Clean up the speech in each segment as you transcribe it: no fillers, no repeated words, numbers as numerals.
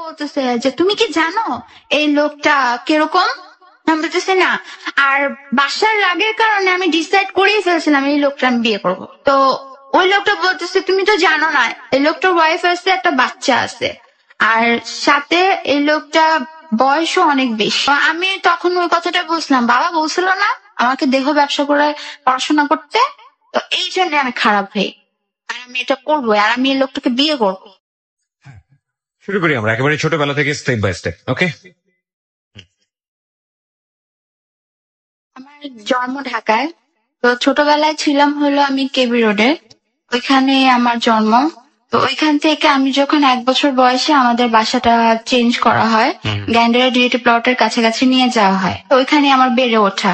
বলতেছে যে তুমি কি জানো এই লোকটা কিরকম। আমি বলতেছি না। আর বাসার রাগের কারণে আমি ডিসাইড করেই ফেলছিলাম এই লোকটা আমি বিয়ে করবো। তো ওই লোকটা বলতেছে তুমি তো জানো না এই লোকটার ওয়াইফ আছে, একটা বাচ্চা আছে, আর সাথে এই লোকটা বয়সও অনেক বেশি। তো আমি তখন ওই কথাটা বুঝলাম, বাবা বলছিল না আমাকে দেহ ব্যবসা করে পড়াশোনা করতে, তো এই জন্য আমি খারাপ হই আর আমি এটা করবো আর আমি এই লোকটাকে বিয়ে করবো। শুরু করি আমরা একেবারে ছোটবেলা থেকে স্টেপ বাই স্টেপ। ওকে, আমার জন্ম ঢাকায়। তো ছোটবেলায় ছিলাম হলো আমি কেবি রোডে, ওইখানে আমার জন্ম। তো ওইখান থেকে আমি যখন 1 বছর বয়সে আমাদের বাসাটা চেঞ্জ করা হয়, গ্যান্ডারা ডিউটি প্লটের কাছাকাছি নিয়ে যাওয়া হয়, তো ওইখানে আমার বেড়ে ওঠা।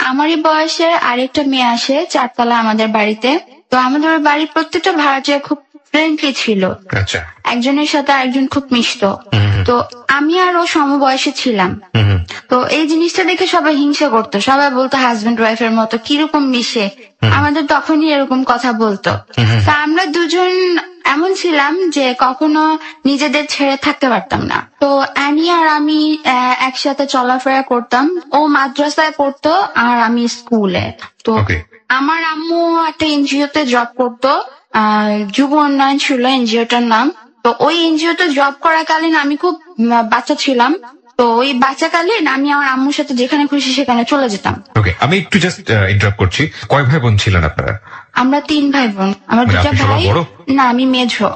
আমারই বয়সের আরেকটা মেয়ে আসে 4 তলা আমাদের বাড়িতে। তো আমাদের বাড়ির প্রত্যেকটা ভাড়াটিয়া খুব ফ্রেন্ডলি ছিল, আচ্ছা, একজনের সাথে আরেকজন খুব মিশতো। তো আমি আর ও সমবয়সে ছিলাম। তো এই জিনিসটা দেখে সবাই হিংসা করতো, সবাই বলতো হাজবেন্ড ওয়াইফের মতো কিরকম মিশে, আমাদের তখনই এরকম কথা বলতো। তা আমরা দুজন এমন ছিলাম যে কখনো নিজেদের ছেড়ে থাকতে পারতাম না। তো অ্যানি আর আমি একসাথে চলাফেরা করতাম, ও মাদ্রাসায় পড়তো আর আমি স্কুলে। তো আমার আম্মু একটা এনজিওতে জব করতো, যুব উন্নয়ন ছিল এনজিওটার নাম। তো ওই এনজিওতে জব করাকালীন আমি খুব বাচ্চা ছিলাম। তো ওই বাচ্চাকালীন আমি আমার আম্মুর সাথে যেখানে খুশি সেখানে চলে যেতাম। ওকে, আমি একটু জাস্ট ইন্টারাপ্ট করছি। কয় ভাই বোন ছিলেন আপনারা? আমরা 3 ভাই বোন। আমার 2টা ভাই। না, আমি মেঝো।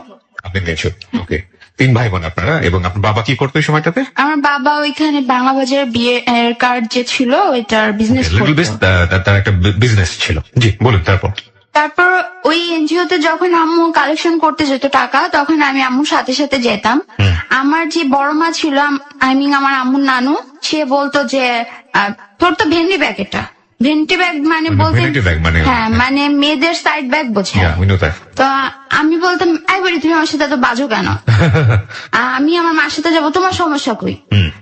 আপনি মেঝো। ওকে, 3 ভাই বোন আপনারা। এবং আপনার বাবা কি করতো এই সময়টাতে? আমার বাবা ওইখানে বাংলা বাজারের বিয়ে কার্ড যে ছিল ওইটার বিজনেস করতো। তার একটা বিজনেস ছিল। জি বলুন। তারপর ওই এনজিওতে যখন আম্মু কালেকশন করতে যেত টাকা, তখন আমি আম্মুর সাথে সাথে যেতাম। আমার যে বড় মা ছিল, আই মিন আমার আম্মুর নানু, সে বলতো যে তোর তো ভেন্ডি ব্যাগ, এটা ভেন্টি ব্যাগ মানে বলতে হ্যাঁ মানে মেয়েদের সাইড ব্যাগ বোঝায়। তো আমি বলতাম এই বলি তুমি আমার সাথে এত বাজো কেন, আমি আমার মার সাথে যাবো, তোমার সমস্যা কই?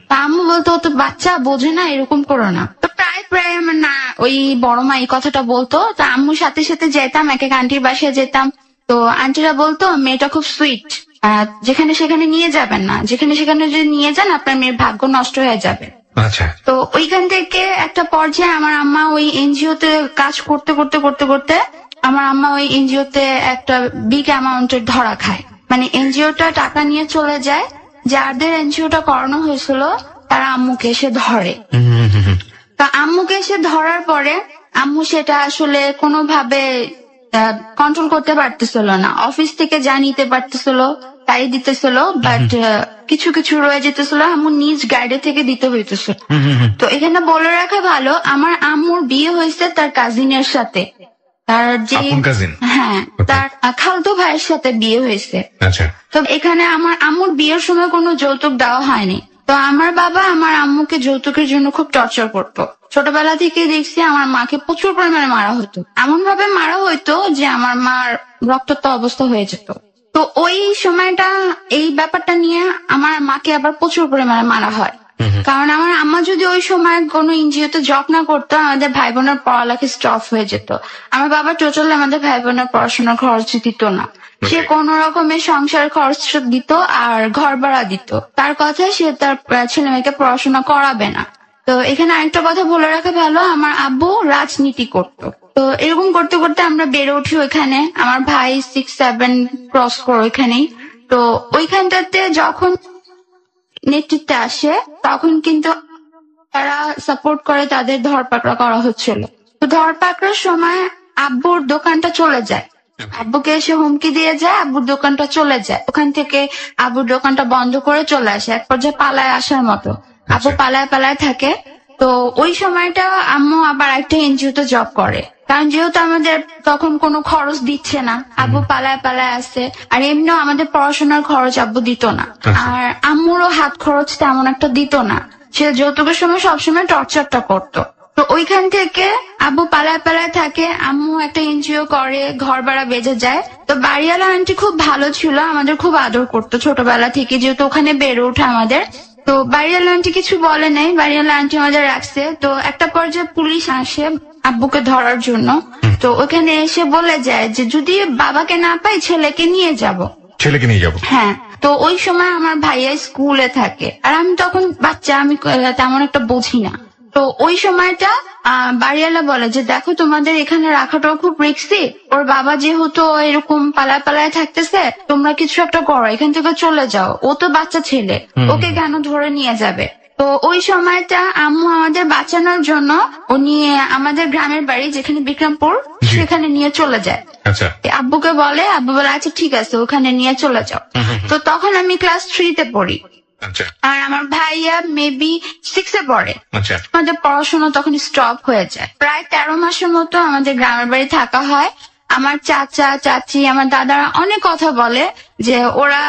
তা আম্মু বলতো ও তো বাচ্চা, বোঝে না, এরকম করো না। তো প্রায় আমার না ওই বড় মা এই কথাটা বলতো। তো আম্মুর সাথে সাথে যেতাম, এক এক আন্টির বাসায় যেতাম। তো আন্টিরা বলতো মেয়েটা খুব সুইট, যেখানে সেখানে নিয়ে যাবেন না, যেখানে সেখানে যদি নিয়ে যান আপনার মেয়ের ভাগ্য নষ্ট হয়ে যাবে। আচ্ছা। তো ওইখান থেকে একটা পর্যায়ে আমার আম্মা ওই এনজিওতে কাজ করতে করতে করতে করতে আমার আম্মা ওই এনজিওতে একটা বিগ অ্যামাউন্টের ধরা খায়। মানে এনজিওটা টাকা নিয়ে চলে যায়, যাদের এনজিওটা করানো হয়েছিল তারা আম্মুকে এসে ধরে। তা আম্মুকে এসে ধরার পরে আম্মু সেটা আসলে কোনোভাবে কন্ট্রোল করতে পারতেছিল না। অফিস থেকে যা নিতে পারতেছিল তাই দিতেছিল, বাট কিছু কিছু রয়ে যেতেছিল, আম্মু নিজ গাইডে থেকে দিতে হইতেছিল। তো এখানে বলে রাখা ভালো, আমার আম্মুর বিয়ে হয়েছে তার কাজিনের সাথে, তার যে হ্যাঁ তার খালতো ভাইয়ের সাথে বিয়ে হয়েছে। তো এখানে আমার আম্মুর বিয়ের সময় কোনো যৌতুক দেওয়া হয়নি। তো আমার বাবা আমার আম্মুকে যৌতুকের জন্য খুব টর্চার করতো। ছোটবেলা থেকে দেখছি আমার মাকে প্রচুর পরিমাণে মারা হতো, এমন ভাবে মারা হইতো যে আমার মার রক্তাক্ত অবস্থা হয়ে যেত। তো ওই সময়টা এই ব্যাপারটা নিয়ে আমার মাকে আবার প্রচুর পরিমাণে মারা হয়, কারণ আমার আম্মা যদি ওই সময় কোনো এনজিওতে জব না করতো আমাদের ভাই বোনের পড়ালেখা স্টপ হয়ে যেত। আমার বাবা টোটালি আমাদের ভাই বোনের পড়াশোনার খরচ দিত না, সে কোন রকমের সংসার খরচ দিত আর ঘর ভাড়া দিত। তার কথা সে তার ছেলে মেয়েকে পড়াশোনা করাবে না। তো এখানে আরেকটা কথা বলে রাখা ভালো, আমার আব্বু রাজনীতি করতো। তো এরকম করতে করতে আমরা বেড়ে উঠি ওইখানে, আমার ভাই 6-7 ক্রস করে ওইখানেই। তো ওইখানটাতে যখন নেতৃত্বে আসে তখন কিন্তু তারা সাপোর্ট করে, তাদের ধরপাকড়া করা হচ্ছিল। তো ধরপাকড়ার সময় আব্বুর দোকানটা চলে যায়, আব্বুকে এসে হুমকি দিয়ে যায়, আব্বুর দোকানটা চলে যায়। ওখান থেকে আব্বুর দোকানটা বন্ধ করে চলে আসে, এক পর্যায়ে পালায় আসার মতো। আব্বু পালায় থাকে। তো ওই সময়টা আম্মু আবার একটা এনজিওতে জব করে, কারণ যেহেতু আমাদের তখন কোনো খরচ দিচ্ছে না, আব্বু পালায় আসছে। আর এমনিও আমাদের পড়াশোনার খরচ আব্বু দিত না, আর আম্মুরও হাত খরচ তেমন একটা দিত না। সে যৌতুকের সময় সবসময় টর্চারটা করতো। তো ওইখান থেকে আব্বু পালায় থাকে, আম্মু একটা এনজিও করে, ঘর ভাড়া বেজে যায়। তো বাড়িওয়ালা আন্টি খুব ভালো ছিল, আমাদের খুব আদর করতো ছোটবেলা থেকে, যেহেতু ওখানে বেড়ে ওঠে আমাদের। তো বাড়িওয়ালা আন্টি কিছু বলে নাই, বাড়িওয়ালা আন্টি আমাদের রাখছে। তো একটা পর্যায়ে পুলিশ আসে আব্বুকে ধরার জন্য। তো ওখানে এসে বলে যায় যে যদি বাবাকে না পাই ছেলেকে নিয়ে যাব। ছেলেকে নিয়ে যাবো। হ্যাঁ, তো ওই সময় আমার ভাইয়া স্কুলে থাকে আর আমি তখন বাচ্চা, আমি তেমন একটা বুঝি না। তো ওই সময়টা বাড়িওয়ালা বলে যে দেখো তোমাদের এখানে রাখাটাও খুব রিস্কি, ওর বাবা যেহেতু এরকম পালায় পালায় থাকতেছে, তোমরা কিছু একটা করো, এখান থেকে চলে যাও, ও তো বাচ্চা ছেলে, ওকে কেন ধরে নিয়ে যাবে। তো ওই সময়টা আম্মু আমাদের বাঁচানোর জন্য উনি আমাদের গ্রামের বাড়ি যেখানে বিক্রমপুর, সেখানে নিয়ে চলে যায়। আচ্ছা। আব্বুকে বলে, আব্বু বলে আচ্ছা ঠিক আছে ওখানে নিয়ে চলে যাও। তো তখন আমি ক্লাস 3-তে পড়ি আচ্ছা। আর আমার ভাইয়া মেবি 6-এ পড়ে। আচ্ছা। আমাদের পড়াশোনা তখন স্টপ হয়ে যায়। প্রায় 13 মাসের মতো আমাদের গ্রামের বাড়ি থাকা হয়। আমার চাচা চাচি আমার দাদারা অনেক কথা বলে যে ওরা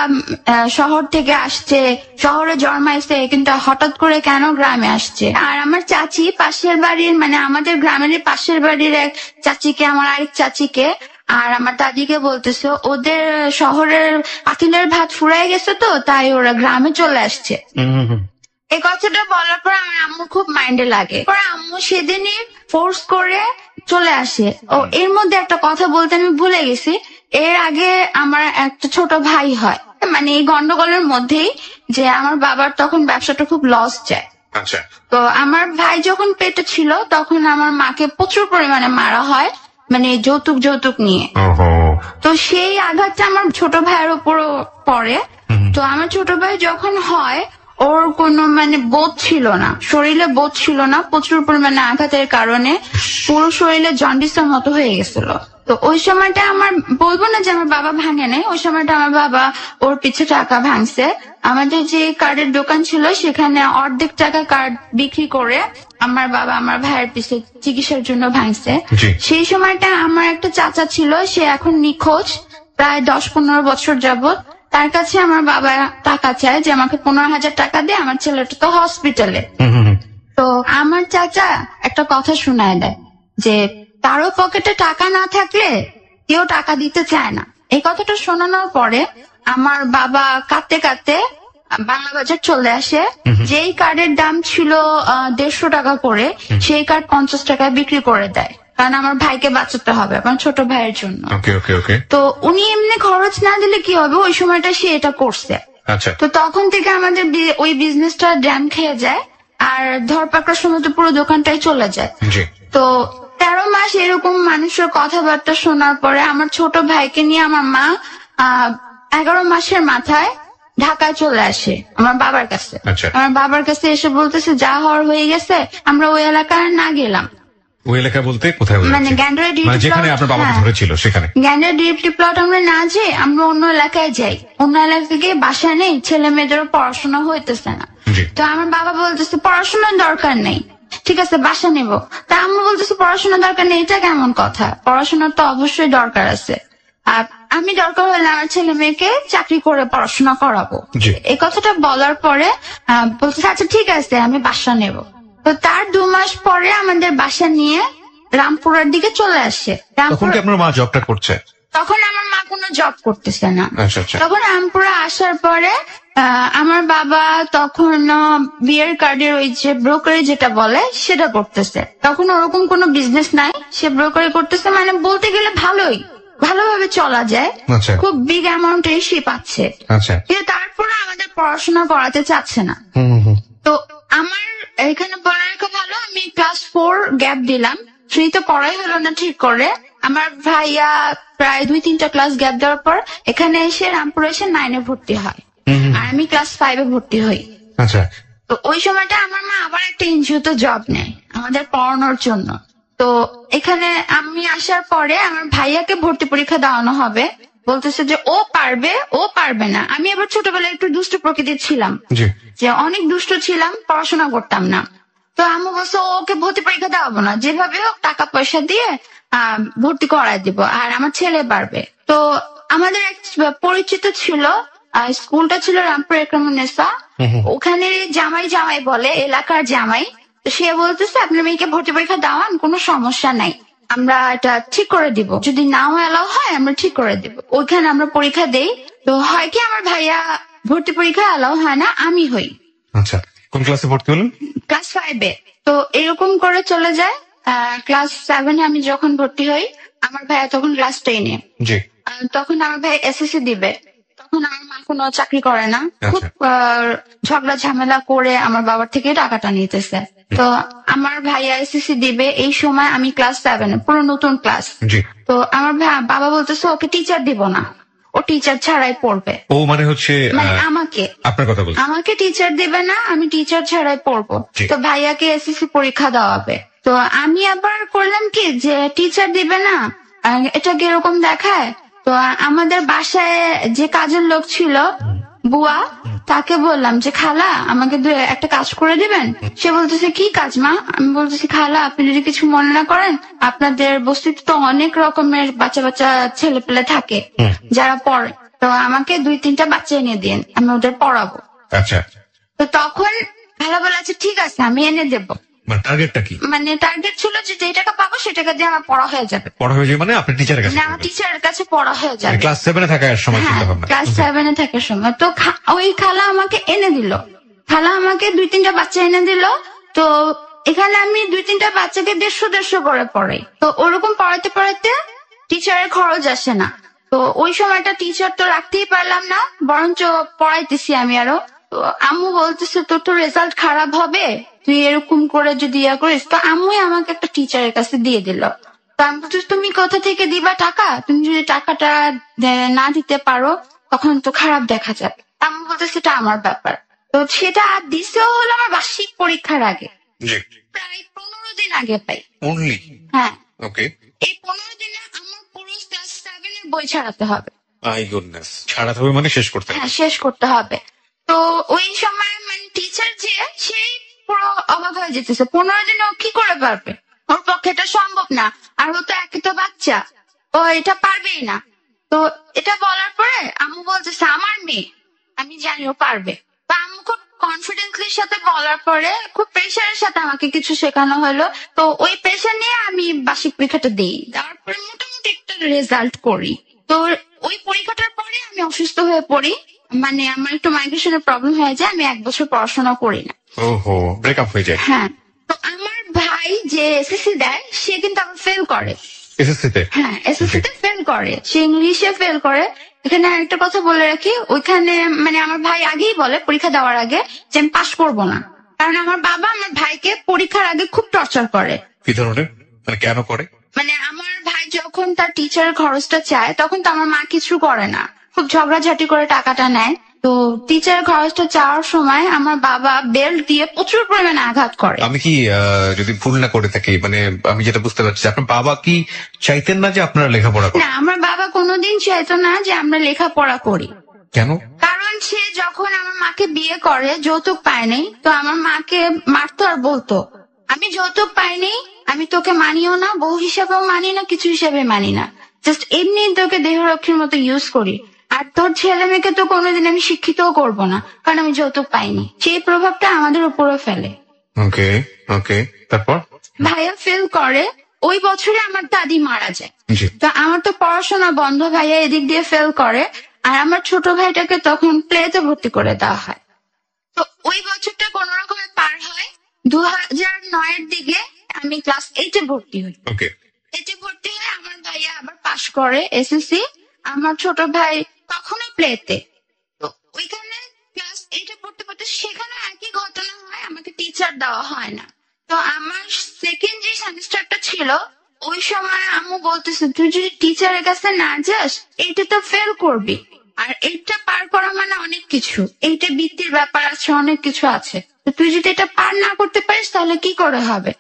শহর থেকে আসছে, শহরে জন্মাইছে, কিন্তু হঠাৎ করে কেন গ্রামে আসছে। আর আমার চাচি পাশের বাড়ির, মানে আমাদের গ্রামের পাশের বাড়ির এক চাচিকে, আমার আরেক চাচিকে আর আমার দাদিকে বলতেছে ওদের শহরের পাতিলের ভাত ফুরাই গেছে, তো তাই ওরা গ্রামে চলে আসছে। এই কথাটা বলার পর আমার আম্মু খুব মাইন্ডে লাগে। পরে আম্মু সেদিনই ফোর্স করে চলে আসে। ও এর মধ্যে একটা কথা বলতে আমি ভুলে গেছি, এর আগে আমার একটা ছোট ভাই হয়, মানে এই গন্ডগোলের মধ্যেই যে আমার বাবার তখন ব্যবসাটা খুব লস যায়। আচ্ছা। তো আমার ভাই যখন পেটে ছিল তখন আমার মাকে প্রচুর পরিমাণে মারা হয়, মানে যৌতুক নিয়ে। তো সেই আঘাতটা আমার ছোট ভাইয়ের উপরও পড়ে। তো আমার ছোট ভাই যখন হয় ওর কোনো মানে বোধ ছিল না, শরীরে বোধ ছিল না, প্রচুর পরিমাণে আঘাতের কারণে পুরো শরীরে জন্ডিসের মতো হয়ে গেছিল। তো ওই সময়টা আমার, বলবো না যে আমার বাবা ভাঙে নাই, ওই সময়টা আমার বাবা ওর পিছে টাকা ভাঙছে। আমাদের যে কার্ডের দোকান ছিল সেখানে অর্ধেক টাকা কার্ড বিক্রি করে আমার বাবা আমার ভাইয়ের পিছে চিকিৎসার জন্য ভাঙছে। সেই সময়টা আমার একটা চাচা ছিল, সে এখন নিখোঁজ প্রায় 10-15 বছর যাবত। তার কাছে আমার বাবা টাকা চায় যে আমাকে 15,000 টাকা দিয়ে, আমার ছেলেটা তো হসপিটালে। তো আমার চাচা একটা কথা শোনায় দেয় যে কারো পকেটে টাকা না থাকলে কেউ টাকা দিতে চায় না। এই কথাটা শোনানোর পরে আমার বাবা কাঁদতে কাঁদতে বাংলা বাজার চলে আসে। যেই কার্ডের দাম ছিল 150 টাকা করে, সেই কার্ড 50 টাকায় বিক্রি করে দেয়, কারণ আমার ভাইকে বাঁচাতে হবে, আমার ছোট ভাইয়ের জন্য। তো উনি এমনি খরচ না দিলে কি হবে, ওই সময়টা সে এটা করছে। তো তখন থেকে আমাদের ওই বিজনেসটা ড্যাম খেয়ে যায় আর ধরপাকড়ার সময় তো পুরো দোকানটাই চলে যায়। তো 13 মাস এরকম মানুষের কথাবার্তা শোনার পরে আমার ছোট ভাইকে নিয়ে আমার মা 11 মাসের মাথায় ঢাকায় চলে আসে আমার বাবার কাছে। আমার বাবার কাছে এসে বলতেছে যা হওয়ার হয়ে গেছে, আমরা ওই এলাকায় না গেলাম। ওই এলাকা বলতে কোথায়? মানে গ্যান্ডারে যেখানে আপনার বাবাকে ধরেছিল সেখানে। গ্যান্ডারে ডিরেক্টলি প্লট আমরা না যাই, আমরা অন্য এলাকায় যাই। অন্য এলাকায় গিয়ে বাসা নেই, ছেলে মেয়েদেরও পড়াশোনা হইতেছে না। তো আমার বাবা বলতেছে পড়াশোনার দরকার নেই, ঠিক আছে বাসা নেব। তা আম্মু বলতেছে পড়াশোনার দরকার নেই, এটা কেমন কথা, পড়াশোনার তো অবশ্যই দরকার আছে। আর আমি দরকার হলে আমার ছেলে মেয়েকে চাকরি করে পড়াশোনা করাবো। এই কথাটা বলার পরে বলতেছে আচ্ছা ঠিক আছে আমি বাসা নেব। তো তার 2 মাস পরে আমাদের বাসা নিয়ে রামপুরার দিকে চলে আসে। তখন কি আপনার মা জবটা করছে? তখন আমার মা কোনো জব করতেছে না। তখন রামপুরা আসার পরে আমার বাবা তখন বিয়ের কার্ডের ওই যে ব্রোকারি যেটা বলে সেটা করতেছে। তখন ওরকম কোনো বিজনেস নাই, সে ব্রোকারি করতেছে, মানে বলতে গেলে ভালোভাবে চলা যায়, খুব বিগ অ্যামাউন্টের সে পাচ্ছে। কিন্তু তারপরে আমাদের পড়াশোনা করাতে চাচ্ছে না। তো আমার এখানে পড়া রেখা ভালো, আমি ক্লাস 4 গ্যাপ দিলাম, 3 তো পড়াই হলো না ঠিক করে। আমার ভাইয়া প্রায় 2-3টা ক্লাস গ্যাপ দেওয়ার পর এখানে এসে রামপুরে এসে 9-এ ভর্তি হয় আর আমি ক্লাস 5-এ ভর্তি হই। তো ওই সময়টা আমার মা আবার একটা এনজিওতে জব নেয় আমাদের পড়ানোর জন্য। তো এখানে আমি আসার পরে আমার ভাইয়াকে ভর্তি পরীক্ষা দেওয়ানো হবে, বলতেছে যে ও পারবে না। আমি আবার ছোটবেলায় একটু দুষ্ট প্রকৃতির ছিলাম, যে অনেক দুষ্ট ছিলাম, পড়াশোনা করতাম না। তো আম্মু বলছে ওকে ভর্তি পরীক্ষা দেওয়াবো না, যেভাবে হোক টাকা পয়সা দিয়ে ভর্তি করাই দিব, আর আমার ছেলে পারবে। তো আমাদের এক পরিচিত ছিল, স্কুলটা ছিল রামপুর একরামুন্নেসা, ওখানে জামাই বলে, এলাকার জামাই। তো সে বলতেছে আপনার মেয়েকে ভর্তি পরীক্ষা দেওয়ান, কোনো সমস্যা নাই, আমরা এটা ঠিক করে দিব, যদি নাও এলাও হয় আমরা ঠিক করে দিব। ওইখানে আমরা পরীক্ষা দেই। তো হয় কি আমার ভাইয়া ভর্তি পরীক্ষা এলাও হয় না, আমি হই। কোন ক্লাসে ভর্তি হলেন? ক্লাস 5-এ। তো এরকম করে চলে যায়। ক্লাস 7-এ আমি যখন ভর্তি হই, আমার ভাইয়া তখন ক্লাস 10-এ। তখন আমার ভাই এসএসসি দিবে। তখন আমার মা কোনো চাকরি করে না, খুব আচ্ছা। ঝগড়া ঝামেলা করে আমার বাবার থেকে টাকাটা নিতেছে। তো আমার ভাইয়া এসএসসি দিবে এই সময়, আমি ক্লাস 7 পুরো নতুন ক্লাস। জি। তো আমার বাবা বলতেছে ওকে টিচার দিব না, ও টিচার ছাড়াই পড়বে। ও মানে হচ্ছে মানে আমাকে আপনার কথা বলছি। আমাকে টিচার দিবে না, আমি টিচার ছাড়াই পড়বো। জি। তো ভাইয়াকে এসএসসি পরীক্ষা দেওয়াবে। তো আমি আবার করলাম কি যে টিচার দিবে না, এটা কিরকম দেখায়। তো আমাদের বাসায় যে কাজের লোক ছিল বুয়া, তাকে বললাম যে খালা আমাকে একটা কাজ করে দিবেন। সে বলতেছে কি কাজ মা? আমি বলতেছি খালা আপনি যদি কিছু মনে না করেন, আপনাদের বস্তিতে তো অনেক রকমের বাচ্চা বাচ্চা ছেলে পেলে থাকে যারা পড়ে, তো আমাকে 2-3টা বাচ্চা এনে দিন, আমি ওদের পড়াবো। আচ্ছা, তো তখন খালা বলে আচ্ছা ঠিক আছে আমি এনে দেবো। মানে টার্গেটটা কি? মানে টার্গেট ছিল যে যে টাকা পাবো সে টাকা দিয়ে আমার পড়া হয়ে যাবে। পড়া হয়ে যায় মানে আপনি টিচারের কাছে না, আমার টিচারের কাছে পড়া হয়ে যাবে। ক্লাস 7 থাকার সময় হ্যাঁ, চিন্তা ভাবনা। ক্লাস 7 থাকার সময়। তো ওই খালা আমাকে এনে দিল, খালা আমাকে 2-3টা বাচ্চা এনে দিল। তো এখানে আমি 2-3টা বাচ্চাকে 150 করে পড়াই। তো ওরকম পড়াতে পড়াতে টিচারের খরচ আসে না। তো ওই সময়টা টিচার তো রাখতেই পারলাম না, বরঞ্চ পড়াইতেছি আমি আরো। তো আম্মু বলতেছে তোর তো রেজাল্ট খারাপ হবে, তুই এরকম করে যদি ইয়া করিস। তো আম্মুই আমাকে একটা টিচারের কাছে দিয়ে দিল। তো আমি বলছি তুমি কোথা থেকে দিবা টাকা? তুমি যদি টাকাটা না দিতে পারো তখন তো খারাপ দেখা যাবে। আমি বলতে সেটা আমার ব্যাপার। তো সেটা দিছেও হলো আমার বার্ষিক পরীক্ষার আগে, জি। প্রায় 15 দিন আগে পাই। অনলি? হ্যাঁ, ওকে। এই 15 দিনে আমার পুরো ক্লাস 7 বই ছাড়াতে হবে। মাই গুডনেস, ছাড়াতে হবে মানে শেষ করতে হবে। হ্যাঁ, শেষ করতে হবে। তো ওই সময় মানে টিচার যে সেই পুরো অবাক হয়ে যেতেছে, 15 দিনে ও কি করে পারবে, ওর পক্ষে এটা সম্ভব না। আর ও তো একে তো বাচ্চা, ও এটা পারবেই না। তো এটা বলার পরে আম্মু বলতেছে আমার মেয়ে, আমি জানি ও পারবে। তো আম্মু খুব কনফিডেন্টলির সাথে বলার পরে খুব প্রেশারের সাথে আমাকে কিছু শেখানো হলো। তো ওই প্রেশার নিয়ে আমি বার্ষিক পরীক্ষাটা দিই, দেওয়ার পরে মোটামুটি একটা রেজাল্ট করি। তো ওই পরীক্ষাটার পরে আমি অসুস্থ হয়ে পড়ি, মানে আমার একটু মাইগ্রেশনের প্রবলেম হয়ে যায়, আমি 1 বছর পড়াশোনা করি না। ওহো, ব্রেকআপ হয়ে যায়। হ্যাঁ, তো আমার ভাই যে এসএসসি দেয় সে কিন্তু আবার ফেল করে। এসএসসি তে? হ্যাঁ, এসএসসি তে ফেল করে, সে ইংলিশে ফেল করে। এখানে আরেকটা কথা বলে রাখি, ওইখানে মানে আমার ভাই আগেই বলে পরীক্ষা দেওয়ার আগে যে আমি পাশ করবো না, কারণ আমার বাবা আমার ভাইকে পরীক্ষার আগে খুব টর্চার করে। কি ধরনের, মানে কেন করে? মানে আমার ভাই যখন তার টিচারের খরচটা চায় তখন তো আমার মা কিছু করে না, খুব ঝগড়াঝাটি করে টাকাটা নেয়। তো টিচারের খরচটা চাওয়ার সময় আমার বাবা বেল্ট দিয়ে প্রচুর পরিমাণে আঘাত করে। আমি কি যদি ভুল না করে থাকি, মানে আমি যেটা বুঝতে পারছি আপনার বাবা কি চাইতেন না যে আপনারা লেখাপড়া করেন? না, আমার বাবা কোনোদিন চাইতো না যে আমরা লেখাপড়া করি। কেন? কারণ সে যখন আমার মাকে বিয়ে করে যৌতুক পায়নি, তো আমার মাকে মারতো আর বলতো আমি যৌতুক পাইনি, আমি তোকে মানিও না, বউ হিসাবেও মানি না, কিছু হিসাবে মানি না, জাস্ট এমনি তোকে দেহরক্ষীর মতো ইউজ করি। আর তোর ছেলে মেয়েকে তো কোনোদিন আমি শিক্ষিতও করবো না, কারণ আমি যৌতুক পাইনি। সেই প্রভাবটা আমাদের উপরও ফেলে। ওকে ওকে, তারপর? ভাইয়া ফেল করে, ওই বছরে আমার দাদি মারা যায়। জি। তো আমার তো পড়াশোনা বন্ধ, ভাইয়া এদিক দিয়ে ফেল করে, আর আমার ছোট ভাইটাকে তখন প্লেতে ভর্তি করে দেওয়া হয়। তো ওই বছরটা কোন রকমে পার হয়। 2009-এর দিকে আমি ক্লাস 8-এ ভর্তি হই। ওকে। 8-এ ভর্তি হয়ে আমার ভাইয়া আবার পাশ করে এসএসসি, আমার ছোট ভাই তখনো প্লেতে। তো ওইখানে ক্লাস 8-এ পড়তে পড়তে সেখানে একই ঘটনা হয়, আমাকে টিচার দেওয়া হয় না। তো আমার সেকেন্ড যে সেমিস্টারটা ছিল ওই সময় আম্মু বলতেছে তুই যদি টিচারের কাছে না যাস এইটা তো ফেল করবি, আর এইটা পার করা মানে অনেক কিছু, এইটা বৃত্তির ব্যাপার আছে, অনেক কিছু আছে। তো তুই যদি এটা পার না করতে পারিস তাহলে কি করে হবে।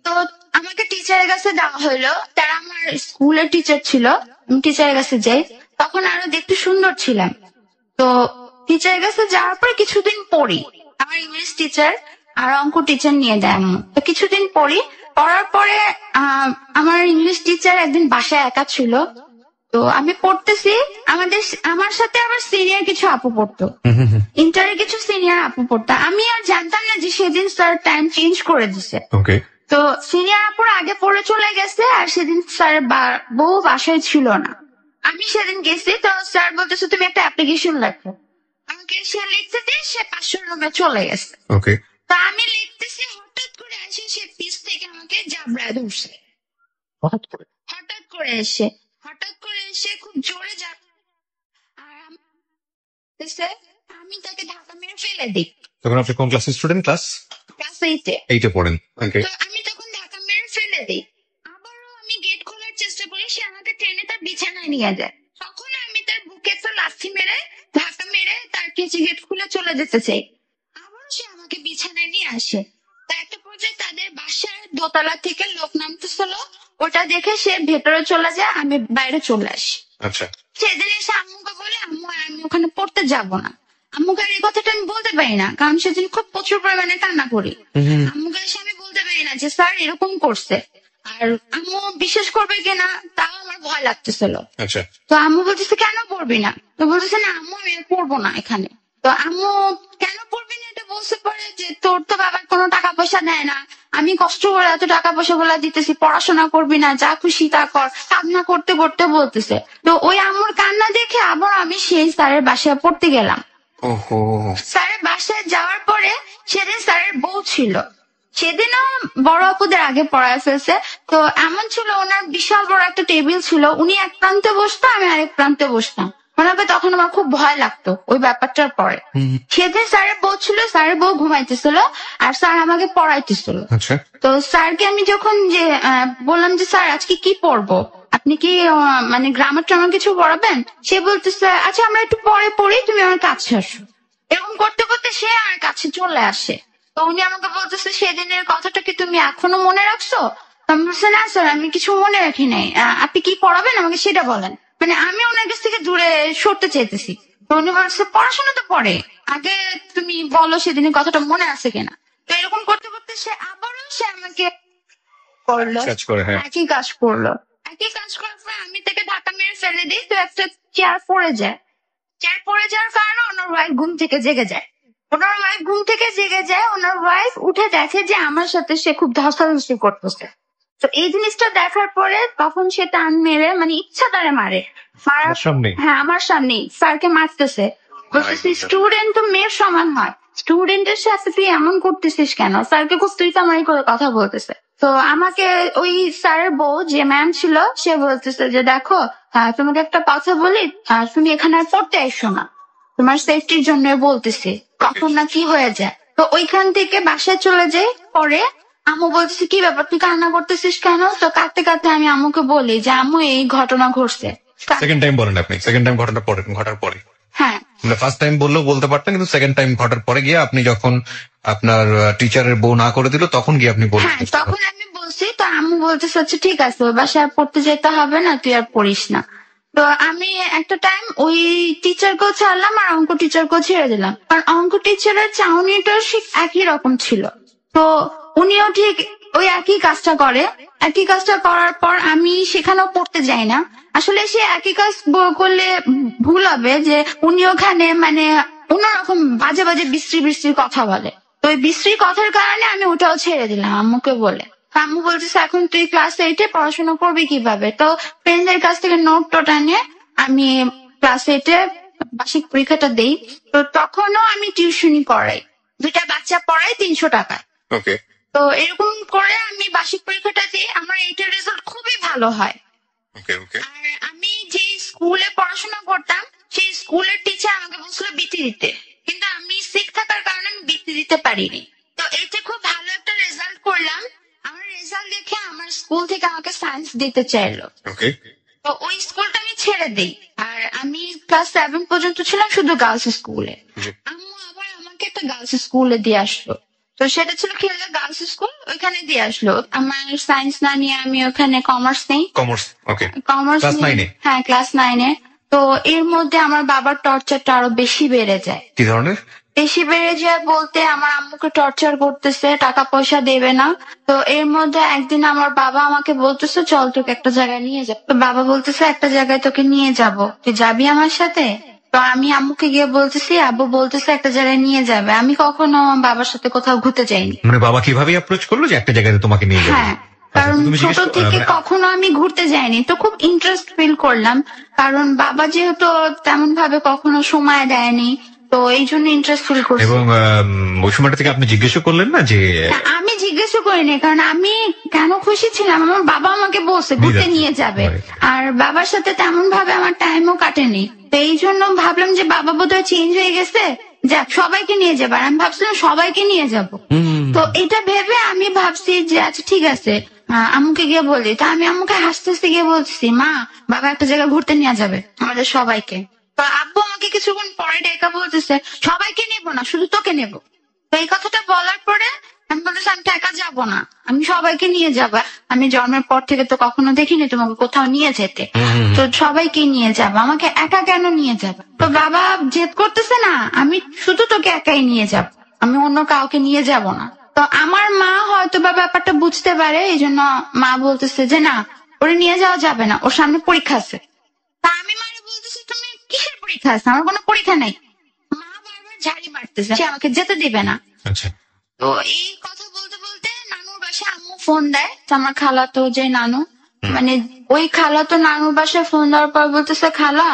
তো আমাকে টিচারের কাছে দেওয়া হলো, তারা আমার স্কুলের টিচার ছিল। আমি টিচারের কাছে যাই, তখন আরো দেখতে সুন্দর ছিলাম। তো টিচারের কাছে যাওয়ার পরে কিছুদিন পড়ি, আমার ইংলিশ টিচার আর অঙ্ক টিচার নিয়ে দেয় আম্মু। তো কিছুদিন পড়ি, পড়ার পরে আমার ইংলিশ টিচার একদিন বাসায় একা ছিল। তো আমি পড়তেছি, আমার সাথে আবার সিনিয়র কিছু আপু পড়তো, ইন্টারে কিছু সিনিয়র আপু পড়তো। আমি আর জানতাম না যে সেদিন স্যার টাইম চেঞ্জ করে দিছে। ওকে। তো সিনিয়র আপুর আগে পড়ে চলে গেছে, আর সেদিন স্যার বউ বাসায় ছিল না। আমি সেদিন গেছি, তো স্যার বলতেছে তুমি একটা অ্যাপ্লিকেশন লেখো। আমাকে সে লিখতে দিয়ে সে 500 রুমে চলে গেছে। ওকে। তো আমি লিখতেছি, হঠাৎ করে এসে সে পিছ থেকে আমাকে জাবড়ায় ধরছে। হঠাৎ করে এসে খুব জোরে আর বলতেছে, আমি তাকে ধাক্কা মেরে ফেলে দিই তখন আপনি কোন ক্লাসের স্টুডেন্ট? ক্লাস ক্লাস 8-এ। 8-এ পড়েন। ওকে। তো আমি তখন ধাক্কা মেরে ফেলে দিই, আবারও আমি গেট খোলার চেষ্টা করি, সে আমাকে টেনে তার বিছানায় নিয়ে যায়। তখন আমি তার বুকে একটা লাথি মেরে ধাক্কা মেরে তার কেচে গেট খুলে চলে যেতে চাই, আবারও সে আমাকে বিছানায় নিয়ে আসে। তা একটা পর্যায়ে তাদের বাসার দোতলা থেকে লোক নামতেছিল, ওটা দেখে সে ভেতরে চলে যায়, আমি বাইরে চলে আসি। আচ্ছা। সেদিন এসে আম্মুকে বলে, আম্মু আর আমি ওখানে পড়তে যাব না। আম্মুকে আর এই কথাটা আমি বলতে পারি না, কারণ সেদিন খুব প্রচুর পরিমাণে কান্না করি। আম্মুকে এসে আমি বলতে পারি না যে স্যার এরকম করছে, আর আম্মু বিশ্বাস করবে কিনা তাও আমার ভয় লাগতেছিল। আচ্ছা। তো আম্মু বলতেছে কেন পড়বি না, তো বলতেছে না আম্মু আমি আর পড়বো না এখানে। তো আম্মু কেন পড়বি না এটা বলতে পারে যে তোর তো বাবার কোনো টাকা পয়সা দেয় না, আমি কষ্ট করে এত টাকা পয়সা গুলা দিতেছি, পড়াশোনা করবি না, যা খুশি তা কর, কান্না করতে করতে বলতেছে। তো ওই আম্মুর কান্না দেখে আবার আমি সেই স্যারের বাসায় পড়তে গেলাম। ওহো। স্যারের বাসায় যাওয়ার পরে সেদিন স্যারের বউ ছিল, সেদিনও বড় আপুদের আগে পড়ায় ফেলছে। তো এমন ছিল, ওনার বিশাল বড় একটা টেবিল ছিল, উনি এক প্রান্তে বসতো, আমি আরেক প্রান্তে বসতাম। ওনাকে তখন আমার খুব ভয় লাগতো ওই ব্যাপারটার পরে। সেদিন স্যারের বউ ছিল, স্যারের বউ ঘুমাইতেছিল আর স্যার আমাকে পড়াইতেছিল। আচ্ছা। তো স্যারকে আমি যখন যে বললাম যে স্যার আজকে কি পড়বো, আপনি কি মানে গ্রামার টামার কিছু পড়াবেন, সে বলতেছে আচ্ছা আমরা একটু পরে পড়ি, তুমি আমার কাছে আসো। এরকম করতে করতে সে আমার কাছে চলে আসে। তো উনি আমাকে বলতেছে সেদিনের কথাটা কি তুমি এখনো মনে রাখছো? তো আমি বলছি না স্যার আমি কিছু মনে রাখি নাই, আপনি কি পড়াবেন আমাকে সেটা বলেন। মানে আমি ওনার কাছ থেকে দূরে সরতে চাইতেছি। তো উনি বলছে পড়াশোনা তো পরে, আগে তুমি বলো সেদিনের কথাটা মনে আছে কিনা। তো এরকম করতে করতে সে আবারও সে আমাকে করলো, কাজ করে, হ্যাঁ। একই কাজ করলো। একই কাজ করার পর আমি তাকে ধাক্কা মেরে ফেলে দিই, তো একটা চেয়ার পড়ে যায়। চেয়ার পড়ে যাওয়ার কারণে ওনার ওয়াইফ ঘুম থেকে জেগে যায়। ওনার ওয়াইফ উঠে দেখে যে আমার সাথে সে খুব ধস্তাধস্তি করতেছে। তো এই জিনিসটা দেখার পরে তখন সে টান মেরে মানে ইচ্ছা তারে মারে, আপনার সামনে? হ্যাঁ আমার সামনেই স্যারকে মারতেছে। বলতেছি স্টুডেন্ট তো মেয়ের সমান হয়, স্টুডেন্টের সাথে তুই এমন করতেছিস কেন, স্যারকে খুব তুই তামারি করে কথা বলতেছে। তো আমাকে ওই স্যারের বউ যে ম্যাম ছিল সে বলতেছে যে দেখো তোমাকে একটা কথা বলি, তুমি এখানে আর পড়তে এসো না, তোমার সেফটির জন্য বলতেছি, কখন না কি হয়ে যায়। তো ওইখান থেকে বাসায় চলে যাই। পরে আম্মু বলতেছে কি ব্যাপার তুই কান্না করতেছিস কেন, তো কাঁদতে কাঁদতে আমি আম্মুকে বলি যে আম্মু এই ঘটনা ঘটছে। সেকেন্ড টাইম বলেন আপনি? সেকেন্ড টাইম ঘটনাটা ঘটার পরে? হ্যাঁ মানে ফার্স্ট টাইম বললেও বলতে পারতেন, কিন্তু সেকেন্ড টাইম ঘটার পরে গিয়ে আপনি যখন আপনার টিচারের বউ না করে দিল তখন গিয়ে আপনি বললেন? হ্যাঁ তখন আমি বলছি। তো আম্মু বলতেছে আচ্ছা ঠিক আছে ওই বাসায় আর পড়তে যেতে হবে না, তুই আর পড়িস না। তো আমি একটা টাইম ওই টিচারকেও ছাড়লাম আর অঙ্ক টিচারকেও ছেড়ে দিলাম, কারণ অঙ্ক টিচারের চাউনিটা ঠিক একই রকম ছিল। তো উনিও ঠিক ওই একই কাজটা করে। একই কাজটা করার পর আমি সেখানেও পড়তে যাই না। আসলে সে একই কাজ করলে ভুল হবে যে উনি ওখানে মানে অন্যরকম বাজে বাজে বিশ্রী বিশ্রী কথা বলে। তো ওই বিশ্রী কথার কারণে আমি ওটাও ছেড়ে দিলাম আম্মুকে বলে। তো আম্মু বলতেছে এখন তুই ক্লাস 8-এ পড়াশোনা করবি কিভাবে। তো ফ্রেন্ডদের কাছ থেকে নোট টোট নিয়ে আমি ক্লাস 8-এ বার্ষিক পরীক্ষাটা দেই। তো তখনও আমি টিউশনি করাই, 2টা বাচ্চা পড়াই 300 টাকা। ওকে। তো এরকম করে আমি বার্ষিক পরীক্ষাটা দিই, আমার এইটার রেজাল্ট খুবই ভালো হয়। ওকে। ওকে। আর আমি যে স্কুলে পড়াশোনা করতাম সেই স্কুলের টিচার আমাকে বলছিল বৃত্তি দিতে, কিন্তু আমি সিক থাকার কারণে আমি বৃত্তি দিতে পারিনি। তো এতে খুব ভালো একটা রেজাল্ট করলাম। আমার রেজাল্ট দেখে আমার স্কুল থেকে আমাকে সায়েন্স দিতে চাইলো। ওকে। তো ওই স্কুলটা আমি ছেড়ে দিই, আর আমি ক্লাস 7 পর্যন্ত ছিলাম শুধু গার্লস স্কুলে। আম্মু আবার আমাকে একটা গার্লস স্কুলে দিয়ে আসলো। তো সেটা ছিল খেলা গার্লস স্কুল, ওইখানে দিয়ে আসলো। আমার সায়েন্স না নিয়ে আমি ওখানে কমার্স নেই। কমার্স। ওকে। কমার্স ক্লাস 9-এ? হ্যাঁ ক্লাস 9-এ। তো এর মধ্যে আমার বাবার টর্চারটা আরো বেশি বেড়ে যায়। কি ধরনের? বেশি বেড়ে যায় বলতে আমার আম্মুকে টর্চার করতেছে, টাকা পয়সা দেবে না। তো এর মধ্যে একদিন আমার বাবা আমাকে বলতেছে চল তোকে একটা জায়গায় নিয়ে যাব। তো বাবা বলতেছে একটা জায়গায় তোকে নিয়ে যাব, তুই যাবি আমার সাথে। তো আমি আম্মুকে গিয়ে বলতেছি, আব্বু বলতেছে একটা জায়গায় নিয়ে যাবে। আমি কখনো আমার বাবার সাথে কোথাও ঘুরতে যাইনি। মানে বাবা কিভাবে অ্যাপ্রোচ করলো যে একটা জায়গায় তোমাকে নিয়ে যাবে? হ্যাঁ কারণ তুমি ছোট জিজ্ঞেস থেকে মানে কখনো আমি ঘুরতে যাইনি, তো খুব ইন্টারেস্ট ফিল করলাম। কারণ বাবা যেহেতু তেমন ভাবে কখনো সময় দেয়নি, তো তো এই জন্য ইন্টারেস্ট ফিল করছি। এবং ওই সময়টা থেকে আপনি জিজ্ঞেসও করলেন না যে? আমি জিজ্ঞেসও করিনি, কারণ আমি কেন খুশি ছিলাম, আমার বাবা আমাকে বলছে ঘুরতে নিয়ে যাবে, আর বাবার সাথে তেমন ভাবে আমার টাইমও কাটেনি। তো এই জন্য ভাবলাম যে বাবা বোধহয় চেঞ্জ হয়ে গেছে, যাক সবাইকে নিয়ে যাবে। আর আমি ভাবছিলাম সবাইকে নিয়ে যাব। তো এটা ভেবে আমি ভাবছি যে আচ্ছা ঠিক আছে আম্মুকে গিয়ে বলি। তো আমি আম্মুকে হাসতে হাসতে গিয়ে বলছি, মা বাবা একটা জায়গায় ঘুরতে নিয়ে যাবে আমাদের সবাইকে। তো আব্বু আমাকে কিছুক্ষণ পরে ডেকা বলতেছে সবাইকে নেবো না, শুধু তোকে নেবো। তো এই কথাটা বলার পরে আমি বলতেছি আমি তো একা যাবো না, আমি সবাইকে নিয়ে যাবো। আমি জন্মের পর থেকে তো কখনো দেখিনি তোমাকে কোথাও নিয়ে যেতে, তো সবাইকে নিয়ে যাবো, আমাকে একা কেন নিয়ে যাবে? তো বাবা জেদ করতেছে না, আমি শুধু তোকে একাই নিয়ে যাব, আমি অন্য কাউকে নিয়ে যাব না। তো আমার মা হয়তো বা ব্যাপারটা বুঝতে পারে, এই জন্য মা বলতেছে যে না ওরে নিয়ে যাওয়া যাবে না, ওর সামনে পরীক্ষা আছে। তা আমি মারে বলতেছি তুমি কিসের পরীক্ষা আছে, আমার কোনো পরীক্ষা নেই। মা বারবার ঝাড়ি মারতেছে, সে আমাকে যেতে দিবে না। আচ্ছা। তো এই কথা বলতে বলতে নানুর বাসায় আম্মু ফোন দেয়, তো আমার খালাতো যে নানু, মানে ওই খালাতো নানুর বাসায় ফোন দেওয়ার পর বলতেছে খালা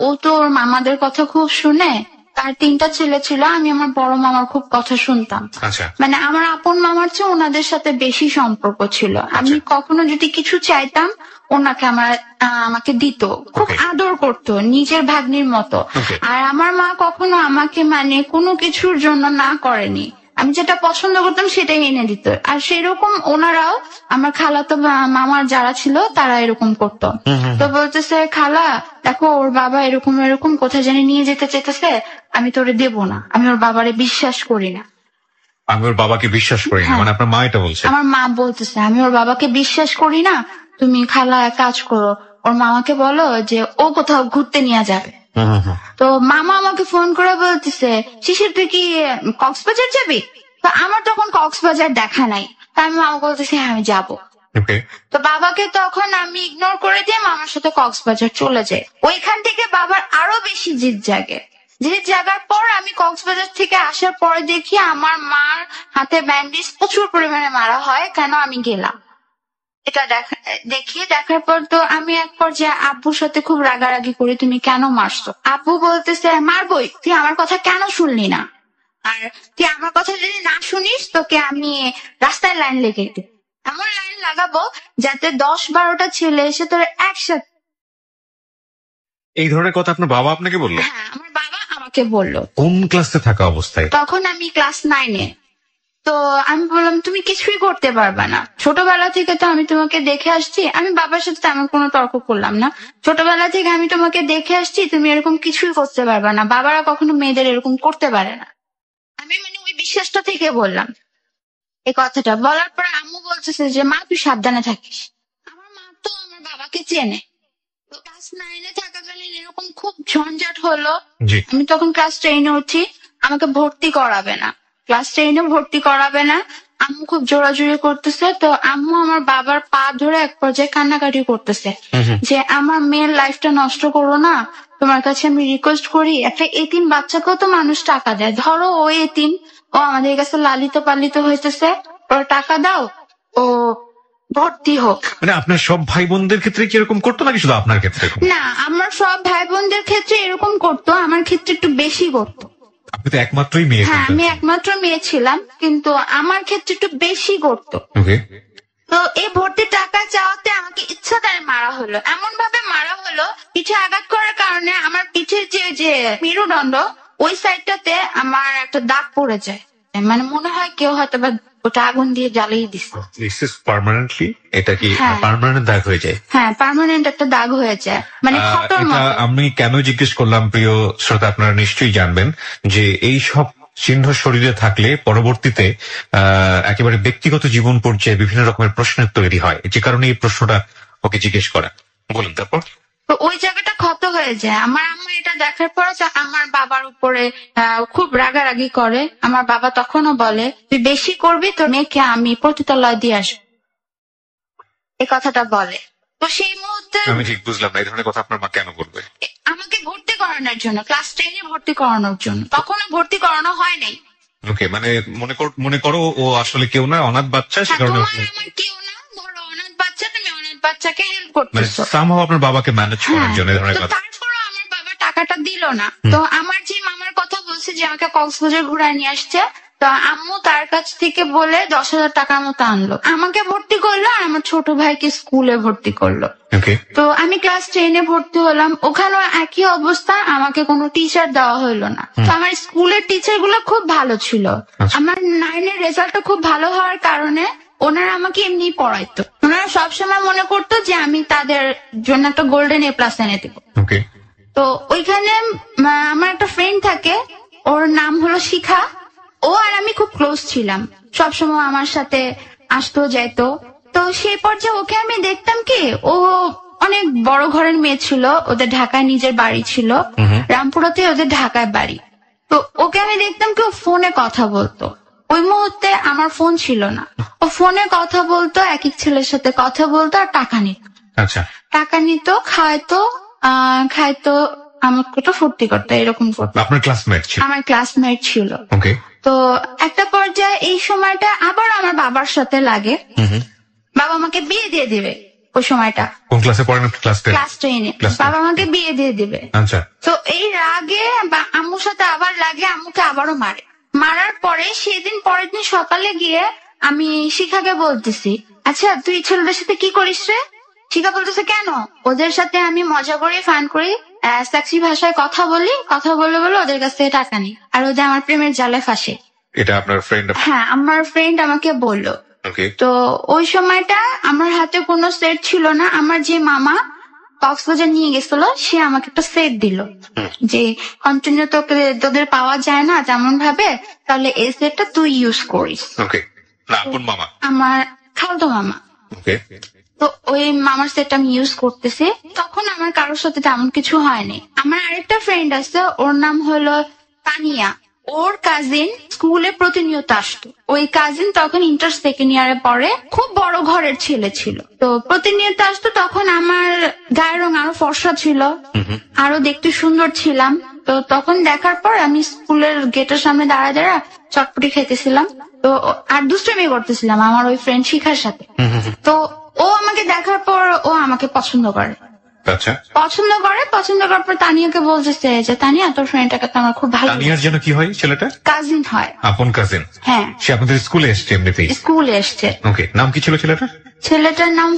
ও তো ওর মামাদের কথা খুব শুনে, তার 3টা ছেলে ছিল, আমি আমার বড় মামার খুব কথা শুনতাম। আচ্ছা। মানে আমার আপন মামার চেয়ে ওনাদের সাথে বেশি সম্পর্ক ছিল। আমি কখনো যদি কিছু চাইতাম ওনাকে আমাকে দিত, খুব আদর করতো নিজের ভাগ্নির মতো। আর আমার মা কখনো আমাকে মানে কোনো কিছুর জন্য না করেনি, আমি যেটা পছন্দ করতাম সেটাই এনে দিত। আর সেরকম ওনারাও আমার খালাতো মামার যারা ছিল তারা এরকম করতো। তো বলতেছে খালা দেখো ওর বাবা এরকম এরকম কোথায় জানি নিয়ে যেতে চাইতেছে, আমি তোরে দেবো না, আমি ওর বাবারে বিশ্বাস করি না। আমি ওর বাবাকে বিশ্বাস করি না, মানে আপনার মা এটা বলছে? আমার মা বলতেছে আমি ওর বাবাকে বিশ্বাস করি না, তুমি খালা এক কাজ করো, ওর মামাকে বলো যে ও কোথাও ঘুরতে নিয়ে যাবে। তো মামা আমাকে ফোন করে বলতেছে শিশির তুই কি কক্সবাজার যাবি? তো আমার তখন কক্সবাজার দেখা নাই, তা আমি মামা বলতেছি হ্যাঁ আমি যাবো। তো বাবাকে তখন আমি ইগনোর করে দিয়ে মামার সাথে কক্সবাজার চলে যাই। ওইখান থেকে বাবার আরো বেশি জিদ জাগে। জিদ জাগার পর আমি কক্সবাজার থেকে আসার পরে দেখি আমার মার হাতে ব্যান্ডেজ প্রচুর পরিমাণে মারা হয়, কেন আমি গেলাম এটা দেখার পর তো আমি এক পর্যায়ে আব্বুর সাথে খুব রাগারাগি করি, তুমি কেন মারছো? আব্বু বলতেছে মারবই, তুই আমার কথা কেন শুনলি না, আর তুই আমার কথা যদি না শুনিস তোকে আমি রাস্তায় লাইন লেগে দিই, এমন লাইন লাগাবো যাতে 10-12টা ছেলে এসে তোর একসাথে। এই ধরনের কথা আপনার বাবা আপনাকে বললো? হ্যাঁ আমার বাবা আমাকে বললো। কোন ক্লাসে থাকা অবস্থায়? তখন আমি ক্লাস 9-এ। তো আমি বললাম তুমি কিছুই করতে পারবা না, ছোটবেলা থেকে তো আমি তোমাকে দেখে আসছি, আমি বাবার সাথে তেমন কোনো তর্ক করলাম না, ছোটবেলা থেকে আমি তোমাকে দেখে আসছি, তুমি এরকম কিছুই করতে পারবা না, বাবারা কখনো মেয়েদের এরকম করতে পারে না। আমি মানে ওই বিশ্বাসটা থেকে বললাম এই কথাটা। বলার পর আম্মু বলতেছে যে মা তুই সাবধানে থাকিস। আমার মা তো আমার বাবাকে চেনে। তো ক্লাস 9-এ থাকাকালীন এরকম খুব ঝঞ্ঝাট হলো। আমি তখন ক্লাস 10-এ উঠি, আমাকে ভর্তি করাবে না, ক্লাস 10-এ ভর্তি করাবে না, আম্মু খুব জোরাজুরি করতেছে। তো আম্মু আমার বাবার পা ধরে এক পর্যায়ে কান্নাকাটি করতেছে যে আমার মেয়ের লাইফটা নষ্ট করো না, তোমার কাছে আমি রিকোয়েস্ট করি, একটা এতিম বাচ্চাকেও তো মানুষ টাকা দেয়, ধরো ও এতিম, ও আমাদের কাছে লালিত পালিত হইতেছে, ওর টাকা দাও, ও ভর্তি হোক। মানে আপনার সব ভাই বোনদের ক্ষেত্রে কি এরকম করতো নাকি শুধু আপনার ক্ষেত্রে? না আমার সব ভাই বোনদের ক্ষেত্রে এরকম করতো, আমার ক্ষেত্রে একটু বেশি করতো। আপনি তো একমাত্রই মেয়ে? হ্যাঁ আমি একমাত্র মেয়ে ছিলাম, কিন্তু আমার ক্ষেত্রে একটু বেশি করতো। তো এই ভর্তির টাকা চাওয়াতে আমাকে ইচ্ছাদারে মারা হলো, এমন ভাবে মারা হলো পিঠে আঘাত করার কারণে আমার পিঠের যে মেরুদণ্ড ওই সাইডটাতে আমার একটা দাগ পড়ে যায়, মানে মনে হয় কেউ হয়তো বা ওটা আগুন দিয়ে জ্বালিয়ে দিচ্ছে। পার্মানেন্টলি? এটা কি পার্মানেন্ট দাগ হয়ে যায়? হ্যাঁ পার্মানেন্ট একটা দাগ হয়ে যায়, মানে ক্ষতর মতো। আমি কেন জিজ্ঞেস করলাম প্রিয় শ্রোতা, আপনারা নিশ্চয়ই জানবেন যে এই সব চিহ্ন শরীরে থাকলে পরবর্তীতে একেবারে ব্যক্তিগত জীবন পর্যায়ে বিভিন্ন রকমের প্রশ্নের তৈরি হয়, যে কারণে এই প্রশ্নটা ওকে জিজ্ঞেস করা। বলুন তারপর। তো ওই জায়গাটা ক্ষত হয়ে যায়। আমার আম্মা এটা দেখার পর আমার বাবার উপরে খুব রাগারাগি করে। আমার বাবা তখনও বলে তুই বেশি করবি, তোর মেয়েকে আমি পতিতালয় দিয়ে আসবো, এই কথাটা বলে। তো সেই মুহূর্তে আমি ঠিক বুঝলাম না এই ধরনের কথা আপনার মা কেন বলবে? আমাকে ভর্তি করানোর জন্য, ক্লাস 10-এ ভর্তি করানোর জন্য। তখনও ভর্তি করানো হয় নাই। ওকে, মানে মনে করো ও আসলে কেউ না, অনাথ বাচ্চা, সে কারণে আমার কেউ না, ধরো অনাথ বাচ্চা, তুমি অনাথ বাচ্চাকে হেল্প করতেছো, মানে সামহাও আপনার বাবাকে ম্যানেজ করার জন্য এই ধরনের কথা। তারপরও আমার বাবা টাকাটা দিল না। তো আমার যে মামার কথা বলছে যে আমাকে কক্সবাজার ঘুরায় নিয়ে আসছে। তো আম্মু তার কাছ থেকে বলে 10,000 টাকার মতো আনলো, আমাকে ভর্তি করলো আর আমার ছোট ভাইকে স্কুলে ভর্তি করলো। ওকে। তো আমি ক্লাস 10-এ ভর্তি হলাম, ওখানেও একই অবস্থা, আমাকে কোনো টিচার দেওয়া হলো না। তো আমার স্কুলের টিচার গুলো খুব ভালো ছিল। আমার 9-এর রেজাল্টটা খুব ভালো হওয়ার কারণে ওনারা আমাকে এমনি পড়াইতো। ওনারা সবসময় মনে করতো যে আমি তাদের জন্য একটা গোল্ডেন A+ এনে দেবো। ওকে। তো ওইখানে আমার একটা ফ্রেন্ড থাকে, ওর নাম হলো শিখা। ও আর আমি খুব ক্লোজ ছিলাম, সবসময় আমার সাথে আসতো যাইতো। তো সেই পর্যায়ে ওকে আমি দেখতাম কি, ও অনেক বড় ঘরের মেয়ে ছিল, ওদের ঢাকায় নিজের বাড়ি ছিল, রামপুরাতে ওদের ঢাকায় বাড়ি। তো ওকে আমি দেখতাম কি ও ফোনে কথা বলতো। ওই মুহূর্তে আমার ফোন ছিল না, ও ফোনে কথা বলতো, এক এক ছেলের সাথে কথা বলতো আর টাকা নিত। আচ্ছা। টাকা নিত, খাইতো, আমাকে তো ফুর্তি করতো, এরকম করতো। আপনার ক্লাসমেট ছিল? আমার ক্লাসমেট ছিল। ওকে। তো একটা পর্যায়ে এই সময়টা আবার আমার বাবার সাথে লাগে, বাবা আমাকে বিয়ে দিয়ে দিবে। ওই সময়টা কোন ক্লাসে পড়েন আপনি? ক্লাস 10? ক্লাস 10-এ Class 10 বাবা আমাকে বিয়ে দিয়ে দিবে। আচ্ছা। তো এই রাগে আম্মুর সাথে আবার লাগে, আম্মুকে আবারও মারে। মারার পরে সেদিন পরের দিন সকালে গিয়ে আমি শিখাকে বলতেছি, আচ্ছা তুই ছেলেদের সাথে কি করিস রে? শিখা বলতেছে, কেন? ওদের সাথে আমি মজা করি, ফান করি, সেক্সি ভাষায় কথা বলে বলে ওদের কাছ থেকে টাকা নিই, আর ওদের আমার প্রেমের জালে ফাঁসে। এটা আপনার ফ্রেন্ড? হ্যাঁ, আমার ফ্রেন্ড আমাকে বললো। ওকে। তো ওই সময়টা আমার হাতে কোনো সেট ছিল না। আমার যে মামা কক্সবাজার নিয়ে গেছিল, সে আমাকে একটা সেট দিল, যে কন্টিনিউ তোদের পাওয়া যায় না তেমন ভাবে, তাহলে এই সেটটা তুই ইউজ করিস। ওকে। না, আপন মামা? আমার খালতো মামা। ওকে। তো ওই মামার সেটটা আমি ইউজ করতেছি, তখন আমার কারোর সাথে তেমন কিছু হয়নি। আমার আরেকটা ফ্রেন্ড আছে, ওর নাম হলো তানিয়া। ওর কাজিন স্কুলে প্রতিনিয়ত আসতো। ওই কাজিন তখন ইন্টার 2nd ইয়ারে পড়ে, খুব বড় ঘরের ছেলে ছিল। তো প্রতিনিয়ত আসতো, তখন আমার গায়ের রং আরো ফর্সা ছিল, আরো দেখতে সুন্দর ছিলাম। তো তখন দেখার পর আমি স্কুলের গেটের সামনে দাঁড়া চটপটি খেতেছিলাম, তো আর দুষ্টুমি করতেছিলাম আমার ওই ফ্রেন্ড শিখার সাথে। তো ও আমাকে দেখার পর ও আমাকে পছন্দ করে। আচ্ছা। পছন্দ করার পর তানিয়াকে বলতেছে যে তানিয়া, তোর ফ্রেন্ডটাকে তো আমার খুব ভালো। তানিয়ার যেন কি হয় ছেলেটা? কাজিন হয়। আপন কাজিন? হ্যাঁ। সে আপনাদের স্কুলে এসছে এমনিতেই? স্কুলে এসছে। ওকে। নাম কি ছিল ছেলেটা? ছেলেটার নাম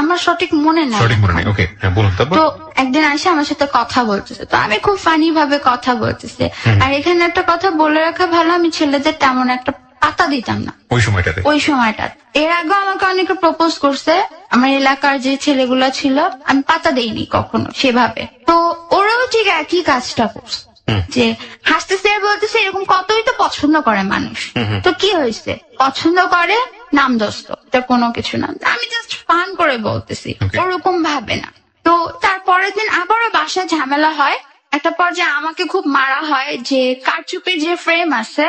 আমার সঠিক মনে নাই। সঠিক মনে নেই। ওকে, হ্যাঁ বলুন। তারপর? তো একদিন এসে আমার সাথে কথা বলতেছে, তো আমি খুব ফানি ভাবে কথা বলতেছে। আর এখানে একটা কথা বলে রাখা ভালো, আমি ছেলেদের তেমন একটা পাতা দিতাম না ওই সময়টাতে? ওই সময়টা। এর আগে আমাকে অনেকে প্রপোজ করছে, আমার এলাকার যে ছেলেগুলো ছিল, আমি পাতা দেইনি কখনো সেভাবে। তো ওরাও ঠিক একই কাজটা করছে, যে হাসতেছে আর বলতেছে এরকম কতই তো পছন্দ করে মানুষ, তো কি হয়েছে, পছন্দ করে নাম দোস্ত, এটা কোনো কিছু না। আমি জাস্ট ফান করে বলতেছি, ওরকম ভাবে না। তো তারপরের দিন আবারও বাসায় ঝামেলা হয়। একটা পর্যায়ে আমাকে খুব মারা হয়, যে কারচুপির যে ফ্রেম আছে,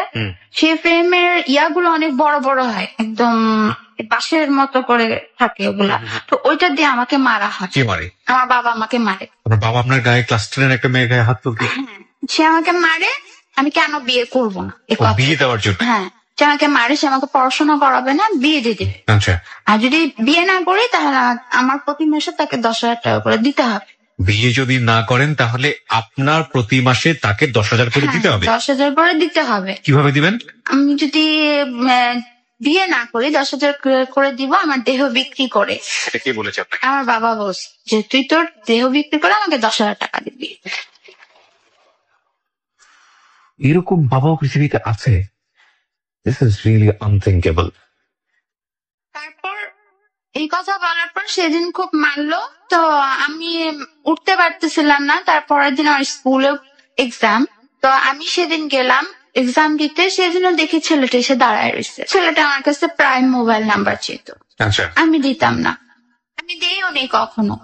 সেই ফ্রেমের ইয়াগুলো অনেক বড় বড় হয়, একদম বাঁশের মতো করে থাকে ওগুলা। তো ওইটা দিয়ে আমাকে মারা হয়। কে মারে? আমার বাবা আমাকে মারে। আপনার বাবা আপনার গায়ে, ক্লাস 10 একটা মেয়ের গায়ে হাত তুলতে? সে আমাকে মারে, আমি কেন বিয়ে করবো না, বিয়ে দেওয়ার জন্য? হ্যাঁ, সে আমাকে মারে, সে আমাকে পড়াশোনা করাবে না, বিয়ে দিয়ে দিবে। আচ্ছা। আর যদি বিয়ে না করি তাহলে আমার প্রতি মাসে তাকে 10,000 টাকা করে দিতে হবে। বিয়ে যদি না করেন তাহলে আপনার প্রতি মাসে তাকে 10,000 করে দিতে হবে? 10,000 করে দিতে হবে। কিভাবে দিবেন? আমি যদি বিয়ে না করি 10,000 করে দিব, আমার দেহ বিক্রি করে। এটা কে বলেছে আপনাকে? আমার বাবা বলছে যে তুই তোর দেহ বিক্রি করে আমাকে 10,000 টাকা দিবি। এরকম বাবাও পৃথিবীতে আছে? This is really unthinkable. তারপর এই কথা বলার পর সেদিন খুব মারলো, তো আমি উঠতে পারতেছিলাম না। তারপরের দিন আমার স্কুলে এক্সাম, তো আমি সেদিন গেলাম এক্সাম দিতে। সেদিনও দেখি ছেলেটা এসে দাঁড়ায় রয়েছে। ছেলেটা আমার কাছে প্রায় মোবাইল নাম্বার চেত, আচ্ছা। আমি দিতাম না, আমি দিইও নেই কখনো।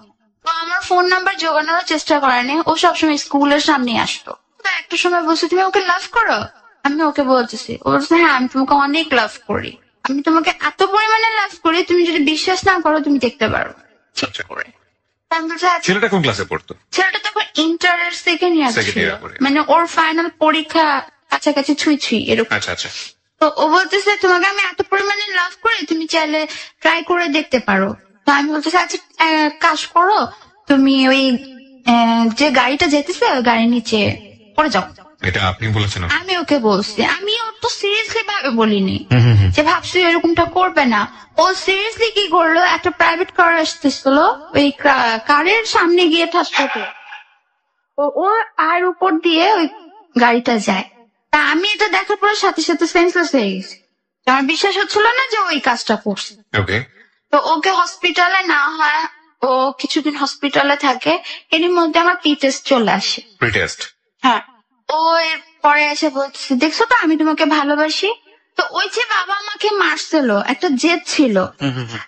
তো আমার ফোন নাম্বার জোগানোর চেষ্টা করেনি, ও সবসময় স্কুলের সামনে আসতো। তো একটা সময় বলছে তুমি ওকে লাভ করো? আমি ওকে বলতেছি, ও বলছে হ্যাঁ আমি তোমাকে অনেক লাভ করি, আমি তোমাকে এত পরিমাণে লাভ করি, তুমি যদি বিশ্বাস না করো তুমি দেখতে পারো। আচ্ছা করে। ছেলেটা কোন ক্লাসে পড়তো? ছেলেটা তখন ইন্টারের 2nd ইয়ার Second ছিল, year পড়ে। মানে ওর ফাইনাল পরীক্ষা কাছাকাছি ছুঁই এরকম। আচ্ছা আচ্ছা। তো ও বলতেছে তোমাকে আমি এত পরিমাণে লাভ করি, তুমি চাইলে ট্রাই করে দেখতে পারো। তো আমি বলতেছি আচ্ছা কাজ করো, তুমি ওই যে গাড়িটা যেতেছে ওই গাড়ির নিচে পড়ে যাও। এটা আপনি বলেছেন? আমি ওকে বলছি, আমি ওর তো সিরিয়াসলি ভাবে বলিনি হুম, হুম, হুম। যে ভাবছি এরকমটা করবে না। ও সিরিয়াসলি কি করলো, একটা প্রাইভেট কার আসতেছিল, ওই কারের সামনে গিয়ে ঠাস করলো, ওর আর উপর দিয়ে ওই গাড়িটা যায়। তা আমি এটা দেখার পরে সাথে সাথে সেন্সলেস হয়ে গেছি, আমার বিশ্বাস হচ্ছিল না যে ওই কাজটা করছে। ওকে। তো ওকে হসপিটালে না হয়, ও কিছুদিন হসপিটালে থাকে, এর মধ্যে আমার পি টেস্ট চলে আসে। প্রিটেস্ট। হ্যাঁ, ও এর পরে এসে বলছে দেখছো তো আমি তোমাকে ভালোবাসি। তো ওই যে বাবা আমাকে মারছিল, একটা জেদ ছিল,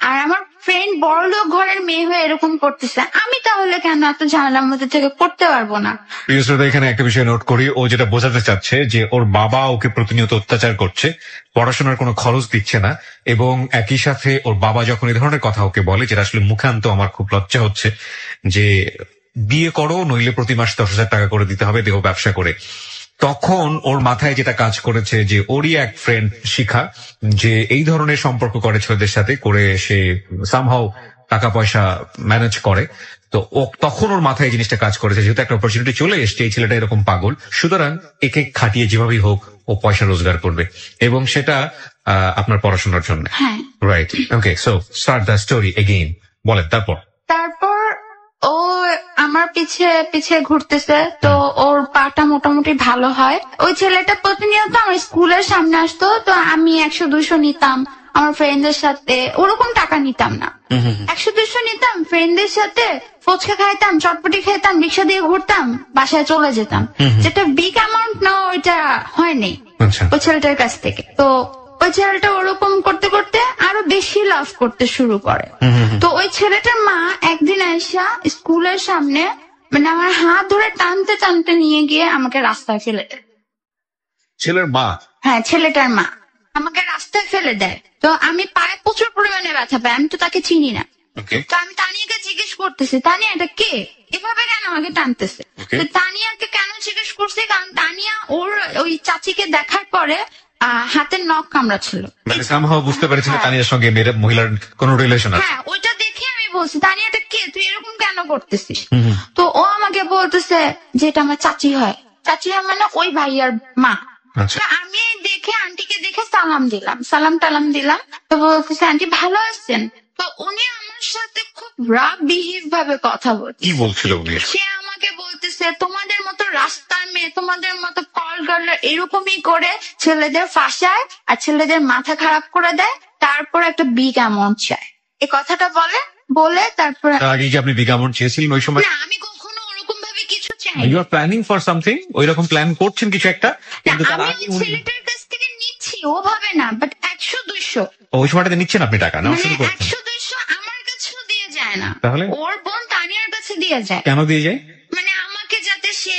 আর আমার ফ্রেন্ড বড়লোক ঘরের মেয়ে হয়ে এরকম করতেছে, আমি তাহলে কেন এত ঝামেলার মধ্যে থেকে করতে পারবো না? প্রিয় শ্রোতা, এখানে একটা বিষয় নোট করি, ও যেটা বোঝাতে চাচ্ছে যে ওর বাবা ওকে প্রতিনিয়ত অত্যাচার করছে, পড়াশোনার কোনো খরচ দিচ্ছে না, এবং একই সাথে ওর বাবা যখন এই ধরনের কথা ওকে বলে, যেটা আসলে মুখে আনতে আমার খুব লজ্জা হচ্ছে, যে বিয়ে করো নইলে প্রতি মাসে 10,000 টাকা করে দিতে হবে দেহ ব্যবসা করে, তখন ওর মাথায় যেটা কাজ করেছে যে ওরই এক ফ্রেন্ড শিখা যে এই ধরনের সম্পর্ক করে ছেলেদের সাথে, করে সে সামহাও টাকা পয়সা ম্যানেজ করে। তো ও তখন ওর মাথায় এই জিনিসটা কাজ করেছে, যেহেতু একটা অপরচুনিটি চলে এসছে, এই ছেলেটা এরকম পাগল, সুতরাং একে খাটিয়ে যেভাবেই হোক ও পয়সা রোজগার করবে, এবং সেটা আপনার পড়াশোনার জন্য। হ্যাঁ, right. Okay, so start the story again. বলেন তারপর। তারপর ও আমার পিছে পিছে ঘুরতেছে, তো ওর পাটা মোটামুটি ভালো হয়। ওই ছেলেটা প্রতিনিয়ত আমার স্কুলের সামনে আসতো, তো আমি 100-200 নিতাম আমার ফ্রেন্ডদের সাথে, ওরকম টাকা নিতাম না, 100-200 নিতাম ফ্রেন্ডদের সাথে, ফুচকা খাইতাম, চটপটি খাইতাম, রিক্সা দিয়ে ঘুরতাম, বাসায় চলে যেতাম। যেটা বিগ অ্যামাউন্ট না, ওইটা হয়নি আচ্ছা। ওই ছেলেটার কাছ থেকে। তো ওই ছেলেটা ওরকম করতে করতে আরো বেশি লাভ করতে শুরু করে। তো ওই ছেলেটার মা একদিন আইসা স্কুলের সামনে মানে আমার হাত ধরে টানতে টানতে নিয়ে গিয়ে আমাকে রাস্তায় ফেলে দেয়। ছেলের মা? হ্যাঁ, ছেলেটার মা আমাকে রাস্তায় ফেলে দেয়। তো আমি পায়ে প্রচুর পরিমাণে ব্যথা পাই, আমি তো তাকে চিনি না। ওকে। তো আমি তানিয়াকে জিজ্ঞেস করতেছি, তানিয়া এটা কে, এভাবে কেন আমাকে টানতেছে? Okay. তো তানিয়াকে কেন জিজ্ঞেস করছি, কারণ তানিয়া ওর ওই চাচিকে দেখার পরে হাতের নখ কামড়াচ্ছিল। মানে সামহাও বুঝতে পেরেছিল হ্যাঁ। তানিয়ার সঙ্গে মেয়ের মহিলার কোনো রিলেশন আছে। হ্যাঁ, ওইটা দেখে আমি বলছি তানিয়া এটা কে, তুই এরকম কেন করতেছিস? তো ও আমাকে বলতেছে যে এটা আমার চাচি হয়। চাচি হয় মানে ওই ভাইয়ার মা। আচ্ছা। তো আমি দেখে আন্টিকে দেখে সালাম দিলাম, সালাম টালাম দিলাম। তো বলতেছে আন্টি ভালো আছেন? তো উনি আমার সাথে খুব রাফ বিহেভ ভাবে কথা বলছে। কি বলছিল উনি? সে আমাকে বলতেছে তোমাদের মতো রাস্তার মেয়ে, তোমাদের মতো কল গার্ল এরকমই করে ছেলেদের ফাঁসায় আর ছেলেদের মাথা খারাপ করে দেয়, তারপর একটা বিগ অ্যামাউন্ট চায়। এই কথাটা বলে তারপরে তার আগে কি আপনি বিগ অ্যামাউন্ট চেয়েছিলেন ওই সময়? না, আমি কখনো ওরকম ভাবে কিছু চাই you are planning for something, ওই রকম প্ল্যান করছেন কিছু একটা, কিন্তু তার আমি আগে ওই ছেলেটার কাছ থেকে নিচ্ছি ওভাবে না, বাট 100-200 ওই সময়টাতে নিচ্ছেন আপনি টাকা নেওয়া মানে শুরু করছেন। 100-200 আমার কাছেও দিয়ে যায় না, তাহলে? ওর বোন তানিয়ার কাছে দিয়ে যায়। কেন দিয়ে যায়? মানে আমাকে যাতে সে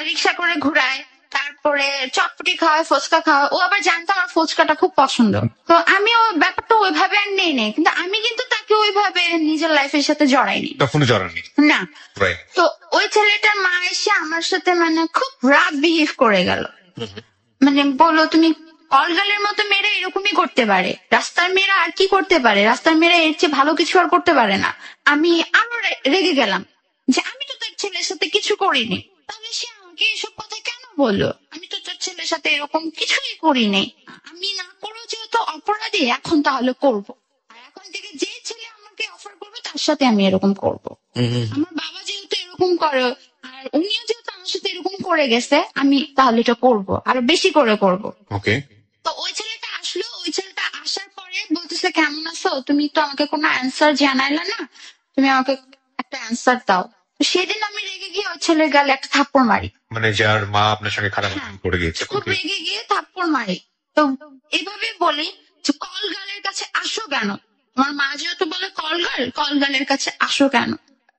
রিক্সা করে ঘুরায়, তারপরে চটপটি খাওয়ায়, ফুচকা খাওয়ায়। ও আবার জানতো আমার ফুচকাটা খুব পছন্দ, তো আমি ও ব্যাপারটা ওইভাবে আর নেই, কিন্তু আমি কিন্তু তাকে ওইভাবে নিজের লাইফের সাথে জড়াইনি, তখনই জড়াননি। না। রাইট। তো ওই ছেলেটার মা এসে আমার সাথে মানে খুব রাফ বিহেভ করে গেল, মানে বললো তুমি কলগালের মতো মেয়েরা এরকমই করতে পারে, রাস্তার মেয়েরা আর কি করতে পারে, রাস্তার মেয়েরা এর চেয়ে ভালো কিছু আর করতে পারে না। আমি আরো রেগে গেলাম যে আমি তো তার ছেলের সাথে কিছু করিনি, তাহলে সে আমাকে এসব কথা কেন বললো? আমি তো তার ছেলের সাথে এরকম কিছুই করিনি, আমি না করেও যেহেতু অপরাধী, এখন তাহলে করব, আর এখন থেকে যে ছেলে আমাকে অফার করবে তার সাথে আমি এরকম করব। আমার বাবা যেহেতু এরকম করে আর উনিও যেহেতু আমার সাথে এরকম করে গেছে, আমি তাহলে এটা করব, আরো বেশি করে করব। ওকে। তো ওই ছেলেটা আসলো, ওই ছেলেটা আসার পরে বলতেছে কেমন আছো, তুমি তো আমাকে কোনো অ্যান্সার জানাইলা না, তুমি আমাকে একটা অ্যান্সার দাও। তো সেদিন আমি রেগে গিয়ে ওই ছেলের গালে একটা থাপ্পড় মারি, মানে যার মা আপনার সঙ্গে খারাপ আচরণ করে গিয়েছে। খুব রেগে গিয়ে থাপ্পড় মারি। তো এভাবে বলি যে কল গালের কাছে আসো কেন, আমার মা যেহেতু বলে কল গালের কাছে আসো কেন।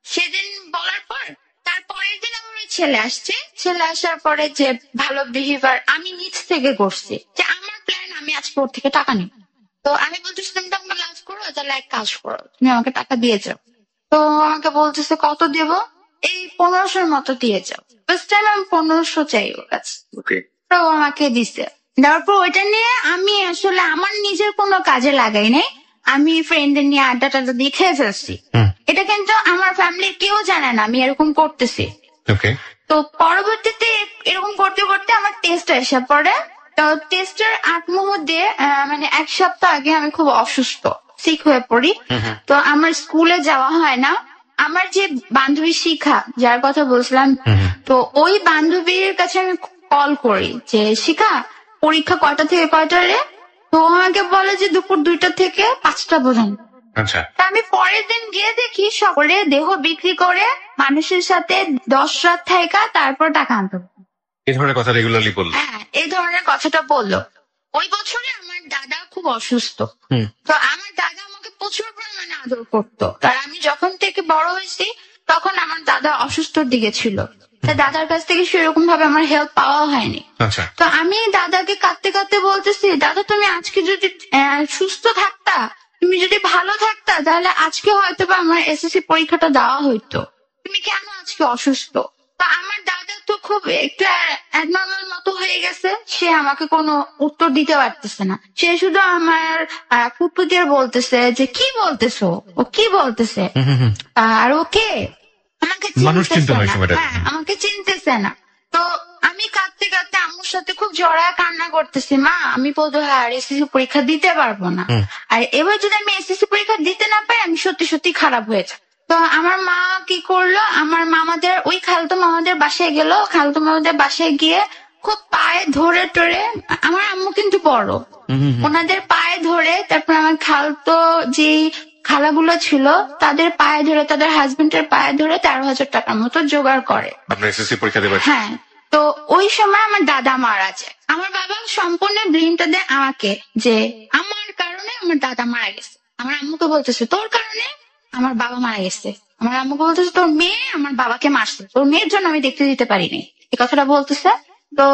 সেদিন বলার পর তারপরের দিন আমার ওই ছেলে আসছে, ছেলে আসার পরে যে ভালো বিহেভিয়ার আমি নিজ থেকে করছি, যে আমার প্ল্যান আমি আজকে ওর থেকে টাকা নিব। তো আমি বলতেছিলাম তুমি আমাকে লাভ করো, তাহলে এক কাজ করো, তুমি আমাকে টাকা দিয়ে যাও। তো আমাকে বলতেছে কত দেব? এই 1500-র মতো দিয়ে যাও। ফার্স্ট টাইম আমি 1500 চাই ওর কাছে। ওকে। তো আমাকে দিছে, দেওয়ার পর ওইটা নিয়ে আমি আসলে আমার নিজের কোনো কাজে লাগাই নাই, আমি ফ্রেন্ডদের নিয়ে আড্ডা টাড্ডা দিয়ে খেয়ে ফেলছি। এটা কিন্তু আমার ফ্যামিলির কেউ জানে না আমি এরকম করতেছি। ওকে। তো পরবর্তীতে এরকম করতে করতে আমার টেস্ট এসে পড়ে। তো টেস্টের আগ মুহূর্তে মানে এক সপ্তাহ আগে আমি খুব অসুস্থ, সিক হয়ে পড়ি। তো আমার স্কুলে যাওয়া হয় না। আমার যে বান্ধবী শিখা, যার কথা বলছিলাম, তো ওই বান্ধবীর কাছে আমি কল করি যে শিখা পরীক্ষা কয়টা থেকে কয়টা রে? তো ও আমাকে বলে যে দুপুর 2টা থেকে 5টা পর্যন্ত। আচ্ছা, তা আমি পরের দিন গিয়ে দেখি সকলে দেহ বিক্রি করে মানুষের সাথে 10 রাত থাকা তারপর টাকা আনতো। এই ধরনের কথা রেগুলারলি বললো? হ্যাঁ, এই ধরনের কথাটা বললো। ওই বছরে আমার দাদা খুব অসুস্থ। তো আমার দাদা আমাকে প্রচুর পরিমাণে আদর করতো। আর আমি যখন থেকে বড় হয়েছি তখন আমার দাদা অসুস্থর দিকে ছিল। তা দাদার কাছ থেকে সেরকম ভাবে আমার হেল্প পাওয়া হয়নি। আচ্ছা, তো আমি দাদাকে কাঁদতে কাঁদতে বলতেছি, দাদা তুমি আজকে যদি সুস্থ থাকতা, তুমি যদি ভালো থাকতা, তাহলে আজকে হয়তো বা আমার এসএসসি পরীক্ষাটা দেওয়া হইতো। তুমি কেন আজকে অসুস্থ? তো আমার দাদা তো খুব একটু অ্যাবনর্মাল মতো হয়ে গেছে, সে আমাকে কোনো উত্তর দিতে পারতেছে না। সে শুধু আমার ফুপু দিয়ে বলতেছে যে কি বলতেছো, ও কি বলতেছে, আর ওকে আমাকে মানুষ চিনতে চিনতেছে হয় না। সময়টা। হ্যাঁ, আমাকে চিনতেছে না। তো আমি কাঁদতে কাঁদতে আম্মুর সাথে খুব জড়ায় কান্না করতেছি, মা আমি বলতো হ্যাঁ এসএসসি পরীক্ষা দিতে পারবো না, আর এবার যদি আমি এসএসসি পরীক্ষা দিতে না পাই আমি সত্যি সত্যি খারাপ হয়ে যাবো। তো আমার মা কি করলো, আমার মামাদের ওই খালতো মামাদের বাসায় গেল। খালতো মামাদের বাসায় গিয়ে খুব পায়ে ধরে টরে, আমার আম্মু কিন্তু বড়, ওনাদের পায়ে ধরে, তারপর আমার খালতো যে খালাগুলো ছিল তাদের পায়ে ধরে, তাদের হাজবেন্ডের পায়ে ধরে 13,000 টাকার মতো জোগাড় করে আপনার এসএসসি পরীক্ষা দেবার? হ্যাঁ। তো ওই সময় আমার দাদা মারা যায়। আমার বাবা সম্পূর্ণ ব্লেমটা দেয় আমাকে, যে আমার কারণে আমার দাদা মারা গেছে। আমার আম্মুকে বলতেছে তোর কারণে আমার বাবা মারা গেছে। আমার আম্মুকে বলতেছে তোর মেয়ে আমার বাবাকে মারছে, তোর মেয়ের জন্য আমি দেখতে দিতে পারিনি, এই কথাটা বলতেছে। তো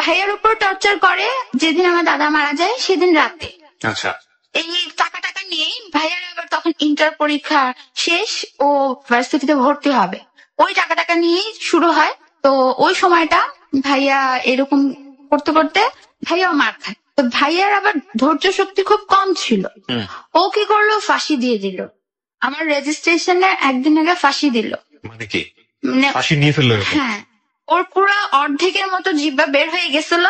ভাইয়ের উপর টর্চার করে। যেদিন আমার দাদা মারা যায় সেদিন রাতে আচ্ছা, এই টাকা টাকা নিয়েই ভাইয়ার আবার তখন ইন্টার পরীক্ষা শেষ, ও ভার্সিটিতে ভর্তি হবে, ওই টাকা টাকা নিয়েই শুরু হয়। তো ওই সময়টা ভাইয়া এরকম করতে করতে ভাইয়াও মার খায়। তো ভাইয়ার আবার ধৈর্য শক্তি খুব কম ছিল। ও কি করলো, ফাঁসি দিয়ে দিল। আমার রেজিস্ট্রেশনে একদিন আগে ফাঁসি দিল। মানে কি মানে ফাঁসি নিয়ে ফেললো এরকম? হ্যাঁ, ওর পুরো অর্ধেকের মতো জিব্বা বের হয়ে গেছিল।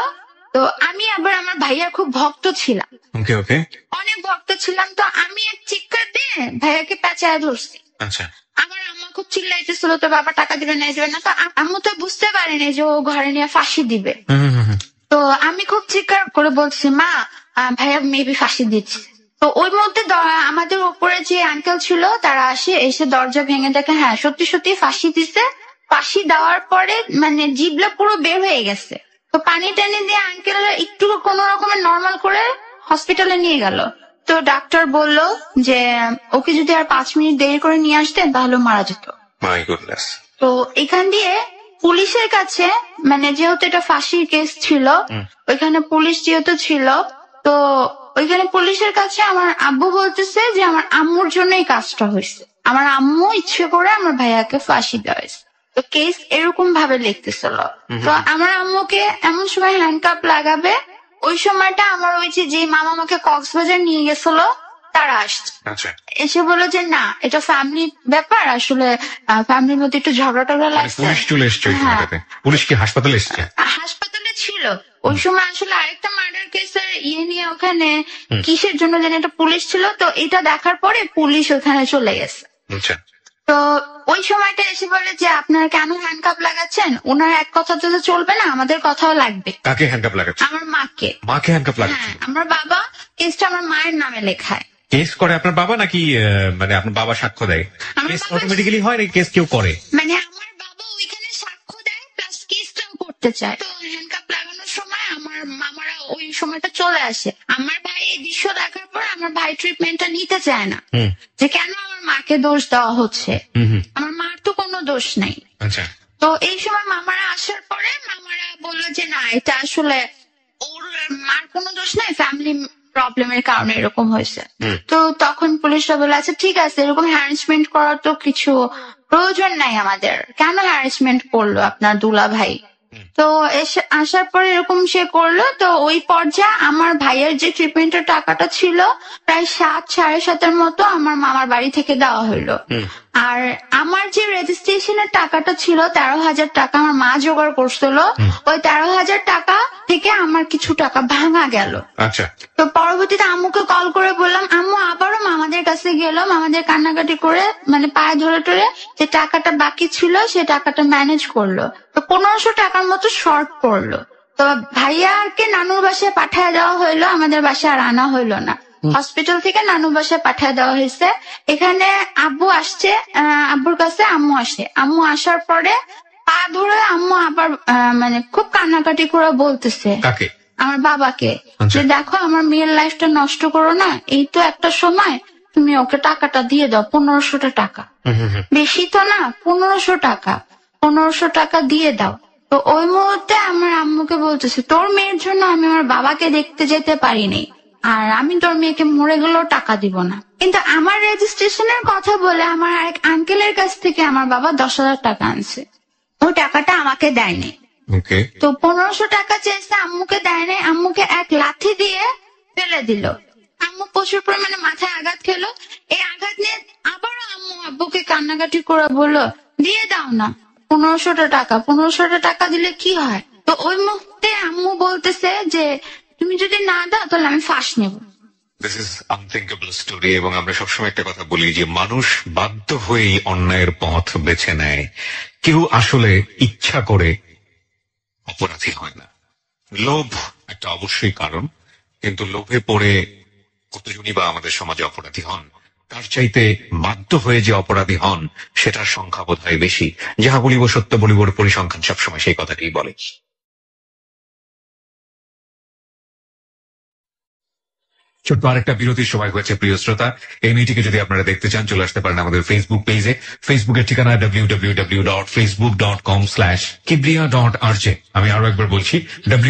তো আমি আবার আমার ভাইয়ার খুব ভক্ত ছিলাম, ওকে ওকে, অনেক ভক্ত ছিলাম। তো আমি এক চিৎকার দিয়ে ভাইয়াকে পেঁচায় ধরছি। আচ্ছা, আমার আম্মা খুব চিল্লাইতেছিল তো বাবা টাকা দিবে না দিবে না। তো আম্মু তো বুঝতে পারেনি যে ও ঘরে নিয়ে ফাঁসি দিবে। তো আমি খুব চিৎকার করে বলছি মা ভাইয়া মেবি ফাঁসি দিচ্ছে। তো ওই মুহূর্তে আমাদের উপরে যে আঙ্কেল ছিল তারা এসে দরজা ভেঙে দেখে হ্যাঁ সত্যি সত্যি ফাঁসি দিছে। ফাঁসি দেওয়ার পরে মানে জিভটা পুরো বের হয়ে গেছে। তো পানি টানি দিয়ে আঙ্কেল একটু কোন রকমের নর্মাল করে হসপিটালে নিয়ে গেল। তো ডাক্তার বলল যে ওকে যদি আর 5 মিনিট দেরি করে নিয়ে আসতেন তাহলে মারা যেত। My goodness. তো এখান দিয়ে পুলিশের কাছে, মানে যেহেতু এটা ফাঁসির কেস ছিল, ওইখানে পুলিশ যেহেতু ছিল, তো ওইখানে পুলিশের কাছে আমার আব্বু বলতেছে যে আমার আম্মুর জন্য এই কাজটা হয়েছে, আমার আম্মু ইচ্ছে করে আমার ভাইয়াকে ফাঁসি দেওয়া হয়েছে। তো কেস এরকম ভাবে লিখতেছিল। তো আমার আম্মুকে এমন সময় হ্যান্ডকাপ লাগাবে, ওই সময়টা আমার ওই যে মামা আমাকে কক্সবাজার নিয়ে গেছিল তারা আসছে। আচ্ছা, এসে বললো যে না এটা ফ্যামিলি ব্যাপার, আসলে ফ্যামিলির মধ্যে একটু ঝগড়া টগড়া মানে লাগছে। পুলিশ চলে এসছে ওই হ্যাঁ। সময়টাতে? পুলিশ কি হাসপাতালে এসছে? হাসপাতালে ছিল ওই সময়। আসলে আরেকটা মার্ডার কেসের নিয়ে ওখানে কিসের জন্য জানি একটা পুলিশ ছিল। তো এটা দেখার পরে পুলিশ ওখানে চলে গেছে। আচ্ছা, তো ওই সময়টা এসে বলে যে আপনারা কেন হ্যান্ডকাপ লাগাচ্ছেন, ওনার এক কথা তো চলবে না, আমাদের কথাও লাগবে। কাকে হ্যান্ডকাপ লাগাচ্ছে? আমার মাকে। মাকে হ্যান্ডকাপ লাগাচ্ছে? হ্যাঁ, আমার বাবা কেসটা আমার মায়ের নামে লেখায়। কেস করে আপনার বাবা নাকি মানে আপনার বাবা সাক্ষ্য দেয়? আমার কেস বাবা- অটোমেটিক্যালি হয় নাকি কেস কেউ করে? মানে আমার বাবা ওইখানে সাক্ষ্য দেয় প্লাস কেসটাও করতে চায়। তো হ্যান্ডকাপ লাগানোর সময় আমার মামারা ওই সময়টা চলে আসে। আমার ভাই এই দৃশ্য দেখার পর আমার ভাই ট্রিটমেন্টটা নিতে চায় না, যে কেন আমার মাকে দোষ দেওয়া হচ্ছে, আমার মার তো কোনো দোষ নেই। আচ্ছা, তো এই সময় মামারা আসার পরে মামারা বললো যে না এটা আসলে ওর মার কোনো দোষ নাই, ফ্যামিলি প্রবলেমের কারণে এরকম হয়েছে। তো তখন পুলিশরা বলে আচ্ছা ঠিক আছে, এরকম হ্যারাসমেন্ট করার তো কিছু প্রয়োজন নাই আমাদের, কেন হ্যারাসমেন্ট করলো আপনার দুলা ভাই, তো আসার পরে এরকম সে করলো। তো ওই পর্যায়ে আমার ভাইয়ের যে ট্রিটমেন্টের টাকাটা ছিল প্রায় 7-7.5 মতো আমার মামার বাড়ি থেকে দেওয়া হলো। আর আমার যে রেজিস্ট্রেশনের টাকাটা ছিল 13,000 টাকা আমার মা জোগাড় করছিল। ওই 13,000 টাকা থেকে আমার কিছু টাকা ভাঙা গেল। আচ্ছা, তো পরবর্তীতে আম্মুকে কল করে বললাম, আম্মু আবারও মামাদের কাছে গেল, মামাদের কান্নাকাটি করে মানে পায়ে ধরে টরে যে টাকাটা বাকি ছিল সে টাকাটা ম্যানেজ করলো। তো 1500 টাকার মতো শর্ট পড়লো। তো ভাইয়াকে নানুর বাসায় পাঠায় দেওয়া হইলো, আমাদের বাসায় আর আনা হইলো না। হসপিটাল থেকে নানুর বাসায় পাঠায় দেওয়া হয়েছে। এখানে আব্বু আসছে, আব্বুর কাছে আম্মু আসে। আম্মু আসার পরে পা ধরে আম্মু আবার মানে খুব কান্নাকাটি করে বলতেছে কাকে? আমার বাবাকে, আচ্ছা। যে দেখো আমার মেয়ের লাইফটা নষ্ট করো না, এই তো একটা সময়, তুমি ওকে টাকাটা দিয়ে দাও, 1500 টাকা, বেশি তো না, 1500 টাকা, 1500 টাকা দিয়ে দাও। তো ওই মুহূর্তে আমার আম্মুকে বলতেছে, তোর মেয়ের জন্য আমি আমার বাবাকে দেখতে যেতে পারিনি, আর আমি তোর মেয়েকে মরে গেলেও টাকা দিব না। কিন্তু আমার রেজিস্ট্রেশনের কথা বলে আমার আরেক আঙ্কেলের কাছ থেকে আমার বাবা 10,000 টাকা আনছে, ওই টাকাটা আমাকে দেয়নি। ওকে। তো 1500 টাকা চেয়েছে, আম্মুকে দেয় নাই, আম্মুকে এক লাথি দিয়ে ফেলে দিল। আম্মু প্রচুর পরিমাণে মাথায় আঘাত খেলো। এই আঘাত নিয়ে আবারও আম্মু আব্বুকে কান্নাকাটি করে বললো, দিয়ে দাও না 1500 টাকা, 1500 টাকা দিলে কি হয়। তো ওই মুহূর্তে আম্মু বলতেছে যে তুমি যদি না দাও তাহলে আমি ফাঁস নেব। This is unthinkable story. এবং আমরা সবসময় একটা কথা বলি যে মানুষ বাধ্য হয়েই অন্যায়ের পথ বেছে নেয়, কেউ আসলে ইচ্ছা করে অপরাধী হয় না। লোভ একটা অবশ্যই কারণ, কিন্তু লোভে পড়ে কতজনই বা আমাদের সমাজে অপরাধী হন। তার চাইতে বাধ্য হয়ে যে অপরাধী হন সেটার সংখ্যা বোধহয় বেশি। যাহা বলিব সত্য বলিবর পরিসংখ্যান সবসময় সেই কথাটি বলে। ছোট্ট আরেকটা বিরতির সময় হয়েছে প্রিয় শ্রোতা। এই মেয়েটিকে যদি আপনারা দেখতে চান চলে আসতে পারেন আমাদের ফেসবুক পেজে। ফেসবুকের ঠিকানা www.facebook.com/kibriya.rj। আমি আরো একবার বলছি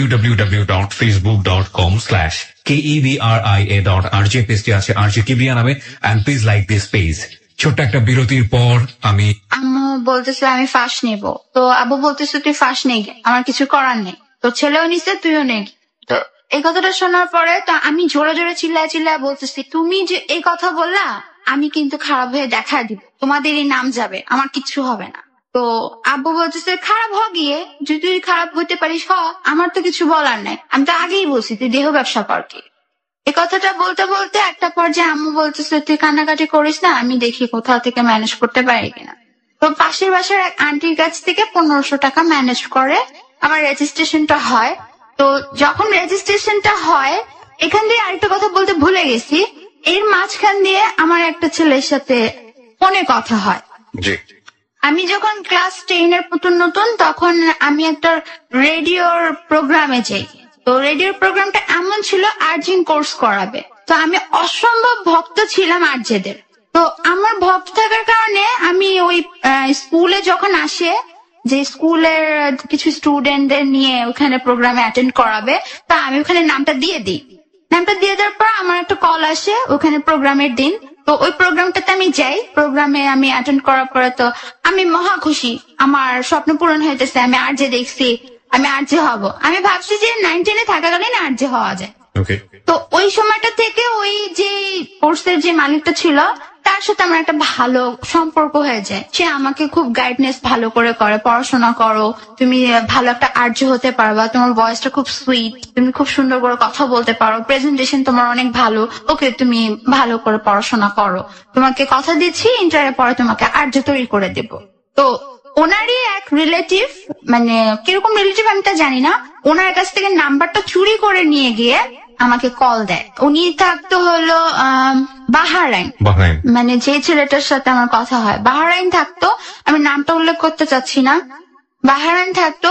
www.facebook.com/KEBRIA.RJ। পেজটি আছে RJ কিবরিয়া নামে। And please like this page. ছোট্ট একটা বিরতির পর আমি আম্মু বলতেছে আমি ফাঁস নেব। তো আব্বু বলতেছে তুই ফাঁস নেই, আমার কিছু করার নেই, তো ছেলেও নিছে তুইও নেই। তো এই কথাটা শোনার পরে তো আমি জোরে জোরে চিল্লায় চিল্লায় বলতেছি, তুমি যে এই কথা বললা আমি কিন্তু খারাপ হয়ে দেখা দিব, তোমাদেরই নাম যাবে, আমার কিচ্ছু হবে না। তো আব্বু বলতেছে খারাপ হ গিয়ে, যদি তুই খারাপ হইতে পারিস হ, আমার তো কিছু বলার নাই, আমি তো আগেই বলছি তুই দেহ ব্যবসা কর কি। এই কথাটা বলতে বলতে একটা পর্যায়ে আম্মু বলতেছে তুই কান্নাকাটি করিস না, আমি দেখি কোথাও থেকে ম্যানেজ করতে পারি কিনা। তো পাশের বাসার এক আন্টির কাছ থেকে 1500 টাকা ম্যানেজ করে আমার রেজিস্ট্রেশনটা হয়। তো যখন রেজিস্ট্রেশনটা হয়, এখান দিয়ে আরেকটা কথা বলতে ভুলে গেছি, এর মাঝখান দিয়ে আমার একটা ছেলের সাথে ফোনে কথা হয়। জি। আমি যখন ক্লাস 10 এর নতুন নতুন, তখন আমি একটা রেডিওর প্রোগ্রামে যাই। তো রেডিওর প্রোগ্রামটা এমন ছিল আর্জিন কোর্স করাবে। তো আমি অসম্ভব ভক্ত ছিলাম আর্জেদের। তো আমার ভক্ত থাকার কারণে আমি ওই স্কুলে যখন আসে, যে স্কুলের কিছু স্টুডেন্টদের নিয়ে ওখানে প্রোগ্রামে অ্যাটেন্ড করাবে, তা আমি ওখানে নামটা দিয়ে দিই। নামটা দিয়ে দেওয়ার পর আমার একটা কল আসে ওখানে প্রোগ্রামের দিন। তো ওই প্রোগ্রামটাতে আমি যাই, প্রোগ্রামে আমি অ্যাটেন্ড করার পরে তো আমি মহা খুশি, আমার স্বপ্ন পূরণ হইতেছে, আমি আরজে দেখছি, আমি আরজে হব। আমি ভাবছি যে 9-10 থাকাকালীন আরজে হওয়া যায়। ওকে। তো ওই সময়টা থেকে ওই যে কোর্সের যে মালিকটা ছিল তার সাথে আমার একটা ভালো সম্পর্ক হয়ে যায়। সে আমাকে খুব গাইডনেস ভালো করে পড়াশোনা করো, তুমি ভালো একটা আর্য হতে পারবা, তোমার ভয়েসটা খুব সুইট, তুমি খুব সুন্দর করে কথা বলতে পারো, প্রেজেন্টেশন তোমার অনেক ভালো, ওকে তুমি ভালো করে পড়াশোনা করো, তোমাকে কথা দিচ্ছি ইন্টারের পরে তোমাকে আর্য তৈরি করে দেব। তো ওনারই এক রিলেটিভ, মানে কিরকম রিলেটিভ আমি তা জানি না, ওনার কাছ থেকে নাম্বারটা চুরি করে নিয়ে গিয়ে আমাকে কল দেয়। উনি থাকতো হলো বাহরাইন, মানে যে ছেলেটার সাথে আমার কথা হয় বাহরাইন থাকতো, আমি নামটা উল্লেখ করতে চাচ্ছি না, বাহরাইন থাকতো।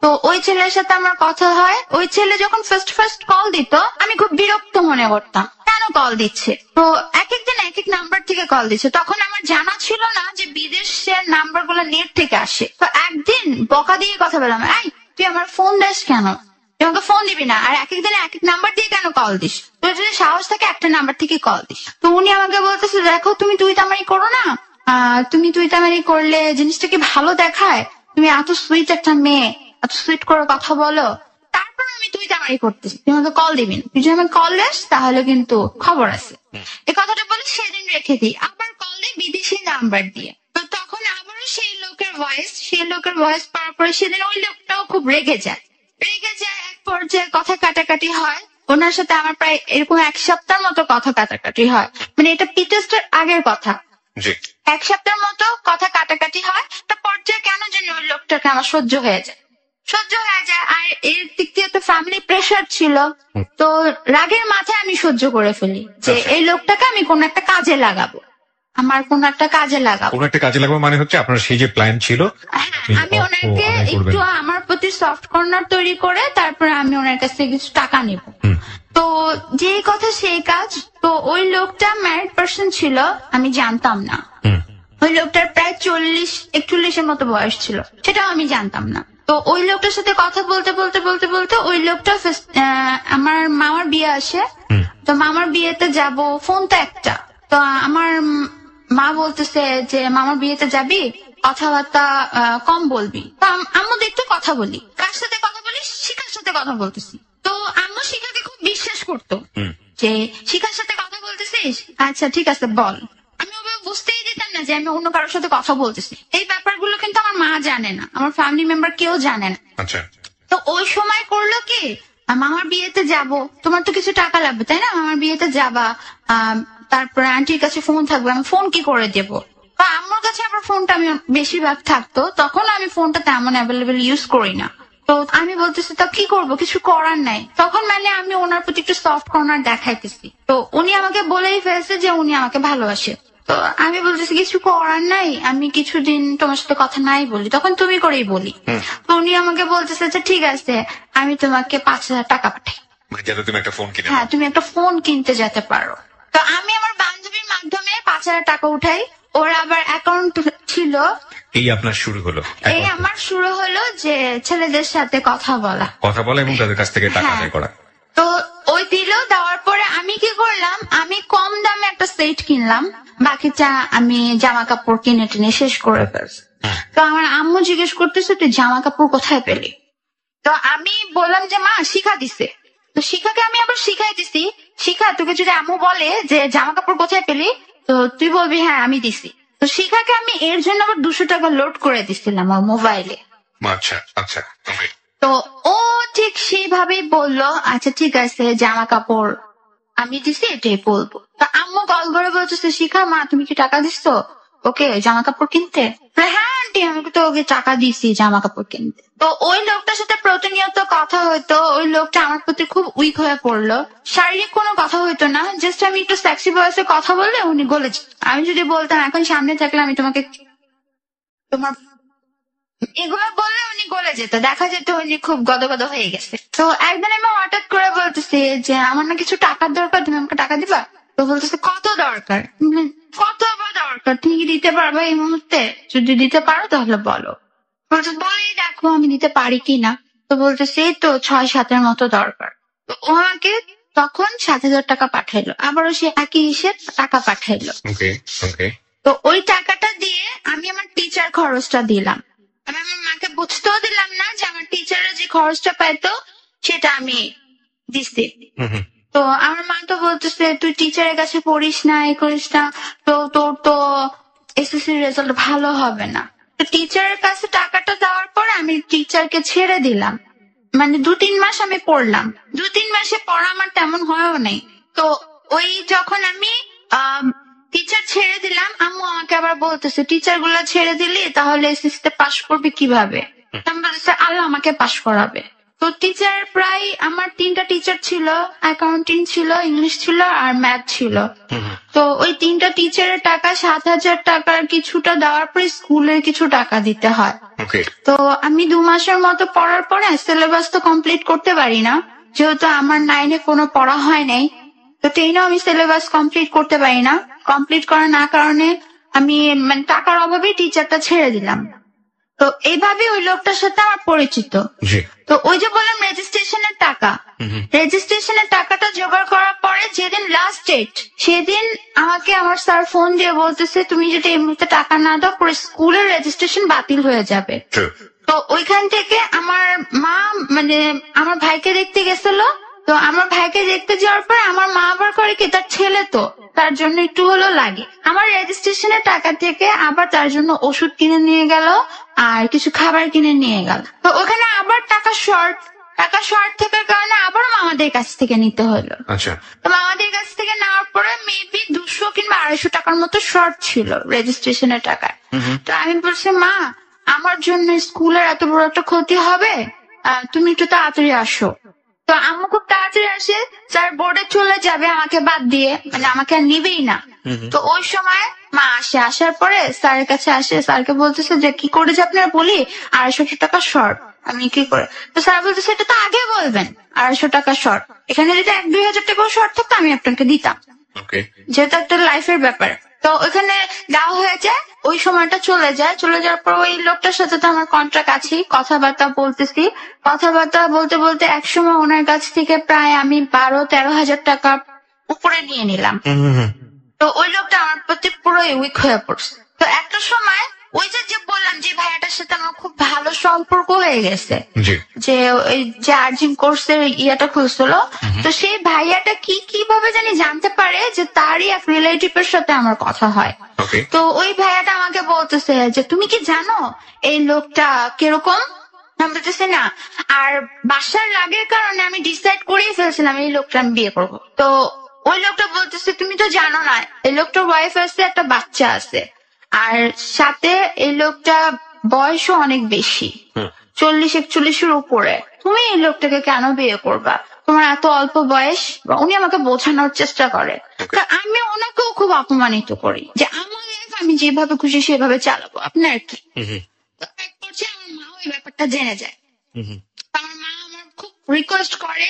তো ওই ছেলের সাথে আমার কথা হয়। ওই ছেলে যখন ফার্স্ট কল দিত আমি খুব বিরক্ত মনে করতাম, কেন কল দিচ্ছে। তো এক একদিন এক এক নাম্বার থেকে কল দিচ্ছে। তখন আমার জানা ছিল না যে বিদেশের নাম্বার গুলো নেট থেকে আসে। তো একদিন বকা দিয়ে কথা বললাম, এই তুই আমার ফোন দিস কেন, তুই আমাকে ফোন দিবি না, আর এক একদিন এক এক নাম্বার দিয়ে কেন কল দিস, তোর যদি সাহস থাকে একটা নাম্বার থেকে কল দিস। তো উনি আমাকে বলতেছে, দেখো তুমি তুই তামারি করো না, তুমি তুই তামারি করলে জিনিসটা কি ভালো দেখায়, তুমি এত সুইট একটা মেয়ে, এত সুইট করে কথা বলো, তারপর আমি তুই জামাই করতেছি, তুই আমাকে কল দিবি না, তুই যদি আমাকে কল দিস তাহলে কিন্তু খবর আছে। এই কথাটা বলে সেদিন রেখে দিই, আবার কল দিই বিদেশি নাম্বার দিয়ে। তো তখন আবারও সেই লোকের ভয়েস পাওয়ার পরে সেদিন ওই লোকটাও খুব রেগে যায়। এক পর্যায়ে কথা কাটাকাটি হয় ওনার সাথে আমার, প্রায় এরকম 1 সপ্তাহের মতো কথা কাটাকাটি হয়। মানে এটা পিটেস্টের আগের কথা। জি 1 সপ্তাহের মতো কথা কাটাকাটি হয়। একটা পর্যায়ে কেন জানি ওই লোকটাকে আমার সহ্য হয়ে যায়। আর এর দিক দিয়ে তো ফ্যামিলি প্রেশার ছিল, তো রাগের মাথায় আমি সহ্য করে ফেলি যে এই লোকটাকে আমি কোন একটা কাজে লাগাবো, কোন একটা কাজে লাগবে। মানে হচ্ছে আপনার সেই যে প্ল্যান ছিল, আমি ওনাকে একটু আমার প্রতি সফট কর্নার তৈরি করে তারপরে আমি ওনার কাছ থেকে কিছু টাকা নেব। তো যেই কথা সেই কাজ। তো ওই লোকটা ম্যারিড পার্সন ছিল, আমি জানতাম না। ওই লোকটার প্রায় 40-41 মতো বয়স ছিল, সেটাও আমি জানতাম না। তো ওই লোকটার সাথে কথা বলতে ওই লোকটা আমার মামার বিয়ে আসে। তো মামার বিয়েতে যাব, ফোন তো একটা। তো আমার মা বলতেছে যে মামার বিয়েতে যাবি, কথাবার্তা কম বলবি। তো আম্মু দেখতে কথা বলি, কার সাথে কথা বলি, শিখার সাথে কথা বলতেছি। তো আম্মু শিখাকে খুব বিশ্বাস করতো যে শিখার সাথে কথা বলতেছিস, আচ্ছা ঠিক আছে বল। আমি ওভাবে বুঝতেই দিতাম না যে আমি অন্য কারোর সাথে কথা বলতেছি। এই ব্যাপারগুলো কিন্তু আমার মা জানে না, আমার ফ্যামিলি মেম্বার কেউ জানে না। আচ্ছা। তো ওই সময় করলো কি, মামার বিয়েতে যাব, তোমার তো কিছু টাকা লাগবে তাই না, মামার বিয়েতে যাবা, তারপরে আন্টির কাছে ফোন থাকবে, আমি ফোন কি করে দেব। বা আম্মুর কাছে আবার ফোনটা আমি বেশিরভাগ থাকতো, তখন আমি ফোনটা তেমন অ্যাভেলেবেল ইউজ করি না। তো আমি বলতেছি তো কি করব, কিছু করার নাই। তখন মানে আমি ওনার প্রতি একটু সফট কর্নার দেখাইতেছি। তো উনি আমাকে বলেই ফেলছে যে উনি আমাকে ভালোবাসে। তো আমি বলতেছি কিছু করার নাই, আমি কিছুদিন তোমার সাথে কথা নাই বলি, তখন তুমি করেই বলি। তো উনি আমাকে বলতেছে যে ঠিক আছে আমি তোমাকে 5,000 টাকা পাঠাই, তুমি একটা ফোন কিনে। হ্যাঁ তুমি একটা ফোন কিনতে যেতে পারো। তো আমি আমার বান্ধবীর মাধ্যমে 5,000 টাকা উঠাই, ওর আবার অ্যাকাউন্ট ছিল। এই আপনার শুরু হলো, আমার শুরু হলো যে ছেলেদের সাথে কথা বলা এবং তাদের কাছ থেকে টাকা আদায় করা। তো ওই দেওয়ার পরে আমি কি করলাম, আমি কম দামে একটা সেট কিনলাম, বাকিটা আমি জামা কাপড় কিনে টেনে শেষ করে ফেলছি। তো আমার আম্মু জিজ্ঞেস করতেছে তুই জামা কাপড় কোথায় পেলি। তো আমি বললাম যে মা শিখা দিছে। তো শিখাকে আমি আবার শিখাই দিছি, শিখা তোকে যদি আম্মু বলে যে জামা কাপড় কোথায় পেলি, তো তুই বলবি হ্যাঁ আমি দিছি। তো শিখাকে আমি এর জন্য আবার 200 টাকা লোড করে দিছিলাম আমার মোবাইলে। আচ্ছা আচ্ছা। তো ও ঠিক সেইভাবেই বললো আচ্ছা ঠিক আছে জামা কাপড় আমি দিছি এটাই বলবো। তো আম্মু কল করে বলতেছে শিখা মা তুমি কি টাকা দিচ্ছো ওকে জামা কাপড় কিনতে। হ্যাঁ আন্টি আমি তো ওকে টাকা দিছি জামা কাপড় কিনতে। তো ওই লোকটার সাথে প্রতিনিয়ত কথা হইতো, ওই লোকটা আমার প্রতি খুব উইক হয়ে পড়লো। শারীরিক কোনো কথা হইতো না, জাস্ট আমি একটু সেক্সি ভয়েসে কথা বললে উনি গলে যেত। আমি যদি বলতাম এখন সামনে থাকলে আমি তোমাকে তোমার এগুলো বললে উনি গলে যেত, দেখা যেত উনি খুব গদগদ হয়ে গেছে। তো একদিন আমি হঠাৎ করে বলতেছি যে আমার না কিছু টাকার দরকার, তুমি আমাকে টাকা দিবা। তো বলতেছে কত দরকার, কত বা দরকার, তুমি কি দিতে পারবে এই মুহূর্তে, যদি দিতে পারো তাহলে বলো। বলতেছে বলেই দেখো আমি দিতে পারি কিনা। তো বলতেছে এই তো 6-7 মতো দরকার। তো ও আমাকে তখন 7,000 টাকা পাঠাইলো, আবারও সে একই হিসেব টাকা পাঠাইলো। তো ওই টাকাটা দিয়ে আমি আমার টিচার খরচটা দিলাম। আমি আমার মাকে বুঝতেও দিলাম না যে আমার টিচাররা যে খরচটা পাইতো সেটা আমি দিচ্ছি। তো আমার মা তো বলতেছে তুই টিচারের কাছে পড়িস না, এ করিস না, তো তোর তো এসএসসির রেজাল্ট ভালো হবে না। তো টিচারের কাছে টাকাটা দেওয়ার পর আমি টিচারকে ছেড়ে দিলাম। মানে 2-3 মাস আমি পড়লাম, 2-3 মাসে পড়া আমার তেমন হয়েও নাই। তো ওই যখন আমি টিচার ছেড়ে দিলাম, আম্মু আমাকে আবার বলতেছে টিচার গুলা ছেড়ে দিলি তাহলে এসএসসিতে পাশ করবি কিভাবে। আমি বলতেছে আল্লাহ আমাকে পাশ করাবে। তো টিচার প্রায় আমার 3টা টিচার ছিল, অ্যাকাউন্টিং ছিল, ইংলিশ ছিল আর ম্যাথ ছিল। তো ওই 3টা টিচারের টাকা 7,000 টাকার কিছুটা দেওয়ার পরে স্কুলের কিছু টাকা দিতে হয়। তো আমি 2 মাসের মতো পড়ার পরে সিলেবাস তো কমপ্লিট করতে পারি না, যেহেতু আমার 9-এ কোনো পড়া হয় নাই। তো 10-এও আমি সিলেবাস কমপ্লিট করতে পারি না, কমপ্লিট করার না কারণে আমি মানে টাকার অভাবে টিচারটা ছেড়ে দিলাম। তো এইভাবে ওই লোকটার সাথে আমার পরিচিত। তো ওই যে বললাম রেজিস্ট্রেশনের টাকাটা জোগাড় করার পরে যেদিন লাস্ট ডেট সেদিন আমাকে আমার স্যার ফোন দিয়ে বলতেছে তুমি যদি এই মুহূর্তে টাকা না দাও পুরো স্কুলের রেজিস্ট্রেশন বাতিল হয়ে যাবে। তো ওইখান থেকে আমার মা মানে আমার ভাইকে দেখতে গেছিল। তো আমার ভাইকে দেখতে যাওয়ার পর আমার মা আবার করে কি, তার ছেলে তো তার জন্য একটু হলেও লাগে, আমার রেজিস্ট্রেশনের টাকা থেকে আবার তার জন্য ওষুধ কিনে নিয়ে গেল আর কিছু খাবার কিনে নিয়ে গেল। তো ওখানে আবার টাকা শর্ট থাকার কারণে আবার মামাদের কাছ থেকে নিতে হলো। আচ্ছা। তো মামাদের কাছ থেকে নেওয়ার পরে মেবি 200 কিংবা 250 টাকার মতো শর্ট ছিল রেজিস্ট্রেশনের টাকায়। তো আমি বলছি, মা আমার জন্য স্কুলের এত বড় একটা ক্ষতি হবে, তুমি একটু তাড়াতাড়ি আসো। তো আম্মু খুব তাড়াতাড়ি আসে, স্যার বোর্ডে চলে যাবে আমাকে বাদ দিয়ে, মানে আমাকে আর নিবেই না। তো ওই সময় মা আসার পরে স্যারের কাছে আসে, স্যারকে বলতেছে যে কি করে যে আপনারা বলি 250 টাকা শর্ট, আমি কি করে। তো স্যার বলতেছে এটা তো আগে বলবেন 250 টাকা শর্ট, এখানে যদি 1-2 হাজার টাকাও শর্ট থাকতো আমি আপনাকে দিতাম, ওকে। যেহেতু একটা লাইফের ব্যাপার। তো ওখানে দেওয়া হয়ে যায়, ওই সময়টা চলে যাওয়ার পর ওই লোকটার সাথে তো আমার কন্ট্রাক্ট আছে, কথাবার্তা বলতে বলতে একসময় ওনার কাছ থেকে প্রায় আমি 12-13 হাজার টাকা উপরে নিয়ে নিলাম। তো ওই লোকটা আমার প্রতি পুরোই উইক হয়ে পড়ছে। তো একটা সময় ওই যে বললাম যে ভাইয়াটার সাথে আমার খুব ভালো সম্পর্ক হয়ে গেছে, জি। যে ওই যে আর্জিং কোর্সের ইয়েটা খুলছিল, তো সেই ভাইয়াটা কিভাবে জানি জানতে পারে যে তারই এক রিলেটিভের সাথে আমার কথা হয়। ওকে। তো ওই ভাইয়াটা আমাকে বলতেছে যে তুমি কি জানো এই লোকটা কিরকম। আমি বলতেছি না, আর বাসার লাগের কারণে আমি ডিসাইড করেই ফেলছিলাম এই লোকটা আমি বিয়ে করবো। তো ওই লোকটা বলতেছে তুমি তো জানো না, এই লোকটার ওয়াইফ আছে, একটা বাচ্চা আছে, আর সাথে এই লোকটা বয়সও অনেক বেশি, 40-41-এর উপরে, তুমি এই লোকটাকে কেন বিয়ে করবা, তোমার এত অল্প বয়স। উনি আমাকে বোঝানোর চেষ্টা করে। তো আমি ওনাকেও খুব অপমানিত করি যে আমার লাইফ আমি যেভাবে খুশি সেভাবে চালাবো, আপনার কি। তো এক পর্যায়ে আমার মা ওই ব্যাপারটা জেনে যায়। আমার মা আমার খুব রিকোয়েস্ট করে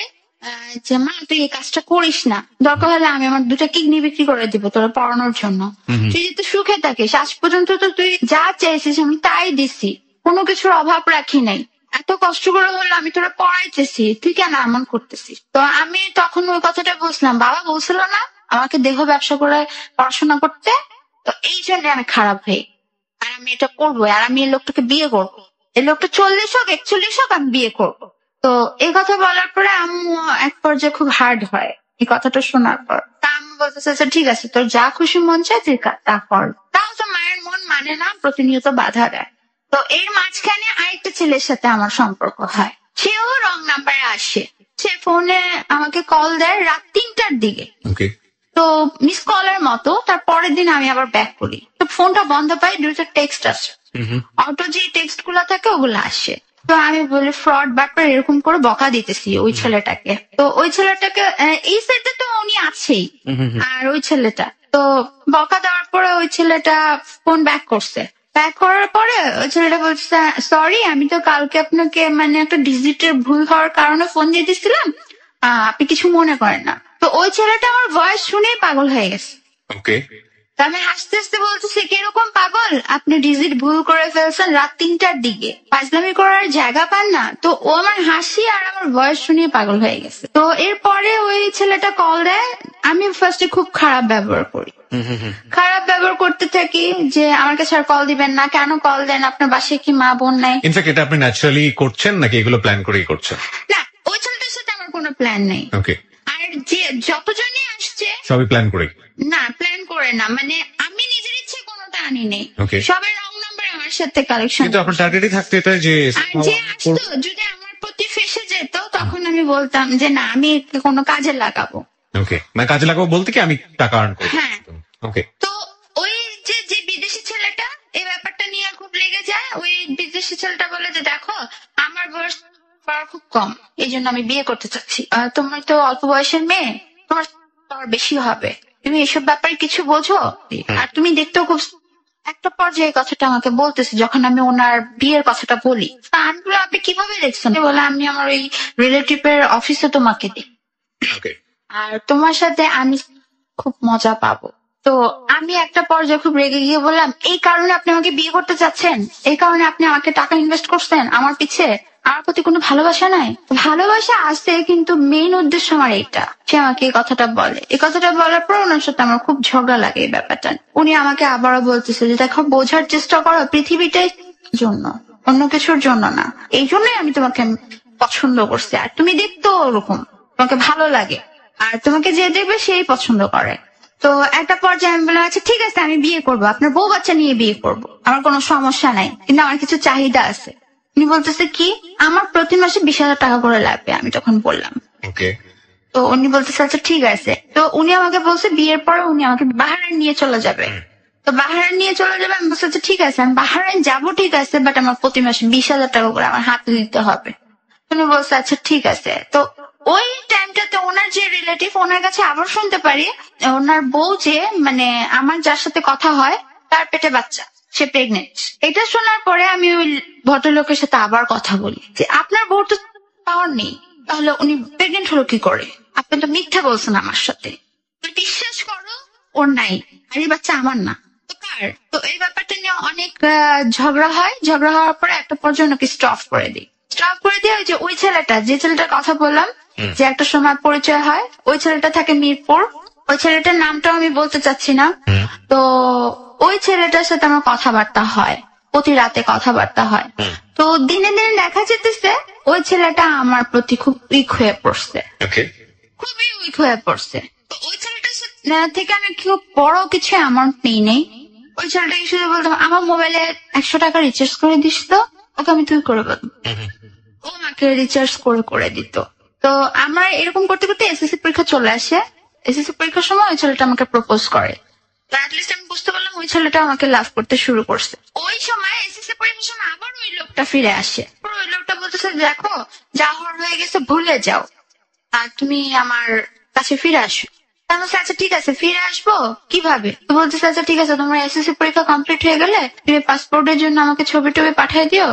যে মা তুই এই কাজটা করিস না, দরকার হলে আমি আমার 2টা কিডনি বিক্রি করে দিব তোরা পড়ানোর জন্য, তুই যাতে সুখে থাকিস। আজ পর্যন্ত তো তুই যা চাইছিস আমি তাই দিছি, কোনো কিছুর অভাব রাখি নাই, এত কষ্ট করে হলো আমি তোরা পড়াইতেছি, তুই কেন এমন করতেছিস। তো আমি তখন ওই কথাটা বলছিলাম, বাবা বলছিল না আমাকে দেহ ব্যবসা করে পড়াশোনা করতে, তো এই জন্য আমি খারাপ হই, আর আমি এটা করবো, আর আমি এই লোকটাকে বিয়ে করবো, এই লোকটা 40 হোক 41 হোক আমি বিয়ে করবো। তো এই কথা বলার পরে আম্মু এক পর্যায়ে খুব হার্ড হয় এই কথাটা শোনার পর। তা আম্মু বলতেছে আচ্ছা ঠিক আছে, তোর যা খুশি মন চায় তুই তা কর। তাও তো মায়ের মন মানে না, প্রতিনিয়ত বাধা দেয়। তো এর মাঝখানে আরেকটা ছেলের সাথে আমার সম্পর্ক হয়, সেও রং নাম্বারে আসে, সে ফোনে আমাকে কল দেয় রাত 3টার দিকে। ওকে। তো মিস কলের মতো, তার পরের দিন আমি আবার ব্যাক করি, তো ফোনটা বন্ধ পাই, 2টা টেক্সট আসে, অটো যে টেক্সট গুলা থাকে ওগুলো আসে। তো আমি বলি ফ্রড ব্যাপার, এরকম করে বকা দিতেছি ওই ছেলেটাকে। তো ওই ছেলেটাকে এই সাইডে তো উনি আছেই, আর ওই ছেলেটা তো বকা দেওয়ার পরে ওই ছেলেটা ফোন ব্যাক করছে। ব্যাক করার পরে ওই ছেলেটা বলছে সরি, আমি তো কালকে আপনাকে মানে একটা ডিজিটের ভুল হওয়ার কারণে ফোন দিয়ে দিচ্ছিলাম, আপনি কিছু মনে করেন না। তো ওই ছেলেটা আমার ভয়েস শুনেই পাগল হয়ে গেছে। ওকে। তো আমি হাসতে হাসতে বলতেছি কিরকম পাগল, আপনি ডিজিট ভুল করে ফেলছেন রাত 3টার দিকে, ফাজলামি করার জায়গা পান না। তো ও আমার হাসি আর আমার ভয়েস শুনিয়ে পাগল হয়ে গেছে। তো এরপরে ওই ছেলেটা কল দেয়, আমি ফার্স্টে খুব খারাপ ব্যবহার করি, খারাপ ব্যবহার করতে থাকি যে আমার কাছে আর কল দিবেন না, কেন কল দেন, আপনার বাসায় কি মা বোন নাই। ইনফ্যাক্ট এটা আপনি ন্যাচারালি করছেন নাকি এগুলো প্ল্যান করেই করছেন? না, ওই ছেলেটার সাথে আমার কোনো প্ল্যান নেই। ওকে। আর যে যতজনই আসছে সবই প্ল্যান করে? না, প্ল্যান করে না, মানে আমি নিজের ইচ্ছে কোনোটা আনি নেই, Okay. সবাই রং নাম্বার আমার সাথে কালেকশন। কিন্তু আপনার টার্গেটই থাকতো এটা যে আর যে আসতো যদি আমার প্রতি ফেসে যেত তখন আমি বলতাম যে না আমি একে কোনো কাজে লাগাবো। ওকে, মানে কাজে লাগাবো বলতে কি আমি টাকা আর্ন করবো। হ্যাঁ। ওকে। তো ওই যে বিদেশি ছেলেটা এই ব্যাপারটা নিয়ে খুব লেগে যায়। ওই বিদেশি ছেলেটা বলে যে দেখো আমার বয়স খুব কম, এই জন্য আমি বিয়ে করতে চাচ্ছি, তোমার তো অল্প বয়সের মেয়ে, তোমার বেশি হবে, তুমি এসব ব্যাপারে কিছু বোঝো, আর তুমি দেখতেও খুব। একটা পর্যায়ে এই কথাটা আমাকে বলতেছে যখন আমি ওনার বিয়ের কথাটা বলি, তা আমি বললাম আপনি কিভাবে দেখছেন, বলে আমি আমার ওই রিলেটিভের অফিসে তোমাকে দিই, ওকে। আর তোমার সাথে আমি খুব মজা পাবো। তো আমি একটা পর্যায়ে খুব রেগে গিয়ে বললাম এই কারণে আপনি আমাকে বিয়ে করতে চাচ্ছেন, এই কারণে আপনি আমাকে টাকা ইনভেস্ট করছেন আমার পিছে, আমার প্রতি কোনো ভালোবাসা নাই। ভালোবাসা আছে কিন্তু মেইন উদ্দেশ্য আমার এইটা। সে আমাকে এই কথাটা বলে, এই কথাটা বলার পর ওনার সাথে আমার খুব ঝগড়া লাগে এই ব্যাপারটা। উনি আমাকে আবারও বলতেছে যে দেখো বোঝার চেষ্টা করো, পৃথিবীটাই জন্য অন্য কিছুর জন্য না। এই জন্যই আমি তোমাকে পছন্দ করছি, আর তুমি দেখতো ওরকম, তোমাকে ভালো লাগে, আর তোমাকে যে দেখবে সেই পছন্দ করে। তো একটা পর্যায়ে আমি বললাম আচ্ছা ঠিক আছে আমি বিয়ে করবো, আপনার বউ বাচ্চা নিয়ে বিয়ে করবো, আমার কোনো সমস্যা নাই, কিন্তু আমার কিছু চাহিদা আছে। উনি বলতেছে কি, আমার প্রতি মাসে 20,000 টাকা করে লাগবে। আমি তখন বললাম ওকে। তো উনি বলতেছে আচ্ছা ঠিক আছে। তো উনি আমাকে বলছে বিয়ের পরে উনি আমাকে বাহারাইন নিয়ে চলে যাবে। তো বাহারাইন নিয়ে চলে যাবে, আমি বলছি আচ্ছা ঠিক আছে আমি বাহারাইন যাবো ঠিক আছে, বাট আমার প্রতি মাসে 20,000 টাকা করে আমার হাতে দিতে হবে। উনি বলছে আচ্ছা ঠিক আছে। তো ওই টাইমটাতে ওনার যে রিলেটিভ, ওনার কাছে আবার শুনতে পারি ওনার বউ যে মানে আমার যার সাথে কথা হয় তার পেটে বাচ্চা, সে প্রেগনেন্ট। এটা শোনার পরে আমি ওই ভদ্রলোকের সাথে আবার কথা বলি যে আপনার বউ তো পাওয়ার নেই, তাহলে উনি প্রেগনেন্ট হলো কি করে? আপনি তো মিথ্যা বলছেন আমার সাথে, তো বিশ্বাস করো ওর নাই, আর এই বাচ্চা আমার না, তো কার? তো এই ব্যাপারটা নিয়ে অনেক ঝগড়া হয়। ঝগড়া হওয়ার পরে একটা পর্যায়ে ওনাকে স্টপ করে দিই। স্টপ করে দিয়ে ওই যে ওই ছেলেটা, যে ছেলেটার কথা বললাম যে একটা সময় পরিচয় হয়, ওই ছেলেটা থাকে মিরপুর। ওই ছেলেটার নামটাও আমি বলতে চাচ্ছি না। তো ওই ছেলেটার সাথে আমার কথাবার্তা হয়, প্রতি রাতে কথাবার্তা হয়। তো দিনে দিনে দেখা যেতেছে ওই ছেলেটা আমার প্রতি খুব উইক হয়ে পড়ছে, ওকে। খুবই উইক হয়ে পড়ছে। তো ওই ছেলেটার থেকে আমি খুব বড় কিছু অ্যামাউন্ট নেই। ওই ছেলেটাকে শুধু বলতাম আমার মোবাইলে 100 টাকা রিচার্জ করে দিস তো, ওকে আমি তুই করে বলতাম, ও আমাকে রিচার্জ করে দিত। তো আমার এরকম করতে করতে এসএসসি পরীক্ষা চলে আসে। এসএসসি পরীক্ষার সময় ওই ছেলেটা আমাকে প্রপোজ করে। তো অ্যাটলিস্ট আমি বুঝতে পারলাম ওই ছেলেটা আমাকে লাভ করতে শুরু করছে। ওই সময় এসএসসি পরীক্ষার সময় আবার ওই লোকটা ফিরে আসে। ওই লোকটা বলতেছে দেখো যা হওয়ার হয়ে গেছে ভুলে যাও, আর তুমি আমার কাছে ফিরে আসো। আমি বলছি আচ্ছা ঠিক আছে ফিরে আসবো, কিভাবে? তো বলতেছে আচ্ছা ঠিক আছে তোমার এসএসসি পরীক্ষা কমপ্লিট হয়ে গেলে তুমি পাসপোর্টের জন্য আমাকে ছবি টবি পাঠিয়ে দিও,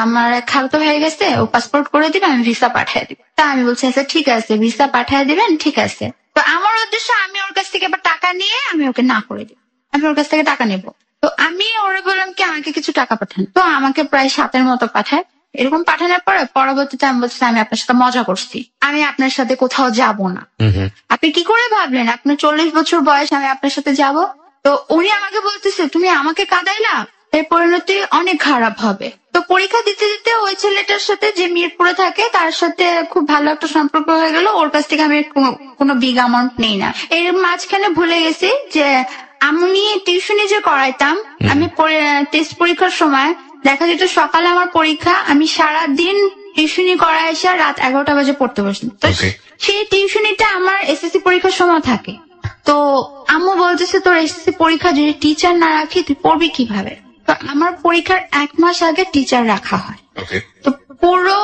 আমার এক খালাতো হয়ে গেছে ও পাসপোর্ট করে দিবে, আমি ভিসা পাঠিয়ে দিব। তা আমি বলছি আচ্ছা ঠিক আছে ভিসা পাঠিয়ে দিবেন, ঠিক আছে। তো আমার উদ্দেশ্য আমি ওর কাছ থেকে আবার টাকা নিয়ে আমি ওকে না করে দিব, আমি ওর কাছ থেকে টাকা নেবো। তো আমি ওরা বললাম কি আমাকে কিছু টাকা পাঠান। তো আমাকে প্রায় 7-এর মতো পাঠায়। এরকম পাঠানোর পরে পরবর্তীতে আমি বলছি আমি আপনার সাথে মজা করছি, আমি আপনার সাথে কোথাও যাব না। আপনি কি করে ভাবলেন আপনার 40 বছর বয়স আমি আপনার সাথে যাব? তো উনি আমাকে বলতেছে তুমি আমাকে কাঁদাইলা, এর পরিণতি অনেক খারাপ হবে। তো পরীক্ষা দিতে দিতে ওই ছেলেটার সাথে যে মিরপুরে থাকে তার সাথে খুব ভালো একটা সম্পর্ক হয়ে গেল। ওর কাছ থেকে আমি কোনো বিগ অ্যামাউন্ট নেই না। এর মাঝখানে ভুলে গেছি যে আমি টিউশনি যে করাইতাম, আমি টেস্ট পরীক্ষার সময় দেখা যেত সকালে আমার পরীক্ষা, আমি সারাদিন টিউশনি করা এসে রাত 11টা বাজে পড়তে বসতাম। তো সেই টিউশনিটা আমার এসএসসি পরীক্ষার সময় থাকে। তো আম্মু বলতেছে তোর এসএসসি পরীক্ষা যদি টিচার না রাখি তুই পড়বি কিভাবে? তো আমার পরীক্ষার 1 মাস আগে টিচার রাখা হয়। তো পুরো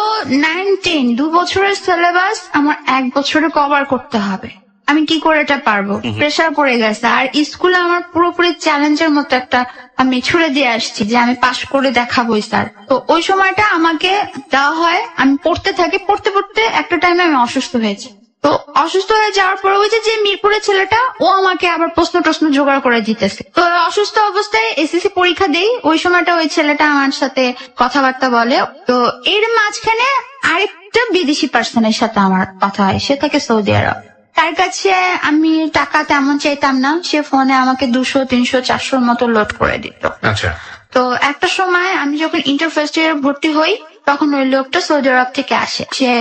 9-10 2 বছরের সিলেবাস আমার 1 বছরে কভার করতে হবে। আমি কি করে এটা পারবো? প্রেশার পড়ে গেছে। আর স্কুলে আমার পুরোপুরি চ্যালেঞ্জের মতো একটা আমি ছুড়ে দিয়ে আসছি যে আমি পাশ করে দেখাবোই স্যার। তো ওই সময়টা আমাকে দেওয়া হয়, আমি পড়তে থাকি, পড়তে পড়তে একটা টাইমে আমি অসুস্থ হয়েছি। তো অসুস্থ হয়ে যাওয়ার পরে ওই যে মিরপুরের ছেলেটা ও আমাকে আবার প্রশ্ন জোগাড় করে দিতেছে। তো অসুস্থ অবস্থায় এসএসসি পরীক্ষা দেই, ওই সময়টা ওই ছেলেটা আমার সাথে কথাবার্তা বলে। তো এর মাঝখানে আরেকটা বিদেশি পার্সনের সাথে আমার কথা হয়, সে থাকে সৌদি আরব। তার কাছে আমি টাকা তেমন চাইতাম না, সে ফোনে আমাকে 200, 300, 400 মতো লোড করে দিত। আচ্ছা। তো একটা সময় আমি যখন ইন্টার ফার্স্ট ইয়ারে ভর্তি হই তখন ওই লোকটা সৌদি আরব থেকে আসে, সে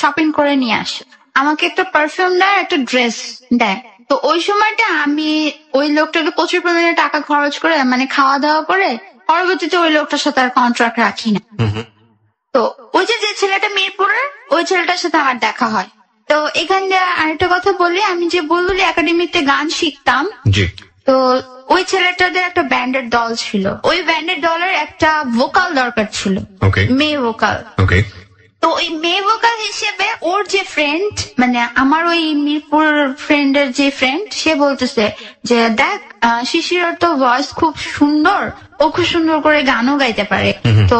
শপিং করে নিয়ে আসে, আমাকে একটা পারফিউম দেয়, একটা ড্রেস দেয়। তো ওই সময়টা আমি ওই লোকটাকে প্রচুর পরিমাণে টাকা খরচ করে মানে খাওয়া দাওয়া করে পরবর্তীতে ওই লোকটার সাথে আর কন্ট্রাক্ট রাখি না। তো ওই যে ছেলেটা মিরপুরের, ওই ছেলেটার সাথে আমার দেখা হয়। তো এখান দিয়ে আরেকটা কথা বলি, আমি যে বুলবুলি একাডেমিতে গান শিখতাম, তো ওই ছেলেটাদের একটা ব্যান্ডের দল ছিল, ওই ব্যান্ডের দলের একটা ভোকাল দরকার ছিল, মেয়ে ভোকাল। তো ওই মেয়ে ভোকাল হিসেবে ওর যে ফ্রেন্ড, মানে আমার ওই মিরপুর ফ্রেন্ডের যে ফ্রেন্ড, সে বলতেছে যে দেখ শিশিরের তো ভয়েস খুব সুন্দর, ও খুব সুন্দর করে গানও গাইতে পারে, তো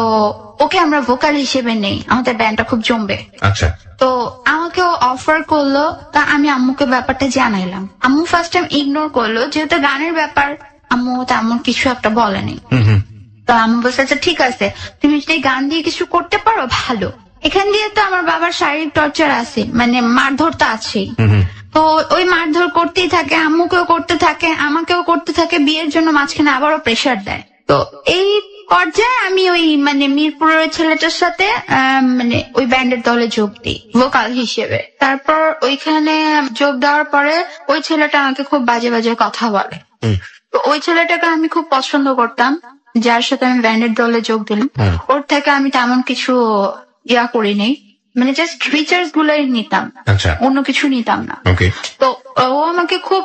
ওকে আমরা ভোকাল হিসেবে নেই, আমাদের ব্যান্ডটা খুব জমবে। আচ্ছা। তো আমাকে অফার করলো, তা আমি আম্মুকে ব্যাপারটা জানাইলাম। আম্মু ফার্স্ট টাইম ইগনোর করলো, যেহেতু গানের ব্যাপার আম্মু তেমন কিছু একটা বলেনি। তো আম্মু বলছে আচ্ছা ঠিক আছে তুমি যদি গান দিয়ে কিছু করতে পারো ভালো। এখান দিয়ে তো আমার বাবার শারীরিক টর্চার আছে, মানে মারধর তো আছেই। তো ওই মারধর করতেই থাকে, আম্মুকেও করতে থাকে, আমাকেও করতে থাকে, বিয়ের জন্য মাঝখানে আবারও প্রেশার দেয়। তো এই পর্যায়ে আমি ওই মানে মিরপুরের ওই ছেলেটার সাথে মানে ওই ব্যান্ডের দলে যোগ দিই ভোকাল হিসেবে। তারপর ওইখানে যোগ দেওয়ার পরে ওই ছেলেটা আমাকে খুব বাজে বাজে কথা বলে। তো ওই ছেলেটাকে আমি খুব পছন্দ করতাম, যার সাথে আমি ব্যান্ডের দলে যোগ দিলাম। ওর থেকে আমি তেমন কিছু করিনি, মানে জাস্ট ফিচার্স গুলোই নিতাম, আচ্ছা, অন্য কিছু নিতাম না। ওকে। তো ও আমাকে খুব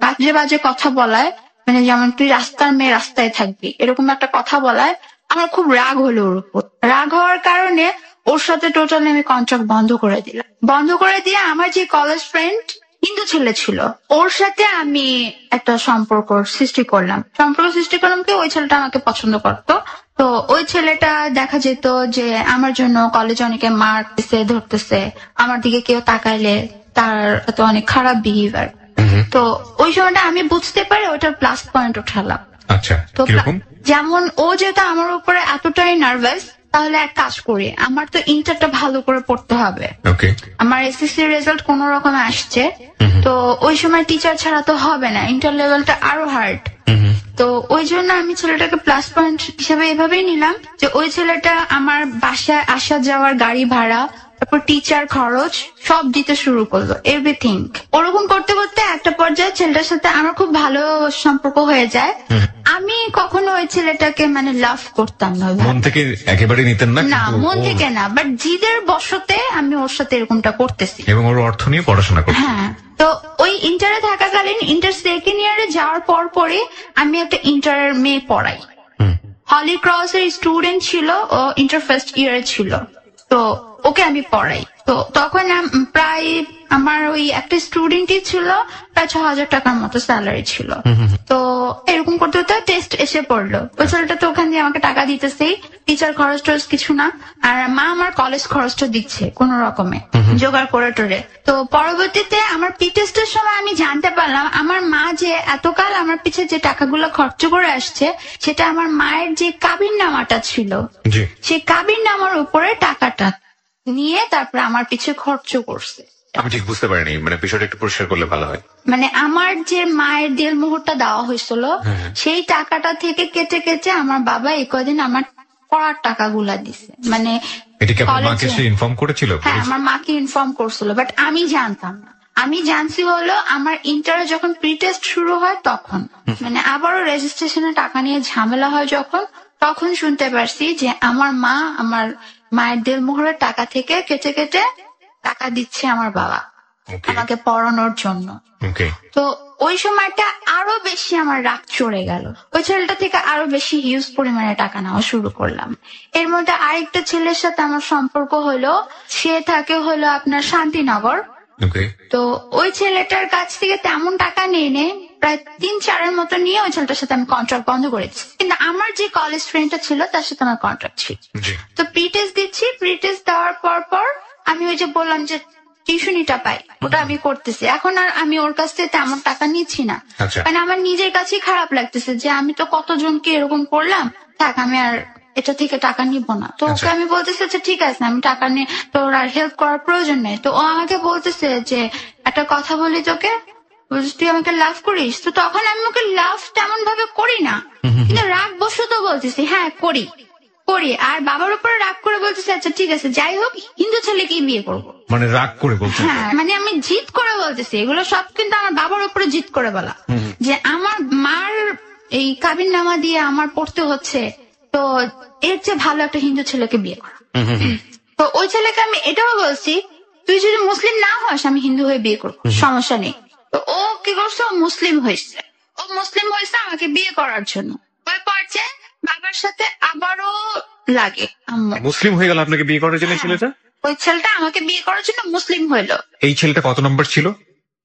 বাজে বাজে কথা বলায়, মানে যেমন তুই রাস্তার মেয়ে রাস্তায় থাকবি এরকম একটা কথা বলায় আমার খুব রাগ হলো ওর উপর। রাগ হওয়ার কারণে ওর সাথে টোটালি আমি কন্ট্রাক্ট বন্ধ করে দিলাম। বন্ধ করে দিয়ে আমার যে কলেজ ফ্রেন্ড হিন্দু ছেলে ছিল ওর সাথে আমি একটা সম্পর্ক সৃষ্টি করলাম কি ওই ছেলেটা আমাকে পছন্দ করতো। তো ওই ছেলেটা দেখা যেত যে আমার জন্য কলেজে অনেকে মারতেছে ধরতেছে, আমার দিকে কেউ তাকাইলে তার তো অনেক খারাপ বিহেভিয়ার। তো ওই সময়টা আমি বুঝতে পারি ওটার প্লাস পয়েন্ট উঠালাম। আচ্ছা, তো কিরকম? যেমন ও যেহেতু আমার উপরে এতটাই নার্ভাস, তাহলে এক কাজ করি, আমার তো ইন্টারটা ভালো করে পড়তে হবে। ওকে। আমার এসএসসি রেজাল্ট কোন রকমে আসছে, তো ওই সময় টিচার ছাড়া তো হবে না, ইন্টার লেভেলটা আরো হার্ড। তো ওই জন্য আমি ছেলেটাকে প্লাস পয়েন্ট হিসেবে এভাবেই নিলাম যে ওই ছেলেটা আমার বাসায় আসা যাওয়ার গাড়ি ভাড়া, তারপর টিচার খরচ সব দিতে শুরু করলো, এভরিথিং। ওরকম করতে করতে একটা পর্যায়ে ছেলেটার সাথে আমার খুব ভালো সম্পর্ক হয়ে যায়। আমি কখনো ওই ছেলেটাকে মানে লাভ করতাম না, মন থেকে একেবারে নিতেন না? না, মন থেকে না, বাট জিদের বশতে আমি ওর সাথে এরকমটা করতেছি। এবং ওর অর্থ নিয়ে পড়াশোনা করতেন? হ্যাঁ। তো ওই ইন্টারে থাকাকালীন ইন্টার সেকেন্ড ইয়ারে যাওয়ার পরে আমি একটা ইন্টারের মেয়ে পড়াই। হলি ক্রসের স্টুডেন্ট ছিল, ও ইন্টার ফার্স্ট ইয়ারে ছিল, তো ওকে আমি পড়াই। তো তখন প্রায় আমার ওই একটা স্টুডেন্টই ছিল, প্রায় 6,000 টাকার মতো স্যালারি ছিল। তো এরকম করতে করতে টেস্ট এসে পড়লো, ওই ছেলেটা তো ওখান দিয়ে আমাকে টাকা দিতেছে, টিচার খরচ টরচ কিছু না, আর মা আমার কলেজ খরচটা দিচ্ছে কোন রকমে জোগাড় করে টোরে। তো পরবর্তীতে আমার পি টেস্টের সময় আমি জানতে পারলাম আমার মা যে এতকাল আমার পিছে যে টাকাগুলো খরচ করে আসছে, সেটা আমার মায়ের যে কাবিন নামাটা ছিল, সেই কাবিন নামার উপরে টাকাটা নিয়ে তারপরে আমার পিছে খরচ করছে। আমি ঠিক বুঝতে পারিনি, মানে বিষয়টা একটু পরিষ্কার করলে ভালো হয়। মানে আমার যে মায়ের দেড় মুহূর্তটা দেওয়া হয়েছিল, সেই টাকাটা থেকে কেটে কেটে আমার বাবা এই কদিন আমার পড়ার টাকাগুলা দিছে। মানে এটা কি আপনার মাকে সে ইনফর্ম করেছিল? হ্যাঁ, আমার মাকে ইনফর্ম করছিল, বাট আমি জানতাম না। আমি জানছি হলো আমার ইন্টারে যখন প্রি টেস্ট শুরু হয় তখন, মানে আবারও রেজিস্ট্রেশনে টাকা নিয়ে ঝামেলা হয় যখন, তখন শুনতে পারছি যে আমার মা আমার মায়ের দেড়মোহরের টাকা থেকে কেটে কেটে টাকা দিচ্ছে আমার বাবা আমাকে পড়ানোর জন্য। তো ওই সময়টা আরো বেশি আমার রাগ চড়ে গেল, ওই ছেলেটা থেকে আরো বেশি হিউজ পরিমাণে টাকা নেওয়া শুরু করলাম। এর মধ্যে আরেকটা ছেলের সাথে আমার সম্পর্ক হলো, সে থাকে হলো আপনার শান্তিনগর। তো ওই ছেলেটার কাছ থেকে তেমন টাকা নিয়ে নে, প্রায় 3-4 মতো নিয়ে ওই ছেলেটার সাথে আমি কন্ট্রাক্ট বন্ধ করেছি। কিন্তু আমার যে কলেজ ফ্রেন্ডটা ছিল তার সাথে আমার কন্ট্রাক্ট ছিল। তো প্রি টেস্ট দিচ্ছি, প্রি টেস্ট দেওয়ার পর আমি ওই যে বললাম যে টিউশনিটা পাই, ওটা আমি করতেছি। এখন আর আমি ওর কাছ থেকে তেমন টাকা নিচ্ছি না, মানে আমার নিজের কাছেই খারাপ লাগতেছে যে আমি তো কতজনকে এরকম করলাম, থাক আমি আর এটা থেকে টাকা নিব না। তো ওকে আমি বলতেছি আচ্ছা ঠিক আছে, আমি টাকা নিয়ে তোর আর হেল্প করার প্রয়োজন নেই। তো ও আমাকে বলতেছে যে একটা কথা বলি তোকে, তুই আমাকে লাভ করিস? তো তখন আমি ওকে লাভ তেমন ভাবে করি না, কিন্তু রাগ বসত বলতেছি হ্যাঁ করি। আর বাবার উপরে রাগ করে বলতেছে আচ্ছা ঠিক আছে যাই হোক হিন্দু ছেলেকেই বিয়ে করবো। মানে রাগ করে বলছে? হ্যাঁ, মানে আমি জিদ করে বলতেছি, এগুলো সব কিন্তু আমার বাবার উপরে জিদ করে বলা, যে আমার মার এই কাবিন নামা দিয়ে আমার পড়তে হচ্ছে, তো এর চেয়ে ভালো একটা হিন্দু ছেলেকে বিয়ে করা। তো ওই ছেলেকে আমি এটাও বলছি তুই যদি মুসলিম না হস আমি হিন্দু হয়ে বিয়ে করবো, সমস্যা নেই। তো ও কি করছে, ও মুসলিম হয়েছে আমাকে বিয়ে করার জন্য। ওই পর্যায়ে বাবার সাথে আবারও লাগে, মুসলিম হয়ে গেল আপনাকে বিয়ে করার জন্য ছেলেটা? ওই ছেলেটা আমাকে বিয়ে করার জন্য মুসলিম হইলো। এই ছেলেটা কত নম্বর ছিল?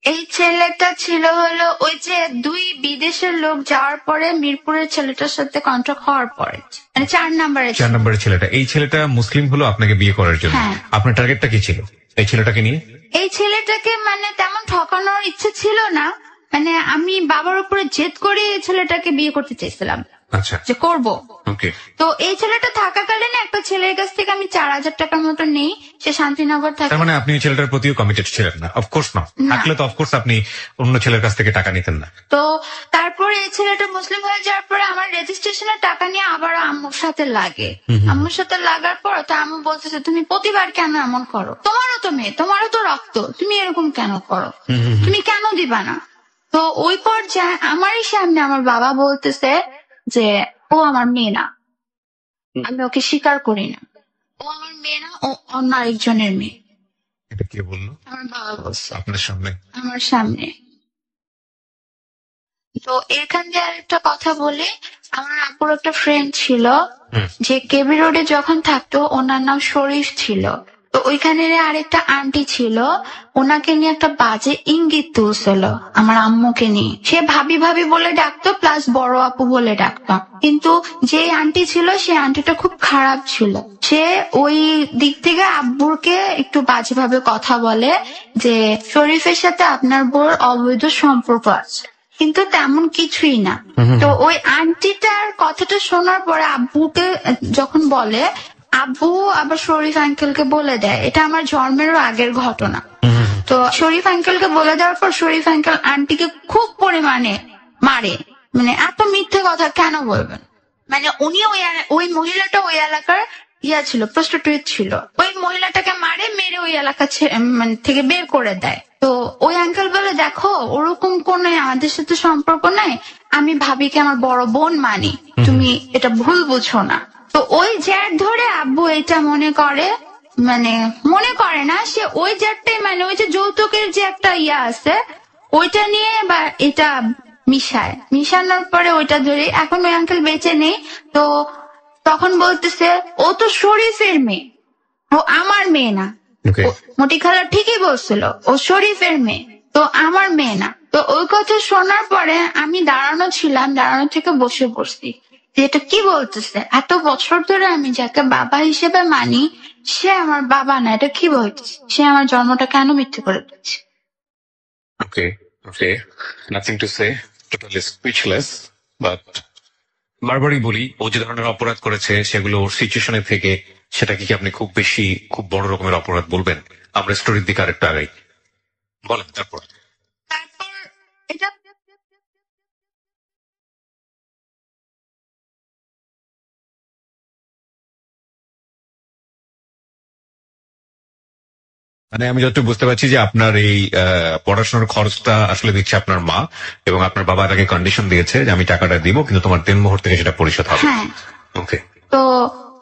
এই ছেলেটা ছিল হলো ওই যে 2 বিদেশের লোক যাওয়ার পরে মিরপুরের ছেলেটার সাথে কন্ট্রাক্ট হওয়ার পরে, মানে 4 নম্বরের ছেলেটা। এই ছেলেটা মুসলিম হলো আপনাকে বিয়ে করার জন্য। আপনার টার্গেটটা কি ছিল এই ছেলেটাকে নিয়ে? এই ছেলেটাকে মানে তেমন ঠকানোর ইচ্ছে ছিল না, মানে আমি বাবার উপরে জেদ করে এই ছেলেটাকে বিয়ে করতে চাইছিলাম। আচ্ছা, যে করব। ওকে। তো এই ছেলেটা থাকাকালীন একটা ছেলের কাছ থেকে আমি 4,000 টাকার মতো নেই, সে শান্তিনগর থাকে। তার মানে আপনি এই ছেলেটার প্রতিও কমিটেড ছিলেন না? অফকোর্স না, না। থাকলে তো অফকোর্স আপনি অন্য ছেলের কাছ থেকে টাকা নিতেন না। তো তারপরে এই ছেলেটা মুসলিম হয়ে যাওয়ার পরে আমার রেজিস্ট্রেশনের টাকা নিয়ে আবার আম্মুর সাথে লাগে। আম্মুর সাথে লাগার পর তো আম্মু বলতেছে, তুমি প্রতিবার কেন এমন করো? তোমারও তো মেয়ে, তোমারও তো রক্ত, তুমি এরকম কেন করো? তুমি কেন দিবা না? তো ওই পর্যায়ে আমারই সামনে আমার বাবা বলতেছে যে ও আমার মেয়ে না, আমি ওকে স্বীকার করি না, ও আমার মেয়ে না, ও অন্য আরেকজনের মেয়ে। এটা কে বললো? আমার বাবা বলছে আপনার সামনে? আমার সামনে। তো এখান দিয়ে আরেকটা কথা বলি, আমার আপুর একটা ফ্রেন্ড ছিল যে কেবি রোডে যখন থাকতো, ওনার নাম শরীফ ছিল। তো ওইখানে আরেকটা আন্টি ছিল, ওনাকে নিয়ে একটা বাজে ইঙ্গিত তুলছিল আমার আম্মুকে নিয়ে। সে ভাবি ভাবি বলে ডাকতো, প্লাস বড় আপু বলে ডাকতো। কিন্তু যে আন্টি ছিল, সে আন্টিটা খুব খারাপ ছিল। সে ওই দিক থেকে আব্বুরকে একটু বাজেভাবে কথা বলে যে শরীফের সাথে আপনার বোর অবৈধ সম্পর্ক আছে, কিন্তু তেমন কিছুই না। তো ওই আন্টিটার কথাটা শোনার পরে আব্বুকে যখন বলে, আব্বু আবার শরীফ আঙ্কেলকে বলে দেয়। এটা আমার জন্মেরও আগের ঘটনা। তো শরীফ আঙ্কেলকে বলে দেওয়ার পর শরীফ আঙ্কেল আন্টিকে খুব পরিমাণে মারে। মানে এত মিথ্যে কথা কেন বলবেন? মানে উনি ওই মহিলাটা ওই এলাকার ছিল, প্রস্টিটিউট ছিল। ওই মহিলাটাকে মারে, মেরে ওই এলাকা মানে থেকে বের করে দেয়। তো ওই আঙ্কেল বলে, দেখো ওরকম কোন আমাদের সাথে সম্পর্ক নাই, আমি ভাবিকে আমার বড় বোন মানি, তুমি এটা ভুল বুঝো না। তো ওই জ্যাট ধরে আব্বু এটা মনে করে, মানে মনে করে না, সে ওই জ্যাটটাই, মানে ওই যে যৌতুকের যে একটা আছে ওইটা নিয়ে বা এটা মিশানোর পরে ওইটা ধরে। এখন ওই আঙ্কেল বেঁচে নেই। তো তখন বলতেছে ও তো শরীফের মেয়ে, ও আমার মেয়ে না। মটি খালা ঠিকই বলছিল, ও শরীফের মেয়ে, তো আমার মেয়ে না। তো ওই কথা শোনার পরে আমি দাঁড়ানো ছিলাম, দাঁড়ানো থেকে বসে পড়ছি যে এটা কি বলতেছে। এত বছর ধরে আমি যাকে বাবা হিসেবে মানি, সে আমার বাবা না, এটা কি বলতেছে? সে আমার জন্মটা কেন মিথ্যে করে দিচ্ছে? Okay, okay, nothing to say, totally speechless. But বারবারই বলি, ও যে ধরনের অপরাধ করেছে সেগুলো ওর সিচুয়েশনের থেকে, সেটাকে কি আপনি খুব বেশি, খুব বড় রকমের অপরাধ বলবেন? আমরা স্টোরির দিকে আরেকটু আগাই, বলেন। তারপর এটা মানে আমি যতটুকু বুঝতে পারছি যে আপনার এই পড়াশোনার খরচটা আসলে দিচ্ছে আপনার মা, এবং আপনার বাবা তাকে কন্ডিশন দিয়েছে যে আমি টাকাটা দিব, কিন্তু তোমার দিন মুহূর্তে থেকে সেটা পরিশোধ হবে। হ্যাঁ। ওকে। তো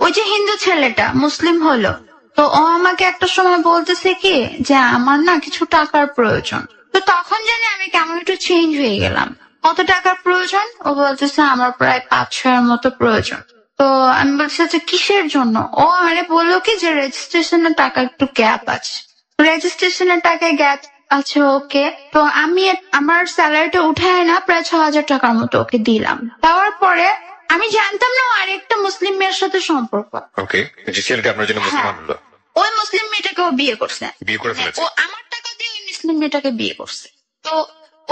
ওই যে হিন্দু ছেলেটা মুসলিম হলো, তো ও আমাকে একটা সময় বলতেছে কি যে আমার না কিছু টাকার প্রয়োজন। তো তখন জানি আমি কেমন একটু চেঞ্জ হয়ে গেলাম। কত টাকার প্রয়োজন? ও বলতেছে আমার প্রায় 5-6 মতো প্রয়োজন। তো আমি বলছি আচ্ছা কিসের জন্য? ও আমারে বললো কি যে রেজিস্ট্রেশনের টাকা একটু গ্যাপ আছে, রেজিস্ট্রেশনের টাকায় গ্যাপ আছে। ওকে, তো আমি আমার স্যালারিটা উঠায় না প্রায় 6,000 টাকার মতো ওকে দিলাম। দেওয়ার পরে আমি জানতাম না ও আরেকটা মুসলিম মেয়ের সাথে সম্পর্ক। ওকে, যে ছেলেটা আপনার জন্য মুসলমান হলো, ওই মুসলিম মেয়েটাকে ও বিয়ে করছে। বিয়ে করে ফেলেছে। ও আমার টাকা দিয়ে ওই মুসলিম মেয়েটাকে বিয়ে করছে। তো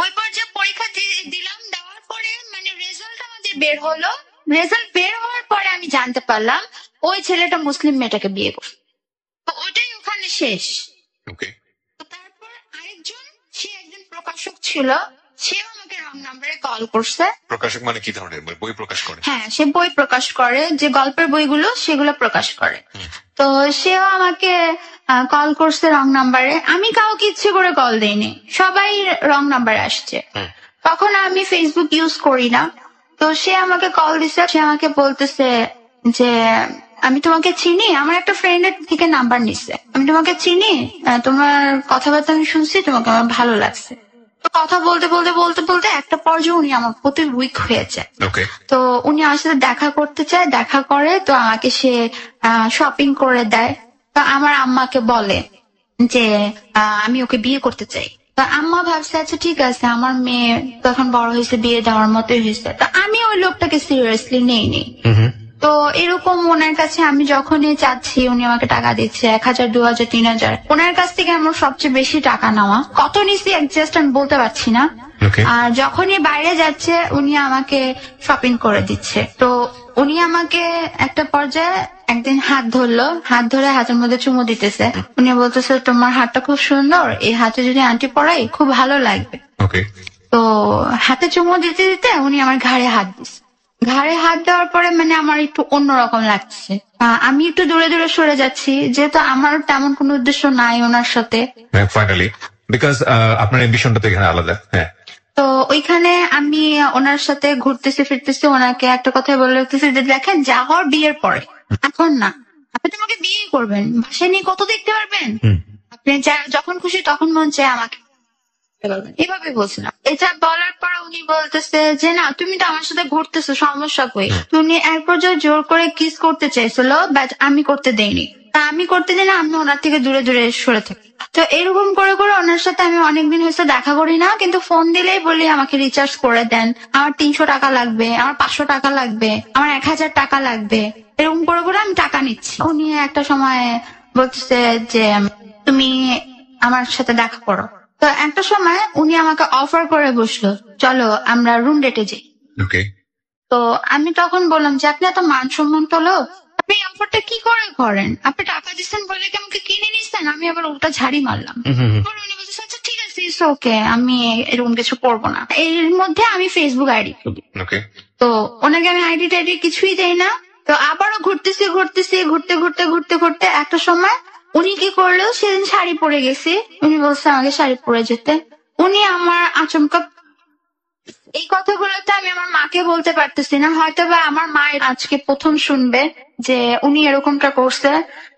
ওই পর্যায়ে পরীক্ষা দিলাম, দেওয়ার পরে মানে রেজাল্ট আমাদের বের হলো। রেজাল্ট বের হওয়ার পরে আমি জানতে পারলাম ওই ছেলেটা মুসলিম মেয়েটাকে বিয়ে করছে। তো ওইটাই ওখানে শেষ। ওকে। তো তারপর আরেকজন, সে একজন প্রকাশক ছিল, সেও আমাকে রং নাম্বারে কল করছে। প্রকাশক মানে কি ধরনের বই প্রকাশ করে? হ্যাঁ, সে বই প্রকাশ করে, যে গল্পের বইগুলো সেগুলো প্রকাশ করে। তো সেও আমাকে কল করছে রং নাম্বারে। আমি কাউকে ইচ্ছে করে কল দেইনি, সবাই রং নাম্বারে আসছে। তখন আমি ফেসবুক ইউজ করি না। তো সে আমাকে কল দিছে, সে আমাকে বলতেছে যে আমি তোমাকে চিনি, আমার একটা ফ্রেন্ডের থেকে নাম্বার নিচ্ছে, আমি তোমাকে চিনি, তোমার কথাবার্তা আমি শুনছি, তোমাকে আমার ভালো লাগছে। তো কথা বলতে বলতে বলতে বলতে একটা পর্যায়ে উনি আমার প্রতি উইক হয়েছে। তো উনি আমার সাথে দেখা করতে চায়, দেখা করে। তো আমাকে সে শপিং করে দেয়। তো আমার আম্মাকে বলে যে আমি ওকে বিয়ে করতে চাই। তো আম্মা ভাবছে আচ্ছা ঠিক আছে, আমার মেয়ে তখন বড় হয়েছে, বিয়ে দেওয়ার মতোই হয়েছে। তো আমি ওই লোকটাকে সিরিয়াসলি নেইনি। তো এরকম ওনার কাছে আমি যখনই চাচ্ছি উনি আমাকে টাকা দিচ্ছে 1,000, 2,000, 3,000। ওনার কাছ থেকে আমার সবচেয়ে বেশি টাকা নেওয়া, কত নিচ্ছি একজাস্ট আমি বলতে পারছি না, Okay. আর যখনই বাইরে যাচ্ছে উনি আমাকে শপিং করে দিচ্ছে। তো উনি আমাকে একটা পর্যায়ে একদিন হাত ধরলো, হাত ধরে হাতের মধ্যে চুমু দিতেছে। উনি বলতেছে তোমার হাতটা খুব সুন্দর, এই হাতে যদি আন্টি পরাই খুব ভালো লাগবে। ওকে। তো হাতে চুমু দিতে দিতে উনি আমার ঘাড়ে হাত দিচ্ছে। ঘাড়ে হাত দেওয়ার পরে মানে আমার একটু অন্যরকম লাগছে। আমি একটু দূরে দূরে সরে যাচ্ছি, যেহেতু আমার তেমন কোনো উদ্দেশ্য নাই ওনার সাথে। ফাইনালি বিকজ আপনার এমবিশনটা তো এখানে আলাদা। হ্যাঁ। তো ওইখানে আমি ওনার সাথে ঘুরতেছি ফিরতেছি, ওনাকে একটা কথাই বলে রাখতেছি যে দেখেন যা হওয়ার বিয়ের পরে, এখন না। আপনি তোমাকে বিয়ে করবেন, বাসায় নিয়ে কত দেখতে পারবেন, আপনি যখন খুশি তখন মন চায় আমাকে এভাবে বলছিলাম। এটা বলার পর উনি বলতেছে যে না তুমি তো আমার সাথে ঘুরতেছো, সমস্যা কই। উনি এক পর্যায়ে জোর করে কিস করতে চাইছিল, বাট আমি করতে দেইনি। তা আমি করতে দিই না, আমি ওনার থেকে দূরে দূরে সরে থাকি। তো এরকম করে করে ওনার সাথে আমি অনেকদিন হয়েছে দেখা করি না, কিন্তু ফোন দিলেই বলি আমাকে রিচার্জ করে দেন, আমার 300 টাকা লাগবে, আমার 500 টাকা লাগবে, আমার 1000 টাকা লাগবে। এরকম করে করে আমি টাকা নিচ্ছি। উনি একটা সময় বলতেছে যে তুমি আমার সাথে দেখা করো। তো একটা সময় উনি আমাকে অফার করে বসলো, চলো আমরা রুম ডেটে যাই। ওকে। তো আমি তখন বললাম যে আপনি এত মান সম্মান তো লোক, আপনি এই অফারটা কি করে করেন? আপনি টাকা দিচ্ছেন বলে কি আমাকে কিনে নিচ্ছেন? আমি আবার উল্টা ঝাড়ি মারলাম। পরে উনি বলছে আচ্ছা ঠিক আছে, ইটস ওকে, আমি এরকম কিছু করবো না। এর মধ্যে আমি ফেসবুক আইডি খুলি। ওকে। তো ওনাকে আমি আইডি টাইডি কিছুই দেই না। তো আবারও ঘুরতেছি ঘুরতেছি ঘুরতে ঘুরতে ঘুরতে ঘুরতে একটা সময় উনি কি করলো, সেদিন শাড়ি পরে গেছি, উনি বলছে আমাকে শাড়ি পরে যেতে। উনি আমার আচমকা, এই কথাগুলোতে আমি আমার মাকে বলতে পারতেছি না, হয়তো বা আমার মা আজকে প্রথম শুনবে যে উনি এরকমটা করছে।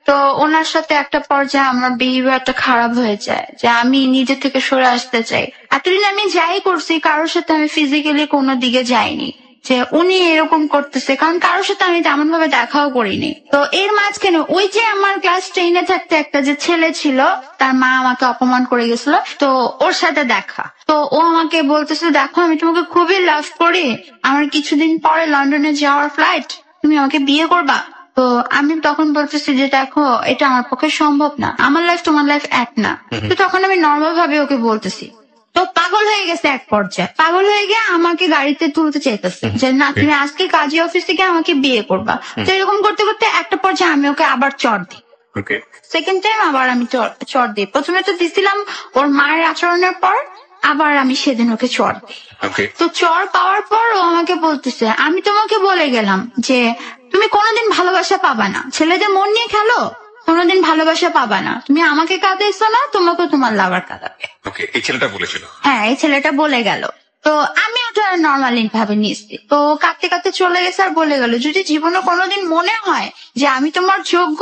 তো ওনার সাথে একটা পর্যায়ে আমার বিহেভিয়ারটা খারাপ হয়ে যায়, যে আমি নিজে থেকে সরে আসতে চাই। এতদিন আমি যাই করছি কারোর সাথে আমি ফিজিক্যালি কোনো দিকে যাইনি, যে উনি এরকম করতেছে, কারণ কারোর সাথে আমি তেমন ভাবে দেখাও করিনি। তো এর মাঝখানে ওই যে আমার ক্লাস 10-এ থাকতে একটা যে ছেলে ছিল, তার মা আমাকে অপমান করে গেছিল, তো ওর সাথে দেখা। তো ও আমাকে বলতেছে দেখো আমি তোমাকে খুবই লাভ করি, আমার কিছুদিন পরে লন্ডনে যাওয়ার ফ্লাইট, তুমি আমাকে বিয়ে করবা। তো আমি তখন বলতেছি যে দেখো এটা আমার পক্ষে সম্ভব না, আমার লাইফ তোমার লাইফ এক না। তো তখন আমি নর্মাল ভাবে ওকে বলতেছি। তো পাগল হয়ে গেছে, এক পর্যায়ে পাগল হয়ে গিয়ে আমাকে গাড়িতে তুলতে চাইতেছে যে না তুমি আজকে কাজী অফিস থেকে আমাকে বিয়ে করবা। তো এরকম করতে করতে একটা পর্যায়ে আমি ওকে আবার চড় দিই। সেকেন্ড টাইম আবার আমি চড় দিই। প্রথমে তো দিছিলাম ওর মায়ের আচরণের পর, আবার আমি সেদিন ওকে চড় দিই। তো চড় পাওয়ার পর ও আমাকে বলতেছে আমি তোমাকে বলে গেলাম যে তুমি কোনোদিন ভালোবাসা পাবা না, ছেলেদের মন নিয়ে খেলো, কোনোদিন ভালোবাসা পাবা না, তুমি আমাকে কাঁদাইছো না, তোমাকে তোমার লাভার কাঁদাবে। ওকে। এই ছেলেটা বলেছিল? হ্যাঁ, এই ছেলেটা বলে গেল। তো আমি ওটা নর্মালি ভাবে নিয়েছি। তো কাঁদতে কাঁদতে চলে গেছে আর বলে গেল যদি জীবনে কোনোদিন মনে হয় যে আমি তোমার যোগ্য,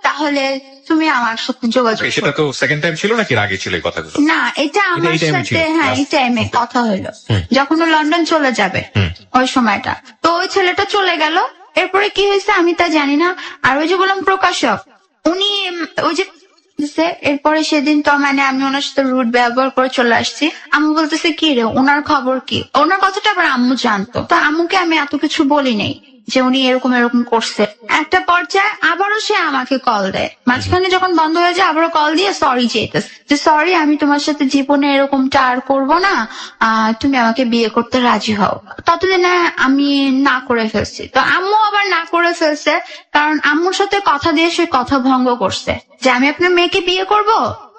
তাহলে তুমি আমার সাথে যোগাযোগ করো। সেটা তো সেকেন্ড টাইম ছিল নাকি আগে ছিল এই কথাগুলো? না, এটা আমার এই টাইমে ছিল? সাথে, হ্যাঁ এই টাইমে কথা হলো যখন ও লন্ডন চলে যাবে ওই সময়টা। তো ওই ছেলেটা চলে গেল, এরপরে কি হয়েছে আমি তা জানি না। আর ওই যে বললাম প্রকাশক, উনি ওই যে এরপরে সেদিন তো মানে আমি ওনার সাথে রুট ব্যবহার করে চলে আসছি। আম্মু বলতেছে কি রে ওনার খবর কি, ওনার কথাটা আবার আম্মু জানতো। তো আম্মুকে আমি এত কিছু বলি নাই যে উনি এরকম এরকম করছে। একটা পর্যায়ে আবারও সে আমাকে কল দেয়, মাঝখানে যখন বন্ধ হয়ে যায় আবারও কল দিয়ে সরি চেয়েছে যে সরি আমি তোমার সাথে জীবনে এরকমটা আর করবো না, তুমি আমাকে বিয়ে করতে রাজি হও। ততদিনে আমি না করে ফেলছি। তো আম্মু আবার না করে ফেলছে, কারণ আম্মুর সাথে কথা দিয়ে সে কথা ভঙ্গ করছে যে আমি আপনার মেয়েকে বিয়ে করব,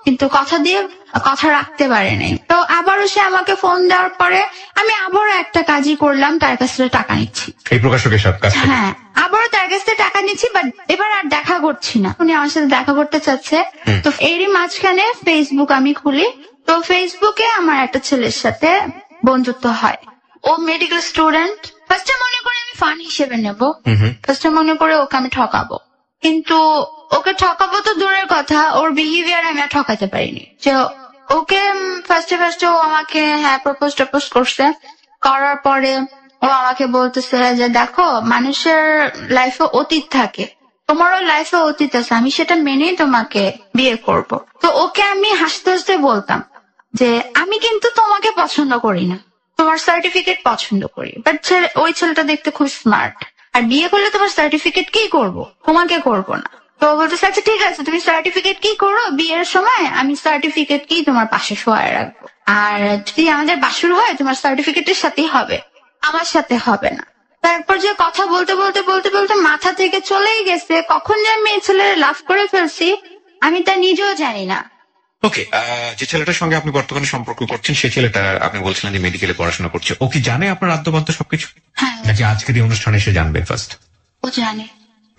কিন্তু কথা দিয়ে কথা রাখতে পারে নাই। তো আবারও সে আমাকে ফোন দেওয়ার পরে আমি আবারও একটা কাজই করলাম, তার কাছ থেকে টাকা নিচ্ছি। এই প্রকাশকের সাথে কাজ? হ্যাঁ, আবারও তার কাছ থেকে টাকা নিচ্ছি, বাট এবার আর দেখা করছি না। উনি আমার সাথে দেখা করতে চাচ্ছে। তো এরই মাঝখানে ফেসবুক আমি খুলি। তো ফেসবুকে আমার একটা ছেলের সাথে বন্ধুত্ব হয়। ও মেডিকেল স্টুডেন্ট। ফার্স্টে মনে করে আমি ফান হিসেবে নেব, ফার্স্টে মনে করে ওকে আমি ঠকাবো, কিন্তু ওকে ঠকাবো তো দূরের কথা, ওর বিহেভিয়ার আমি আর ঠকাতে পারিনি। যে ওকে ফার্স্টে ও আমাকে হ্যাঁ প্রপোজ করছে, করার পরে ও আমাকে বলতেছে যে দেখো মানুষের লাইফে অতীত থাকে, তোমারও লাইফে অতীত আছে, আমি সেটা মেনেই তোমাকে বিয়ে করব। তো ওকে আমি হাসতে হাসতে বলতাম যে আমি কিন্তু তোমাকে পছন্দ করি না, তোমার সার্টিফিকেট পছন্দ করি। বাট ওই ছেলেটা দেখতে খুব স্মার্ট, আর বিয়ে করলে তোমার সার্টিফিকেট কি করব, তোমাকে করব না। তো বলতেছে আচ্ছা ঠিক আছে, তুমি সার্টিফিকেট কি করো বিয়ের সময়, আমি সার্টিফিকেট কি তোমার পাশে শোয়ায় রাখবো, আর যদি আমাদের বাসুর হয় তোমার সার্টিফিকেটের সাথেই হবে, আমার সাথে হবে না। তারপর যে কথা বলতে বলতে বলতে বলতে মাথা থেকে চলেই গেছে, কখন যে আমি এই ছেলের লাভ করে ফেলছি আমি তা নিজেও জানি না। ওকে, যে ছেলেটার সঙ্গে আপনি বর্তমানে সম্পর্ক করছেন সেই ছেলেটা আপনি বলছিলেন যে মেডিকেলে পড়াশোনা করছে, ও কি জানে আপনার আদ্যপান্ত সবকিছু, হ্যাঁ নাকি আজকের এই অনুষ্ঠানে এসে জানবে ফার্স্ট? ও জানে।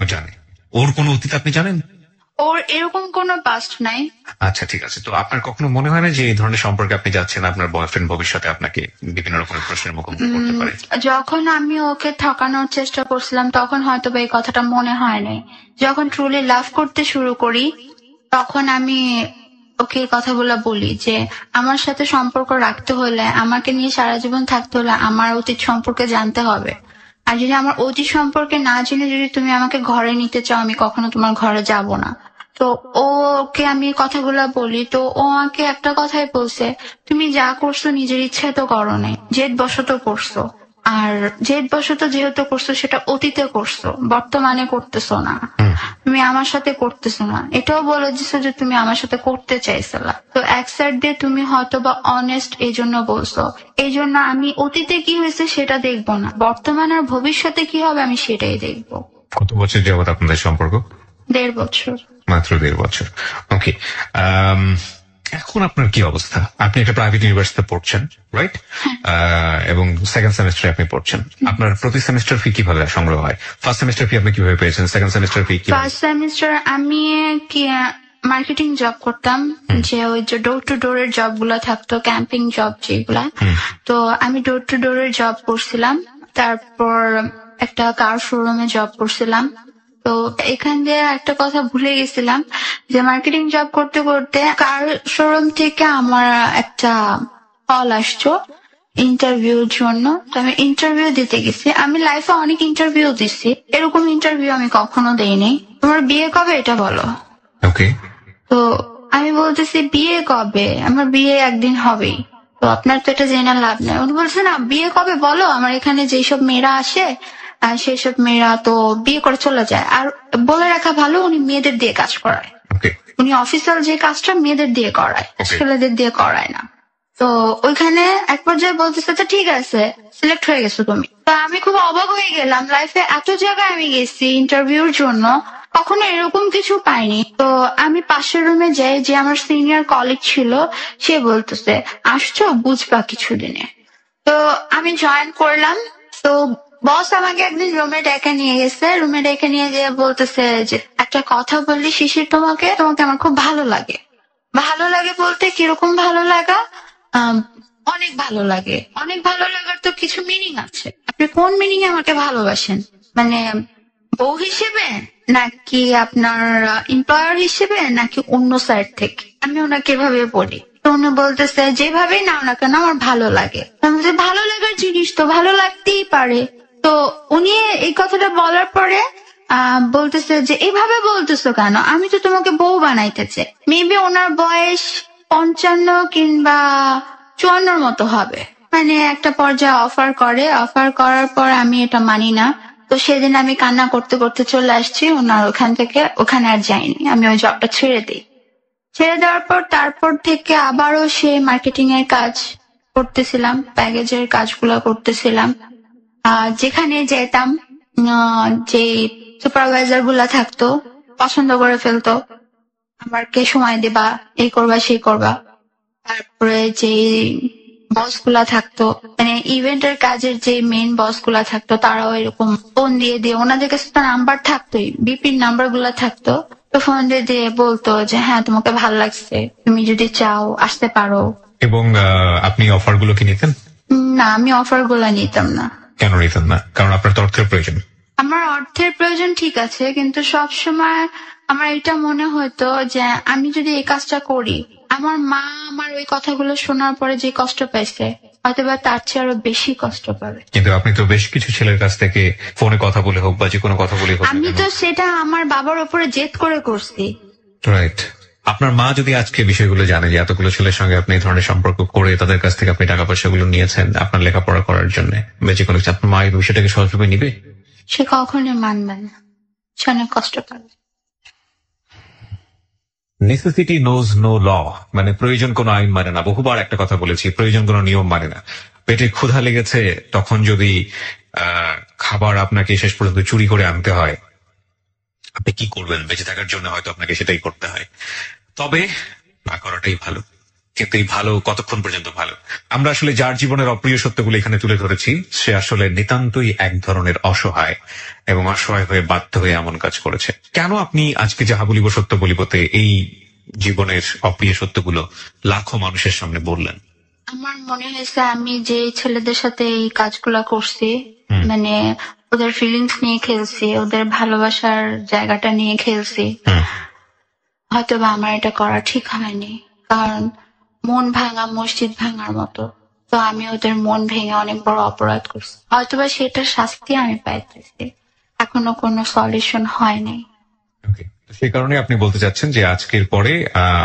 ও জানে। ওর কোনো অতীত আপনি জানেন? ওর এরকম কোনো পাস্ট নাই। আচ্ছা ঠিক আছে, তো আপনার কখনো মনে হয় না যে এই ধরনের সম্পর্কে আপনি যাচ্ছেন, আপনার বয়ফ্রেন্ড ভবিষ্যতে আপনাকে বিভিন্ন রকমের প্রশ্নের মুখোমুখি করতে পারে? যখন আমি ওকে ঠকানোর চেষ্টা করছিলাম তখন হয়তো বা এই কথাটা মনে হয় নাই। যখন ট্রুলি লাভ করতে শুরু করি তখন আমি ওকে এই কথাগুলো বলি যে আমার সাথে সম্পর্ক রাখতে হলে, আমাকে নিয়ে সারা জীবন থাকতে হলে আমার অতীত সম্পর্কে জানতে হবে। আর যদি আমার অতীত সম্পর্কে না জেনে যদি তুমি আমাকে ঘরে নিতে চাও, আমি কখনো তোমার ঘরে যাব না। তো ওকে আমি এই কথাগুলো বলি, তো ও আমাকে একটা কথাই বলছে, তুমি যা করছো নিজের ইচ্ছে তো করো নাই, জেদ বশত করছো। আর জেদ বশত যেহেতু করছো সেটা অতীতে করছো, বর্তমানে করতেছো না, তুমি আমার সাথে করতেছো না। এটাও বলে দিছো যে তুমি আমার সাথে করতে চাইছিলা। তো এক সাইড দিয়ে তুমি হয়তো বা অনেস্ট এই জন্য বলছো, এই জন্য আমি অতীতে কি হয়েছে সেটা দেখবো না, বর্তমান আর ভবিষ্যতে কি হবে আমি সেটাই দেখবো। কত বছর যাবত আপনাদের সম্পর্ক? 1.5 বছর। মাত্র 1.5 বছর। ওকে, এখন আপনার কি অবস্থা? আপনি একটা প্রাইভেট ইউনিভার্সিটিতে পড়ছেন, রাইট? এবং সেকেন্ড সেমিস্টারে আপনি পড়ছেন। আপনার প্রতি সেমিস্টার ফি কিভাবে সংগ্রহ হয়? ফার্স্ট সেমিস্টার ফি আপনি কিভাবে পেয়েছেন? সেকেন্ড সেমিস্টার ফি কি? ফার্স্ট সেমিস্টার আমি কি মার্কেটিং জব করতাম, যে ওই যে ডোর টু ডোরের জব গুলা থাকতো, ক্যাম্পিং জব যেগুলা। তো আমি ডোর টু ডোরের জব করছিলাম, তারপর একটা কার শোরুমে জব করছিলাম। তো এখান দিয়ে একটা কথা ভুলে গেছিলাম যে মার্কেটিং জব করতে করতে কার শোরুম থেকে আমার একটা কল আসছো ইন্টারভিউর জন্য। তো আমি ইন্টারভিউ দিতে গেছি। আমি লাইফে অনেক ইন্টারভিউ দিচ্ছি, এরকম ইন্টারভিউ আমি কখনো দেইনি। তোমার বিয়ে কবে এটা বলো। ওকে, তো আমি বলতেছি বিয়ে কবে, আমার বিয়ে একদিন হবেই। তো আপনার তো এটা জেনে লাভ নেই। উনি বলছে না বিয়ে কবে বলো, আমার এখানে যেসব মেয়েরা আসে আর সেসব মেয়েরা তো বিয়ে করে চলে যায়। আর বলে রাখা ভালো, উনি মেয়েদের দিয়ে কাজ করায়, ওকে, উনি অফিসিয়াল যে কাজটা মেয়েদের দিয়ে করায়, ছেলেদের দিয়ে করায় না। তো ওইখানে এক পর্যায়ে বলতেছে আচ্ছা ঠিক আছে সিলেক্ট হয়ে গেছো তুমি। তো আমি খুব অবাক হয়ে গেলাম, লাইফে এত জায়গায় আমি গেছি ইন্টারভিউর জন্য, কখনো এরকম কিছু পাইনি। তো আমি পাশের রুমে যাই, যে আমার সিনিয়র কলিগ ছিল সে বলতেছে আসছো বুঝবা কিছুদিনে। তো আমি জয়েন করলাম। তো বস আমাকে একদিন রুমে ডেকে নিয়ে গেছে, রুমে ডেকে নিয়ে গিয়ে বলতেছে যে একটা কথা বললি শিশির, তোমাকে তোমাকে আমার খুব ভালো লাগে। ভালো লাগে বলতে কিরকম ভালো লাগা? অনেক ভালো লাগে। অনেক ভালো লাগার তো কিছু মিনিং আছে, আপনি কোন মিনিং এ আমাকে ভালোবাসেন, মানে বউ হিসেবে নাকি আপনার এমপ্লয়ার হিসেবে নাকি অন্য সাইড থেকে? আমি ওনাকে এভাবে বলি। তো উনি বলতেছে যেভাবেই নাও না কেন আমার ভালো লাগে। আমি বলছি, ভালো লাগার জিনিস তো ভালো লাগতেই পারে। তো উনি এই কথাটা বলার পরে বলতেছে যে এভাবে বলতেছো কেন, আমি তো তোমাকে বউ বানাইতে চাই। মেবি ওনার বয়স 55 কিংবা 54 মতো হবে। মানে একটা পর্যায়ে অফার করে, অফার করার পর আমি এটা মানি না। তো সেদিন আমি কান্না করতে করতে চলে আসছি ওনার ওখান থেকে, ওখানে আর যাইনি, আমি ওই জবটা ছেড়ে দিই। ছেড়ে দেওয়ার পর তারপর থেকে আবারও সে মার্কেটিং এর কাজ করতেছিলাম, প্যাকেজের কাজগুলো করতেছিলাম। যেখানে যেতাম যে সুপারভাইজার গুলা থাকতো পছন্দ করে ফেলতো, আমাকে সময় দিবা, এই করবা সেই করবা। তারপরে যে বস গুলা থাকতো, মানে ইভেন্টের কাজের যে মেইন বস গুলা থাকতো, তারাও এরকম ফোন দিয়ে দিয়ে, ওনাদের কাছে তো নাম্বার থাকতোই, বিপির নাম্বার গুলা থাকতো, তো ফোন দিয়ে দিয়ে বলতো যে হ্যাঁ তোমাকে ভালো লাগছে, তুমি যদি চাও আসতে পারো। এবং আপনি অফার গুলো কি নিতেন? না, আমি অফার গুলা নিতাম না। কেন নিতেন না? কারণ আপনার তো অর্থের প্রয়োজন। আমার অর্থের প্রয়োজন ঠিক আছে, কিন্তু সব সময় আমার এটা মনে হতো যে আমি যদি এই কাজটা করি, আমার মা আমার ওই কথাগুলো শোনার পরে যে কষ্ট পাইছে অথবা তার চেয়ে আরো বেশি কষ্ট পাবে। কিন্তু আপনি তো বেশ কিছু ছেলের কাছ থেকে ফোনে কথা বলে হোক বা যে কোনো কথা বলে হোক, আমি তো সেটা আমার বাবার উপরে জেদ করে করছি। রাইট। আপনার মা যদি আজকে বিষয়গুলো জানে যে এতগুলো ছেলের সঙ্গে আপনি এই ধরনের সম্পর্ক করে তাদের কাছ থেকে আপনি টাকা পয়সাগুলো নিয়েছেন আপনার লেখাপড়া করার জন্য, বেঁচে কোনো কিছু, আপনার মা এই বিষয়টাকে সহজভাবে নিবে? সে কখনোই মানবে না, সে অনেক কষ্ট পাবে। নেসেসিটি নোজ নো ল, মানে প্রয়োজন কোনো আইন মানে না। বহুবার একটা কথা বলেছি, প্রয়োজন কোনো নিয়ম মানে না। পেটে ক্ষুধা লেগেছে, তখন যদি খাবার আপনাকে শেষ পর্যন্ত চুরি করে আনতে হয়, আপনি কি করবেন? বেঁচে থাকার জন্য হয়তো আপনাকে সেটাই করতে হয়। তবে না করাটাই ভালো। কিন্তু এই ভালো কতক্ষণ পর্যন্ত ভালো? আমরা আসলে যার জীবনের অপ্রিয় সত্যগুলো এখানে তুলে ধরেছি, সে আসলে নিতান্তই এক ধরনের অসহায়, এবং অসহায় হয়ে বাধ্য হয়ে এমন কাজ করেছে। কেন আপনি আজকে যাহা বলিব সত্য বলিবতে এই জীবনের অপ্রিয় সত্যগুলো লাখো মানুষের সামনে বললেন? আমার মনে হয়েছে আমি যে ছেলেদের সাথে এই কাজগুলা করছি, হুম। মানে ওদের ফিলিংস নিয়ে খেলছি, ওদের ভালোবাসার জায়গাটা নিয়ে খেলছি, হুম। হয়তোবা আমার এটা করা ঠিক হয়নি। কারণ মন ভাঙা মসজিদ ভাঙার মতো। তো আমি ওদের মন ভেঙে অনেক বড় অপরাধ করছি, হয়তোবা সেটার শাস্তি আমি পাইতেছি, এখনো কোনো সলিউশন হয়নি। Okay. তো সেই কারণে আপনি বলতে চাচ্ছেন যে আজকের পরে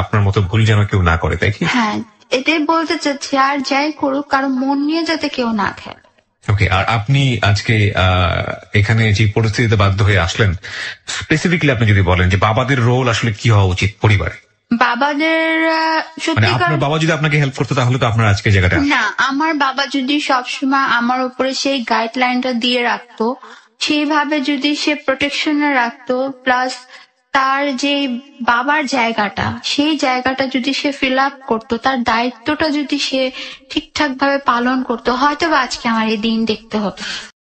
আপনার মতো ভুল যেন কেউ না করে, তাই কি? হ্যাঁ, এটাই বলতে চাচ্ছি, আর যাই করুক কারো মন নিয়ে যাতে কেউ না খেলে। ওকে, আর আপনি আজকে এখানে যে পরিস্থিতিতে বাধ্য হয়ে আসলেন, স্পেসিফিকলি আপনি যদি বলেন যে বাবাদের রোল আসলে কি হওয়া উচিত পরিবারে? বাবাদের মানে সত্যিকার আপনার বাবা যদি আপনাকে হেল্প করতো তাহলে তো আপনার আজকে জায়গাটা। না, আমার বাবা যদি সবসময় আমার উপরে সেই গাইডলাইনটা দিয়ে রাখতো, সেইভাবে যদি সে প্রোটেকশনে রাখতো, প্লাস তার যে বাবার জায়গাটা, সেই জায়গাটা যদি সে ফিল আপ করতো, তার দায়িত্বটা যদি সে ঠিকঠাক ভাবে পালন করতো, হয়তো বা আজকে আমার এই দিন দেখতে হতো।